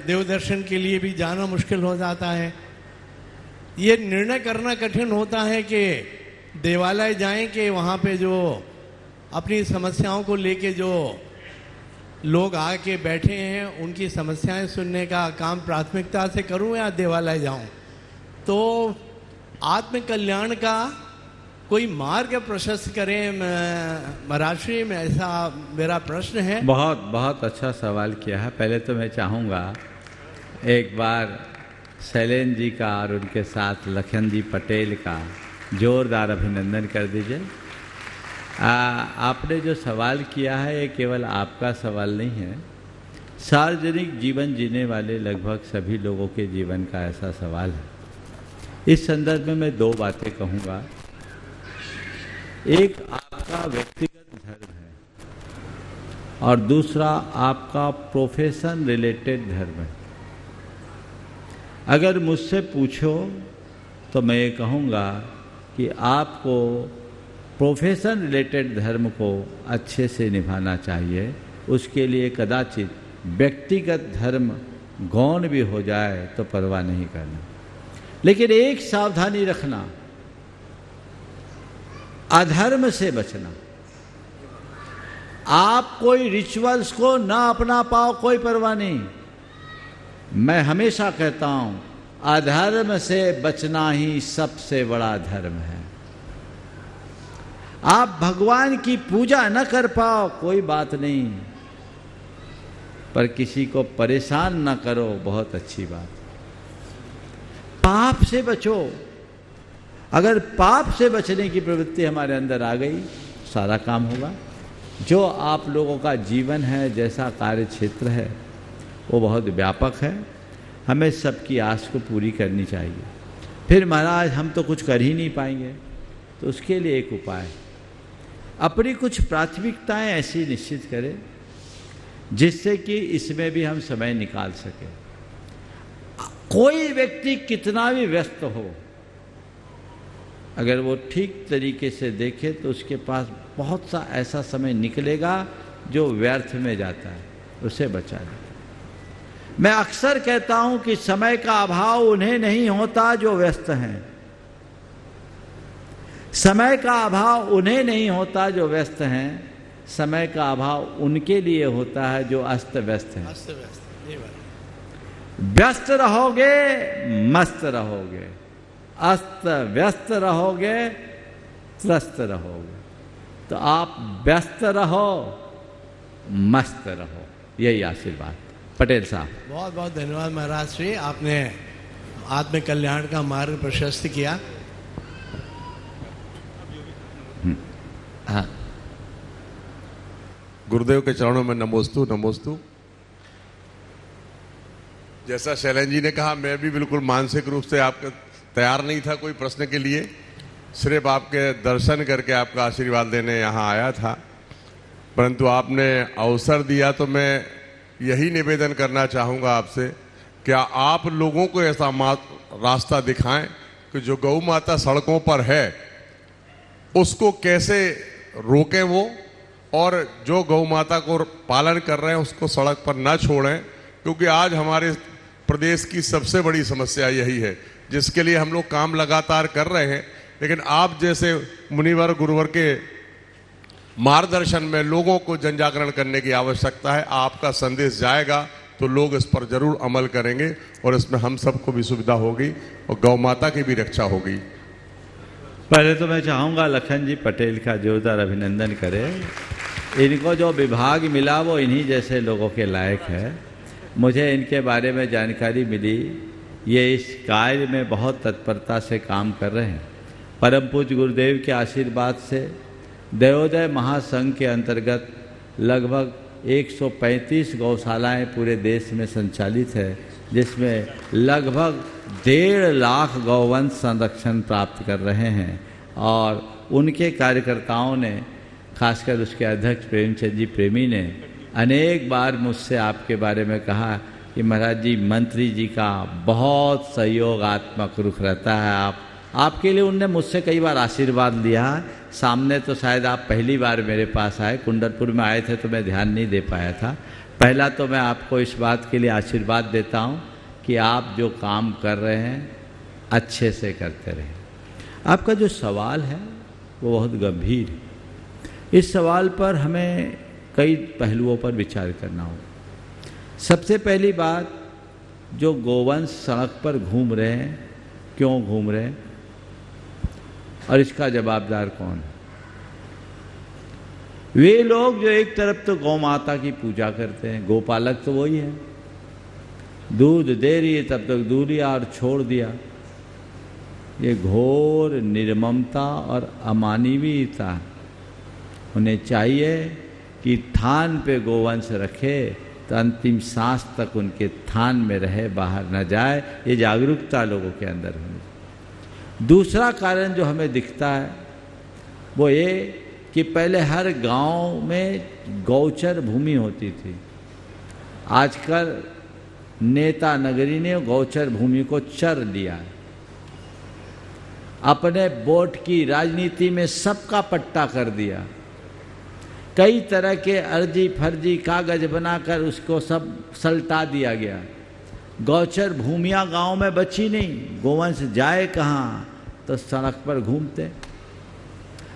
देव दर्शन के लिए भी जाना मुश्किल हो जाता है। ये निर्णय करना कठिन होता है कि देवालय जाएं कि वहाँ पे जो अपनी समस्याओं को लेके जो लोग आके बैठे हैं उनकी समस्याएं सुनने का काम प्राथमिकता से करूं या देवालय जाऊं। तो आत्म कल्याण का कोई मार्ग प्रशस्त करें महाराष्ट्री में, ऐसा मेरा प्रश्न है। बहुत बहुत अच्छा सवाल किया है। पहले तो मैं चाहूँगा एक बार शैलेंद्र जी का और उनके साथ लखन जी पटेल का जोरदार अभिनंदन कर दीजिए। आपने जो सवाल किया है ये केवल आपका सवाल नहीं है, सार्वजनिक जीवन जीने वाले लगभग सभी लोगों के जीवन का ऐसा सवाल है। इस संदर्भ में मैं दो बातें कहूँगा। एक आपका व्यक्तिगत धर्म है और दूसरा आपका प्रोफेशन रिलेटेड धर्म है। अगर मुझसे पूछो तो मैं ये कहूँगा कि आपको प्रोफेशन रिलेटेड धर्म को अच्छे से निभाना चाहिए। उसके लिए कदाचित व्यक्तिगत धर्म गौण भी हो जाए तो परवाह नहीं करना। लेकिन एक सावधानी रखना, अधर्म से बचना। आप कोई रिचुअल्स को ना अपना पाओ कोई परवाह नहीं। मैं हमेशा कहता हूं अधर्म से बचना ही सबसे बड़ा धर्म है। आप भगवान की पूजा न कर पाओ कोई बात नहीं, पर किसी को परेशान न करो बहुत अच्छी बात। पाप से बचो। अगर पाप से बचने की प्रवृत्ति हमारे अंदर आ गई सारा काम होगा। जो आप लोगों का जीवन है, जैसा कार्य क्षेत्र है वो बहुत व्यापक है। हमें सबकी आस को पूरी करनी चाहिए। फिर महाराज हम तो कुछ कर ही नहीं पाएंगे, तो उसके लिए एक उपाय, अपनी कुछ प्राथमिकताएं ऐसी निश्चित करें जिससे कि इसमें भी हम समय निकाल सकें। कोई व्यक्ति कितना भी व्यस्त हो, अगर वो ठीक तरीके से देखे तो उसके पास बहुत सा ऐसा समय निकलेगा जो व्यर्थ में जाता है, उसे बचा ले। मैं अक्सर कहता हूं कि समय का अभाव उन्हें नहीं होता जो व्यस्त हैं। समय का अभाव उन्हें नहीं होता जो व्यस्त हैं, समय का अभाव उनके लिए होता है जो अस्त व्यस्त हैं। व्यस्त रहोगे मस्त रहोगे, अस्त व्यस्त रहोगे त्रस्त रहोगे। तो आप व्यस्त रहो मस्त रहो, यही आशीर्वाद। पटेल साहब बहुत बहुत धन्यवाद महाराज श्री, आपने आत्म कल्याण का मार्ग प्रशस्त किया। हाँ, गुरुदेव के चरणों में नमोस्तु नमोस्तु। जैसा शैलेंद्र जी ने कहा, मैं भी बिल्कुल मानसिक रूप से आपका तैयार नहीं था कोई प्रश्न के लिए, सिर्फ आपके दर्शन करके आपका आशीर्वाद देने यहाँ आया था। परंतु आपने अवसर दिया तो मैं यही निवेदन करना चाहूँगा आपसे, क्या आप लोगों को ऐसा रास्ता दिखाएं कि जो गौ माता सड़कों पर है उसको कैसे रोकें वो, और जो गौ माता को पालन कर रहे हैं उसको सड़क पर ना छोड़ें, क्योंकि आज हमारे प्रदेश की सबसे बड़ी समस्या यही है जिसके लिए हम लोग काम लगातार कर रहे हैं। लेकिन आप जैसे मुनिवर गुरुवर के मार्गदर्शन में लोगों को जन जागरण करने की आवश्यकता है। आपका संदेश जाएगा तो लोग इस पर जरूर अमल करेंगे और इसमें हम सबको भी सुविधा होगी और गौ माता की भी रक्षा होगी। पहले तो मैं चाहूँगा लखन जी पटेल का जोरदार अभिनंदन करें। इनको जो विभाग मिला वो इन्हीं जैसे लोगों के लायक है। मुझे इनके बारे में जानकारी मिली, ये इस कार्य में बहुत तत्परता से काम कर रहे हैं। परम पूज्य गुरुदेव के आशीर्वाद से देवोदय महासंघ के अंतर्गत लगभग 135 गौशालाएं पूरे देश में संचालित है। जिसमें लगभग 1.5 लाख गौवंश संरक्षण प्राप्त कर रहे हैं। और उनके कार्यकर्ताओं ने, खासकर उसके अध्यक्ष प्रेमचंद जी प्रेमी ने अनेक बार मुझसे आपके बारे में कहा कि महाराज जी, मंत्री जी का बहुत सहयोगात्मक रुख रहता है। आपके लिए उनने मुझसे कई बार आशीर्वाद लिया। सामने तो शायद आप पहली बार मेरे पास आए, कुंडलपुर में आए थे तो मैं ध्यान नहीं दे पाया था। पहला तो मैं आपको इस बात के लिए आशीर्वाद देता हूँ कि आप जो काम कर रहे हैं अच्छे से करते रहें। आपका जो सवाल है वो बहुत गंभीर है। इस सवाल पर हमें कई पहलुओं पर विचार करना होगा। सबसे पहली बात, जो गोवंश सड़क पर घूम रहे हैं, क्यों घूम रहे हैं और इसका जवाबदार कौन है? वे लोग जो एक तरफ तो गौ माता की पूजा करते हैं, गोपालक तो वही है, दूध दे रही है तब तक दूध दिया और छोड़ दिया। ये घोर निर्ममता और अमानवीयता है। उन्हें चाहिए कि थान पे गोवंश रखे तो अंतिम सांस तक उनके थान में रहे, बाहर न जाए। ये जागरूकता लोगों के अंदर होनी। दूसरा कारण जो हमें दिखता है वो ये कि पहले हर गांव में गौचर भूमि होती थी। आजकल नेता नगरी ने गौचर भूमि को चर दिया है। अपने वोट की राजनीति में सबका पट्टा कर दिया। कई तरह के अर्जी फर्जी कागज बनाकर उसको सब सल्टा दिया गया। गौचर भूमियां गांव में बची नहीं। गोवंश जाए कहाँ? तो सड़क पर घूमते।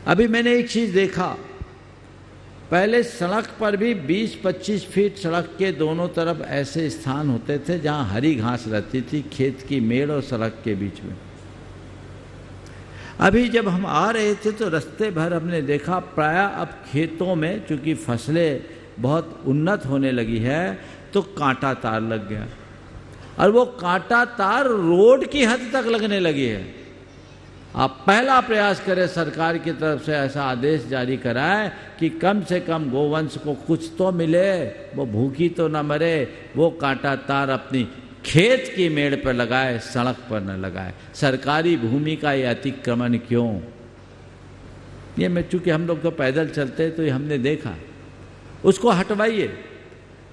अभी मैंने एक चीज देखा, पहले सड़क पर भी 20-25 फीट सड़क के दोनों तरफ ऐसे स्थान होते थे जहां हरी घास रहती थी, खेत की मेड़ और सड़क के बीच में। अभी जब हम आ रहे थे तो रास्ते भर हमने देखा प्राय अब खेतों में, चूंकि फसलें बहुत उन्नत होने लगी है, तो कांटा तार लग गया और वो कांटा तार रोड की हद तक लगने लगी है। आप पहला प्रयास करें सरकार की तरफ से ऐसा आदेश जारी कराए कि कम से कम गोवंश को कुछ तो मिले, वो भूखी तो न मरे। वो कांटा तार अपनी खेत की मेड़ पर लगाए, सड़क पर न लगाए। सरकारी भूमि का ये अतिक्रमण क्यों? ये मैं, चूंकि हम लोग तो पैदल चलते तो ये हमने देखा, उसको हटवाइए।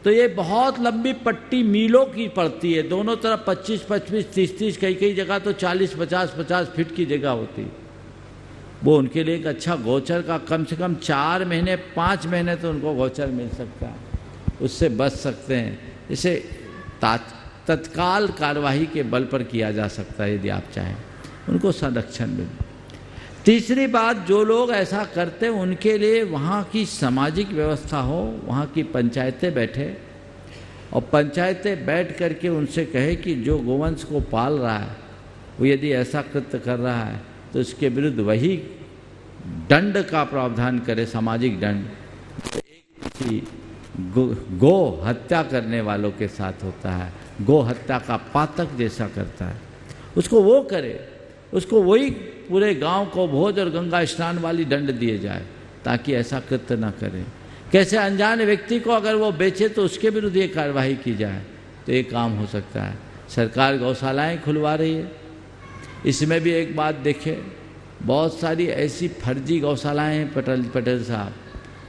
तो ये बहुत लंबी पट्टी मीलों की पड़ती है, दोनों तरफ 25-25, 30-30, कई जगह तो 40-50 फीट की जगह होती। वो उनके लिए एक अच्छा गोचर का कम से कम 4 महीने 5 महीने तो उनको गोचर मिल सकता है, उससे बच सकते हैं। इसे तत्काल कार्यवाही के बल पर किया जा सकता है यदि आप चाहें, उनको संरक्षण मिले। तीसरी बात, जो लोग ऐसा करते हैं उनके लिए वहाँ की सामाजिक व्यवस्था हो, वहाँ की पंचायतें बैठे और पंचायतें बैठ करके उनसे कहे कि जो गोवंश को पाल रहा है वो यदि ऐसा कृत्य कर रहा है तो इसके विरुद्ध वही दंड का प्रावधान करे, सामाजिक दंड। गो हत्या करने वालों के साथ होता है, गो हत्या का पातक जैसा करता है, उसको वो करे, उसको वही पूरे गांव को भोज और गंगा स्नान वाली दंड दिए जाए ताकि ऐसा कृत्य न करें। कैसे अनजान व्यक्ति को अगर वो बेचे तो उसके विरुद्ध ये कार्रवाई की जाए, तो ये काम हो सकता है। सरकार गौशालाएं खुलवा रही है, इसमें भी एक बात देखें, बहुत सारी ऐसी फर्जी गौशालाएं हैं पटेल साहब।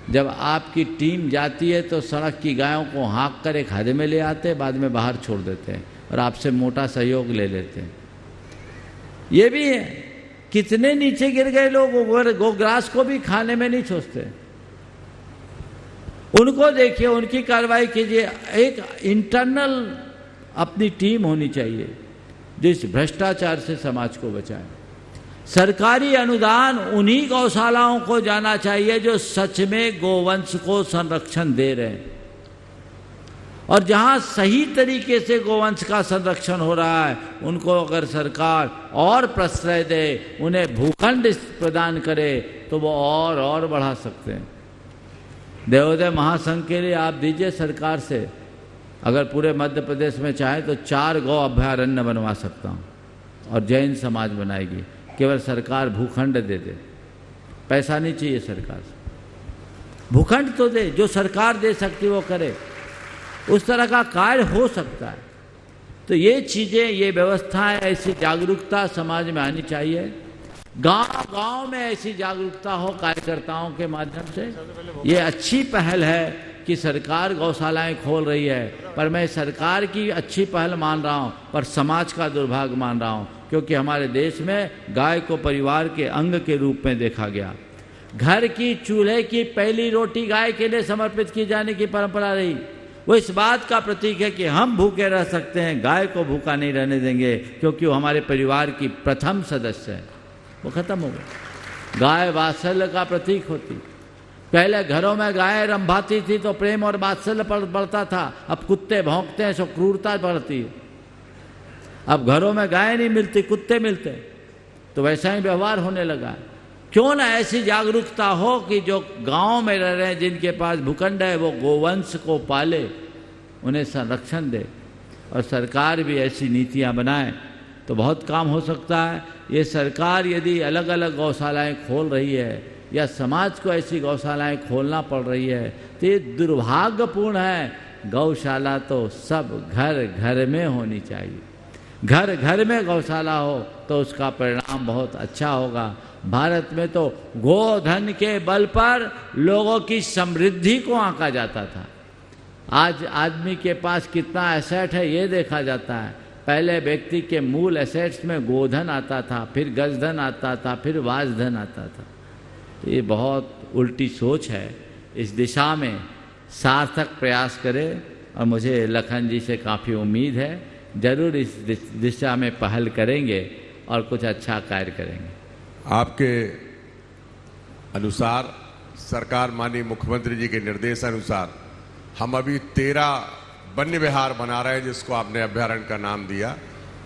जब आपकी टीम जाती है तो सड़क की गायों को हाँक कर एक खादे में ले आते हैं, बाद में बाहर छोड़ देते हैं और आपसे मोटा सहयोग ले लेते हैं। ये भी है, कितने नीचे गिर गए लोग, गोग्रास को भी खाने में नहीं सोचते। उनको देखिए, उनकी कार्रवाई कीजिए। एक इंटरनल अपनी टीम होनी चाहिए जो इस भ्रष्टाचार से समाज को बचाए। सरकारी अनुदान उन्हीं गौशालाओं को जाना चाहिए जो सच में गोवंश को संरक्षण दे रहे हैं, और जहां सही तरीके से गोवंश का संरक्षण हो रहा है उनको अगर सरकार और प्रश्रय दे, उन्हें भूखंड प्रदान करे तो वो और बढ़ा सकते हैं। देवोदय महासंघ के लिए आप दीजिए सरकार से, अगर पूरे मध्य प्रदेश में चाहे तो 4 गौ अभयारण्य बनवा सकता हूँ और जैन समाज बनाएगी। केवल सरकार भूखंड दे दे, पैसा नहीं चाहिए सरकार से, भूखंड तो दे, जो सरकार दे सकती वो करे। उस तरह का कार्य हो सकता है। तो ये चीजें, ये व्यवस्थाएं, ऐसी जागरूकता समाज में आनी चाहिए। गांव गांव में ऐसी जागरूकता हो कार्यकर्ताओं के माध्यम से। ये अच्छी पहल है कि सरकार गौशालाएं खोल रही है, पर मैं सरकार की अच्छी पहल मान रहा हूं, पर समाज का दुर्भाग्य मान रहा हूं, क्योंकि हमारे देश में गाय को परिवार के अंग के रूप में देखा गया। घर की चूल्हे की पहली रोटी गाय के लिए समर्पित की जाने की परंपरा रही। वो इस बात का प्रतीक है कि हम भूखे रह सकते हैं, गाय को भूखा नहीं रहने देंगे, क्योंकि वो हमारे परिवार की प्रथम सदस्य है। वो खत्म हो गया। गाय वात्सल्य का प्रतीक होती। पहले घरों में गाय रंभाती थी तो प्रेम और वात्सल्य बढ़ता था। अब कुत्ते भौंकते हैं तो क्रूरता बढ़ती है। अब घरों में गाय नहीं मिलती, कुत्ते मिलते, तो वैसा ही व्यवहार होने लगा। क्यों ना ऐसी जागरूकता हो कि जो गांव में रह रहे हैं, जिनके पास भूखंड है, वो गोवंश को पाले, उन्हें संरक्षण दे, और सरकार भी ऐसी नीतियां बनाए तो बहुत काम हो सकता है। ये सरकार यदि अलग अलग गौशालाएं खोल रही है या समाज को ऐसी गौशालाएं खोलना पड़ रही है तो ये दुर्भाग्यपूर्ण है। गौशाला तो सब घर घर में होनी चाहिए। घर घर में गौशाला हो तो उसका परिणाम बहुत अच्छा होगा। भारत में तो गोधन के बल पर लोगों की समृद्धि को आंका जाता था। आज आदमी के पास कितना एसेट है ये देखा जाता है। पहले व्यक्ति के मूल एसेट्स में गोधन आता था, फिर गजधन आता था, फिर वाजधन आता था। तो ये बहुत उल्टी सोच है। इस दिशा में सार्थक प्रयास करें, और मुझे लखन जी से काफ़ी उम्मीद है, जरूर इस दिशा में पहल करेंगे और कुछ अच्छा कार्य करेंगे। आपके अनुसार, सरकार माननीय मुख्यमंत्री जी के निर्देशानुसार हम अभी 13 वन्य विहार बना रहे हैं, जिसको आपने अभ्यारण्य का नाम दिया।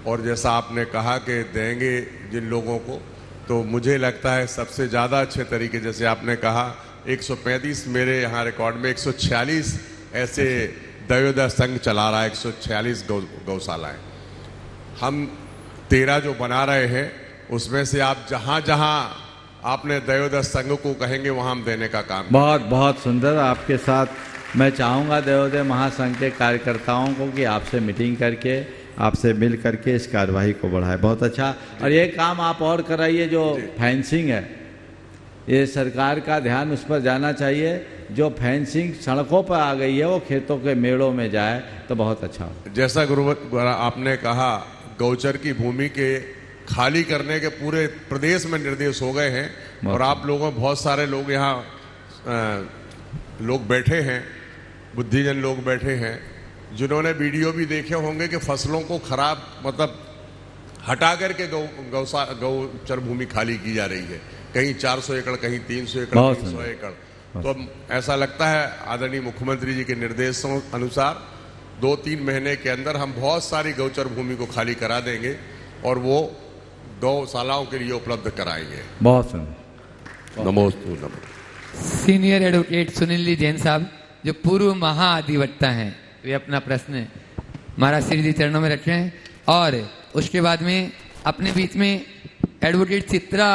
और जैसा आपने कहा कि देंगे जिन लोगों को, तो मुझे लगता है सबसे ज़्यादा अच्छे तरीके, जैसे आपने कहा 135, मेरे यहाँ रिकॉर्ड में 146 ऐसे दयोदय संघ चला रहा है, 146 गौशालाएँ। हम 13 जो बना रहे हैं उसमें से आप जहाँ जहाँ आपने दयोदय संघ को कहेंगे वहाँ हम देने का काम। बहुत बहुत सुंदर। आपके साथ मैं चाहूँगा दयोदय महासंघ के कार्यकर्ताओं को कि आपसे मीटिंग करके, आपसे मिल करके इस कार्यवाही को बढ़ाए। बहुत अच्छा। और ये काम आप और कराइए, जो फेंसिंग है, ये सरकार का ध्यान उस पर जाना चाहिए। जो फेंसिंग सड़कों पर आ गई है वो खेतों के मेड़ों में जाए तो बहुत अच्छा हो। जैसा गुरु आपने कहा, गौचर की भूमि के खाली करने के पूरे प्रदेश में निर्देश हो गए हैं, और आप लोगों, बहुत सारे लोग यहाँ लोग बैठे हैं, बुद्धिजन लोग बैठे हैं, जिन्होंने वीडियो भी देखे होंगे कि फसलों को खराब, मतलब हटा करके गौचर भूमि खाली की जा रही है। कहीं 400 एकड़, कहीं 300 एकड़, 300 एकड़। तो ऐसा लगता है आदरणीय मुख्यमंत्री जी के निर्देशों अनुसार 2-3 महीने के अंदर हम बहुत सारी गौचर भूमि को खाली करा देंगे और वो गौशालाओं के लिए उपलब्ध कराएंगे। बहुत सुंदर। नमोस्तु। सीनियर एडवोकेट सुनील जैन साहब, जो पूर्व महाधिवक्ता हैं, वे अपना प्रश्न महाराज श्री जी चरणों में रख रहे हैं। और उसके बाद में अपने बीच में एडवोकेट चित्रा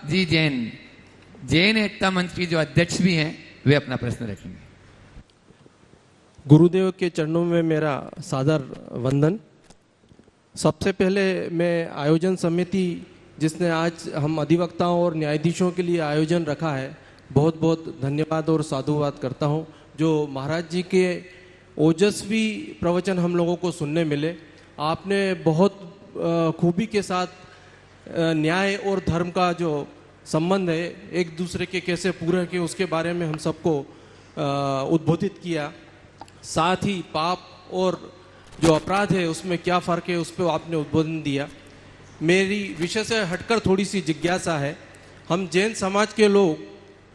जी जैन एकता मंच की जो अध्यक्ष भी हैं, वे अपना प्रश्न रखेंगे। गुरुदेव के चरणों में मेरा सादर वंदन। सबसे पहले मैं आयोजन समिति, जिसने आज हम अधिवक्ताओं और न्यायाधीशों के लिए आयोजन रखा है, बहुत बहुत धन्यवाद और साधुवाद करता हूं। जो महाराज जी के ओजस्वी प्रवचन हम लोगों को सुनने मिले, आपने बहुत खूबी के साथ न्याय और धर्म का जो संबंध है, एक दूसरे के कैसे पूरक है, उसके बारे में हम सबको उद्बोधित किया। साथ ही पाप और जो अपराध है उसमें क्या फ़र्क है, उस पर आपने उद्बोधन दिया। मेरी विषय से हटकर थोड़ी सी जिज्ञासा है। हम जैन समाज के लोग,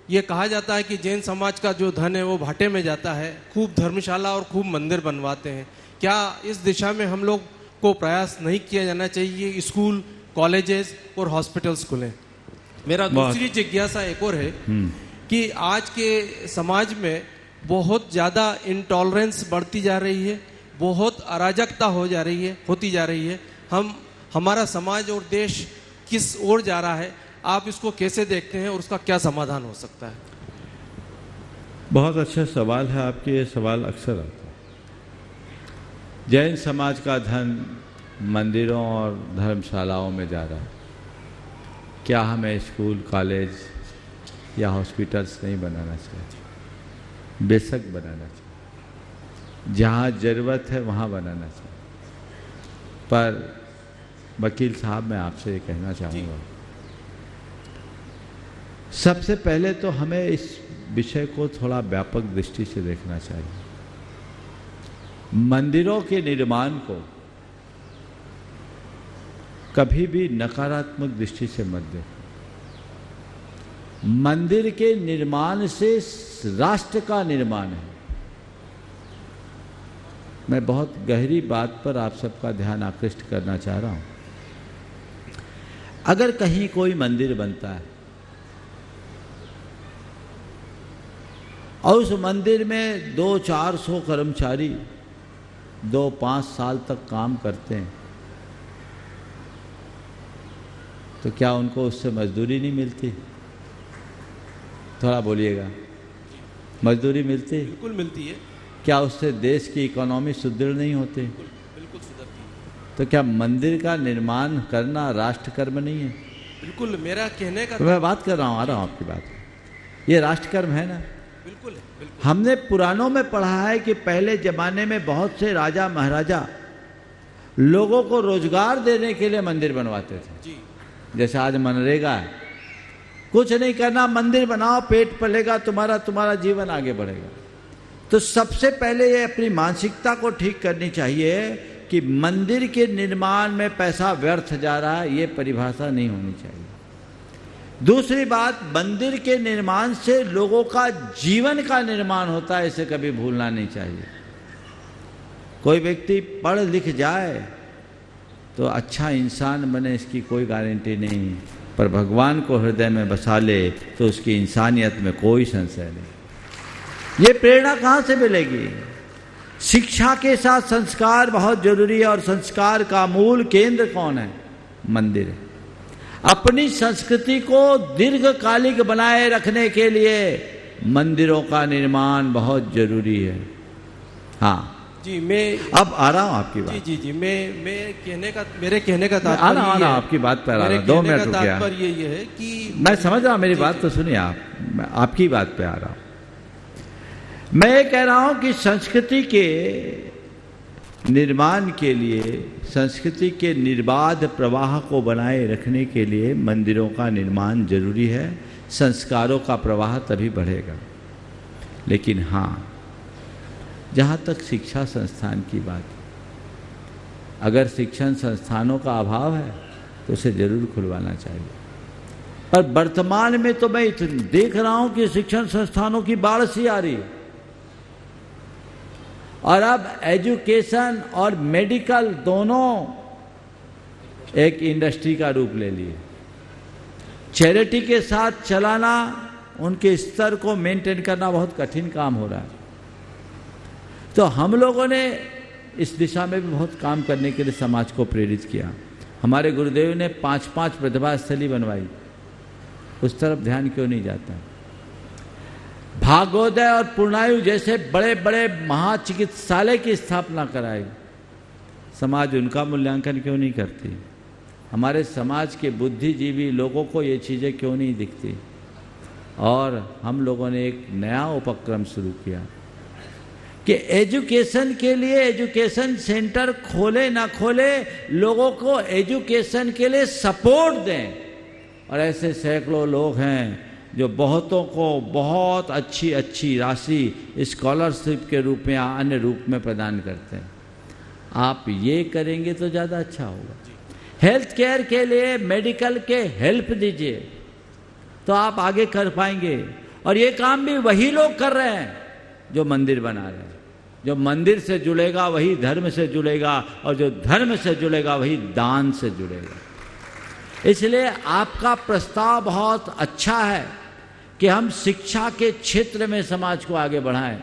ये कहा जाता है कि जैन समाज का जो धन है वो भाटे में जाता है, खूब धर्मशाला और खूब मंदिर बनवाते हैं। क्या इस दिशा में हम लोग को प्रयास नहीं किया जाना चाहिए? स्कूल, कॉलेजेस और हॉस्पिटल्स खुलें। मेरा दूसरी जिज्ञासा एक और है कि आज के समाज में बहुत ज़्यादा इंटॉलरेंस बढ़ती जा रही है, बहुत अराजकता होती जा रही है। हमारा समाज और देश किस ओर जा रहा है, आप इसको कैसे देखते हैं और उसका क्या समाधान हो सकता है? बहुत अच्छा सवाल है आपके। ये सवाल अक्सर आता है। जैन समाज का धन मंदिरों और धर्मशालाओं में जा रहा है। क्या हमें स्कूल, कॉलेज या हॉस्पिटल्स नहीं बनाना चाहिए? बेशक बनाना चाहिए, जहाँ ज़रूरत है वहाँ बनाना चाहिए। पर वकील साहब, मैं आपसे ये कहना चाहूँगा, सबसे पहले तो हमें इस विषय को थोड़ा व्यापक दृष्टि से देखना चाहिए। मंदिरों के निर्माण को कभी भी नकारात्मक दृष्टि से मत देखो। मंदिर के निर्माण से राष्ट्र का निर्माण है। मैं बहुत गहरी बात पर आप सबका ध्यान आकृष्ट करना चाह रहा हूं। अगर कहीं कोई मंदिर बनता है और उस मंदिर में 200-400 कर्मचारी 2-5 साल तक काम करते हैं, तो क्या उनको उससे मजदूरी नहीं मिलती? थोड़ा बोलिएगा। मजदूरी मिलती? बिल्कुल मिलती है। क्या उससे देश की इकोनॉमी सुदृढ़ नहीं होती? बिल्कुल सुधरती है। तो क्या मंदिर का निर्माण करना राष्ट्र कर्म नहीं है? बिल्कुल, मेरा कहने का तो मैं बात कर रहा हूँ, आ रहा हूँ आपकी बात। ये राष्ट्र कर्म है ना? बिल्कुल है, बिल्कुल। हमने पुराणों में पढ़ा है कि पहले जमाने में बहुत से राजा महाराजा लोगों को रोजगार देने के लिए मंदिर बनवाते थे। जी। जैसे आज मनरेगा है, कुछ नहीं करना, मंदिर बनाओ, पेट पलेगा तुम्हारा, तुम्हारा जीवन आगे बढ़ेगा। तो सबसे पहले ये अपनी मानसिकता को ठीक करनी चाहिए कि मंदिर के निर्माण में पैसा व्यर्थ जा रहा है, ये परिभाषा नहीं होनी चाहिए। दूसरी बात, मंदिर के निर्माण से लोगों का जीवन का निर्माण होता है, इसे कभी भूलना नहीं चाहिए। कोई व्यक्ति पढ़ लिख जाए तो अच्छा इंसान बने, इसकी कोई गारंटी नहीं, पर भगवान को हृदय में बसा ले तो उसकी इंसानियत में कोई संशय नहीं। ये प्रेरणा कहाँ से मिलेगी? शिक्षा के साथ संस्कार बहुत जरूरी है, और संस्कार का मूल केंद्र कौन है? मंदिर है। अपनी संस्कृति को दीर्घकालिक बनाए रखने के लिए मंदिरों का निर्माण बहुत जरूरी है। हाँ जी, मैं अब आ रहा हूँ आपकी बात। जी, मेरे कहने का तात्पर्य आ रहा आपकी बात पे आ रहा हूँ। 2 मिनट रुक गया। तात्पर्य ये है कि मैं समझ रहा हूँ, मेरी बात तो सुनिए आप, मैं आपकी बात पे आ रहा हूँ। मैं ये कह रहा हूँ कि संस्कृति के निर्माण के लिए, संस्कृति के निर्बाध प्रवाह को बनाए रखने के लिए मंदिरों का निर्माण जरूरी है। संस्कारों का प्रवाह तभी बढ़ेगा। लेकिन हाँ, जहाँ तक शिक्षा संस्थान की बात, अगर शिक्षण संस्थानों का अभाव है तो उसे जरूर खुलवाना चाहिए। पर वर्तमान में तो मैं देख रहा हूँ कि शिक्षण संस्थानों की बाढ़ सी आ रही है, और अब एजुकेशन और मेडिकल दोनों एक इंडस्ट्री का रूप ले लिए। चैरिटी के साथ चलाना, उनके स्तर को मेंटेन करना बहुत कठिन काम हो रहा है। तो हम लोगों ने इस दिशा में भी बहुत काम करने के लिए समाज को प्रेरित किया। हमारे गुरुदेव ने 5-5 प्रतिभा स्थली बनवाई। उस तरफ ध्यान क्यों नहीं जाता? भागोदय और पूर्णायु जैसे बड़े बड़े महाचिकित्सालय की स्थापना कराई। समाज उनका मूल्यांकन क्यों नहीं करती? हमारे समाज के बुद्धिजीवी लोगों को ये चीज़ें क्यों नहीं दिखती? और हम लोगों ने एक नया उपक्रम शुरू किया कि एजुकेशन के लिए एजुकेशन सेंटर खोले ना खोले, लोगों को एजुकेशन के लिए सपोर्ट दें। और ऐसे सैकड़ों लोग हैं जो बहुतों को बहुत अच्छी अच्छी राशि स्कॉलरशिप के रूप में या अन्य रूप में प्रदान करते हैं। आप ये करेंगे तो ज़्यादा अच्छा होगा। हेल्थ केयर के लिए मेडिकल के हेल्प दीजिए तो आप आगे कर पाएंगे। और ये काम भी वही लोग कर रहे हैं जो मंदिर बना रहे हैं। जो मंदिर से जुड़ेगा वही धर्म से जुड़ेगा, और जो धर्म से जुड़ेगा वही दान से जुड़ेगा। इसलिए आपका प्रस्ताव बहुत अच्छा है कि हम शिक्षा के क्षेत्र में समाज को आगे बढ़ाएं,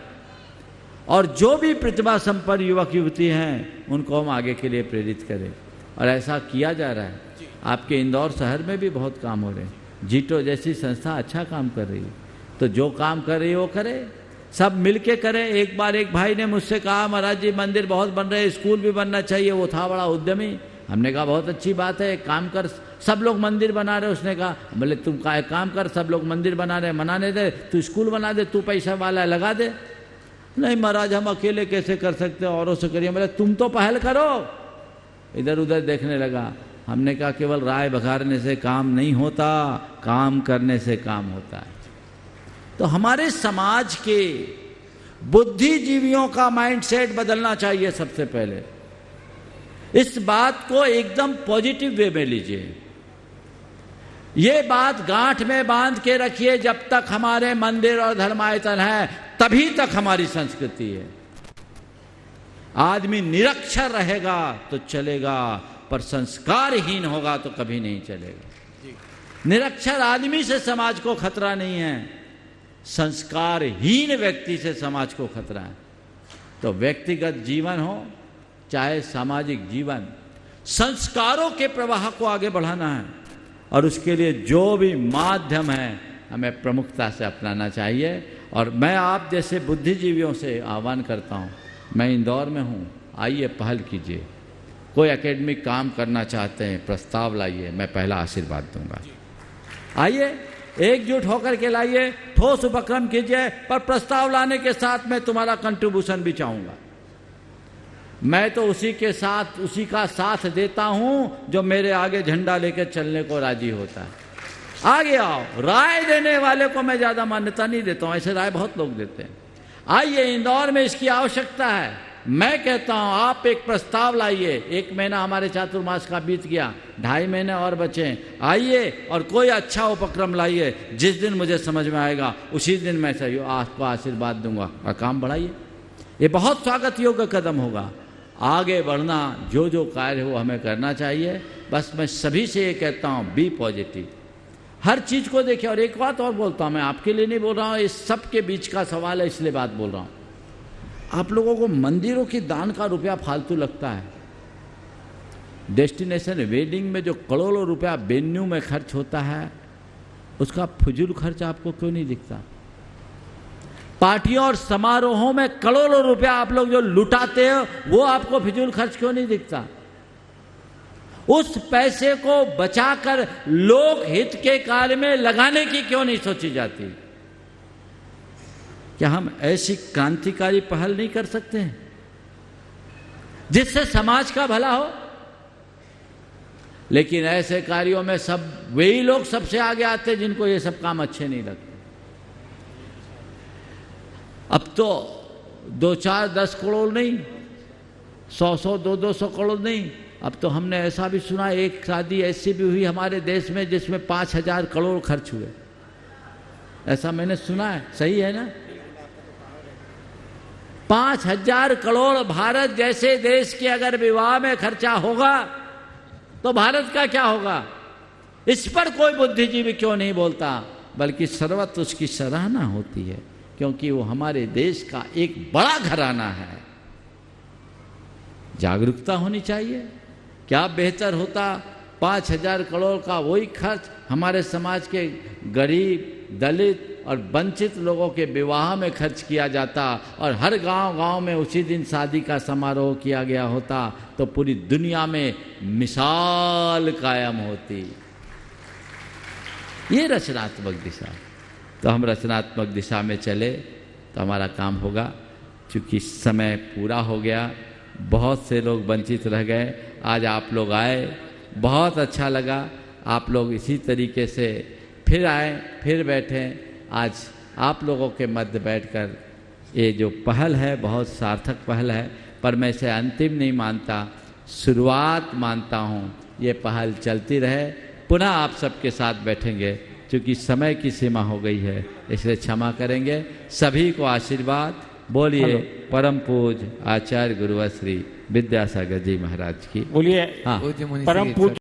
और जो भी प्रतिभा संपन्न युवक युवती हैं उनको हम आगे के लिए प्रेरित करें। और ऐसा किया जा रहा है। आपके इंदौर शहर में भी बहुत काम हो रहे हैं। जीटो जैसी संस्था अच्छा काम कर रही है, तो जो काम कर रही है वो करे। सब मिलके करें। एक बार एक भाई ने मुझसे कहा, महाराज जी मंदिर बहुत बन रहे हैं, स्कूल भी बनना चाहिए। वो था बड़ा उद्यमी। हमने कहा बहुत अच्छी बात है, एक काम कर, सब लोग मंदिर बना रहे। उसने कहा, बोले तुम का एक काम कर, सब लोग मंदिर बना रहे, मनाने दे, तू स्कूल बना दे, तू पैसा वाला है, लगा दे। नहीं महाराज हम अकेले कैसे कर सकते, औरों से करिए। बोले तुम तो पहल करो। इधर उधर देखने लगा। हमने कहा केवल राय बघारने से काम नहीं होता, काम करने से काम होता है। तो हमारे समाज के बुद्धिजीवियों का माइंडसेट बदलना चाहिए। सबसे पहले इस बात को एकदम पॉजिटिव वे में लीजिए। ये बात गांठ में बांध के रखिए, जब तक हमारे मंदिर और धर्मायतन है तभी तक हमारी संस्कृति है। आदमी निरक्षर रहेगा तो चलेगा, पर संस्कारहीन होगा तो कभी नहीं चलेगा। निरक्षर आदमी से समाज को खतरा नहीं है, संस्कारहीन व्यक्ति से समाज को खतरा है। तो व्यक्तिगत जीवन हो चाहे सामाजिक जीवन, संस्कारों के प्रवाह को आगे बढ़ाना है और उसके लिए जो भी माध्यम है हमें प्रमुखता से अपनाना चाहिए। और मैं आप जैसे बुद्धिजीवियों से आह्वान करता हूँ, मैं इंदौर में हूँ, आइए पहल कीजिए। कोई एकेडमिक काम करना चाहते हैं प्रस्ताव लाइए, मैं पहला आशीर्वाद दूंगा। आइए एकजुट होकर के लाइए, ठोस उपक्रम कीजिए, पर प्रस्ताव लाने के साथ मैं तुम्हारा कंट्रीब्यूशन भी चाहूंगा। मैं तो उसी का साथ देता हूं जो मेरे आगे झंडा लेकर चलने को राजी होता है। आगे आओ। राय देने वाले को मैं ज्यादा मान्यता नहीं देता हूं, ऐसे राय बहुत लोग देते हैं। आइए, इंदौर में इसकी आवश्यकता है। मैं कहता हूं आप एक प्रस्ताव लाइए। 1 महीना हमारे चातुर्मास का बीत गया, 2.5 महीने और बचे। आइए और कोई अच्छा उपक्रम लाइए। जिस दिन मुझे समझ में आएगा उसी दिन मैं सही आपको आशीर्वाद दूंगा और काम बढ़ाइए। ये बहुत स्वागत योग्य कदम होगा। आगे बढ़ना, जो जो कार्य हो हमें करना चाहिए। बस मैं सभी से ये कहता हूँ, बी पॉजिटिव, हर चीज को देखिए। और एक बात और बोलता हूँ, मैं आपके लिए नहीं बोल रहा हूँ, इस सब के बीच का सवाल है इसलिए बात बोल रहा हूँ। आप लोगों को मंदिरों की दान का रुपया फालतू लगता है। डेस्टिनेशन वेडिंग में जो करोड़ों रुपया वेन्यू में खर्च होता है, उसका फजूल खर्च आपको क्यों नहीं दिखता? पार्टियों और समारोहों में करोड़ों रुपया आप लोग जो लुटाते हो, वो आपको फिजूल खर्च क्यों नहीं दिखता? उस पैसे को बचाकर लोक हित के कार्य में लगाने की क्यों नहीं सोची जाती? क्या हम ऐसी क्रांतिकारी पहल नहीं कर सकते हैं जिससे समाज का भला हो? लेकिन ऐसे कार्यों में सब वही लोग सबसे आगे आते हैं जिनको ये सब काम अच्छे नहीं लगते। अब तो 2-4-10 करोड़ नहीं, 100-100 200-200 करोड़ नहीं। अब तो हमने ऐसा भी सुना, एक शादी ऐसी भी हुई हमारे देश में जिसमें 5,000 करोड़ खर्च हुए। ऐसा मैंने सुना है, सही है ना? 5,000 करोड़ भारत जैसे देश के अगर विवाह में खर्चा होगा तो भारत का क्या होगा? इस पर कोई बुद्धिजीवी क्यों नहीं बोलता, बल्कि सर्वत्र उसकी सराहना होती है, क्योंकि वो हमारे देश का एक बड़ा घराना है। जागरूकता होनी चाहिए। क्या बेहतर होता 5,000 करोड़ का वही खर्च हमारे समाज के गरीब, दलित और वंचित लोगों के विवाह में खर्च किया जाता और हर गांव-गांव में उसी दिन शादी का समारोह किया गया होता, तो पूरी दुनिया में मिसाल कायम होती। ये रचनात्मक दिशा। तो हम रचनात्मक दिशा में चले तो हमारा काम होगा। चूँकि समय पूरा हो गया, बहुत से लोग वंचित रह गए, आज आप लोग आए, बहुत अच्छा लगा। आप लोग इसी तरीके से फिर आए, फिर बैठें। आज आप लोगों के मध्य बैठकर ये जो पहल है बहुत सार्थक पहल है, पर मैं इसे अंतिम नहीं मानता, शुरुआत मानता हूँ। ये पहल चलती रहे। पुनः आप सबके साथ बैठेंगे, क्योंकि समय की सीमा हो गई है, इसलिए क्षमा करेंगे। सभी को आशीर्वाद। बोलिए परम पूज्य आचार्य गुरुवर श्री विद्यासागर जी महाराज की। बोलिए हाँ, परम पूज्य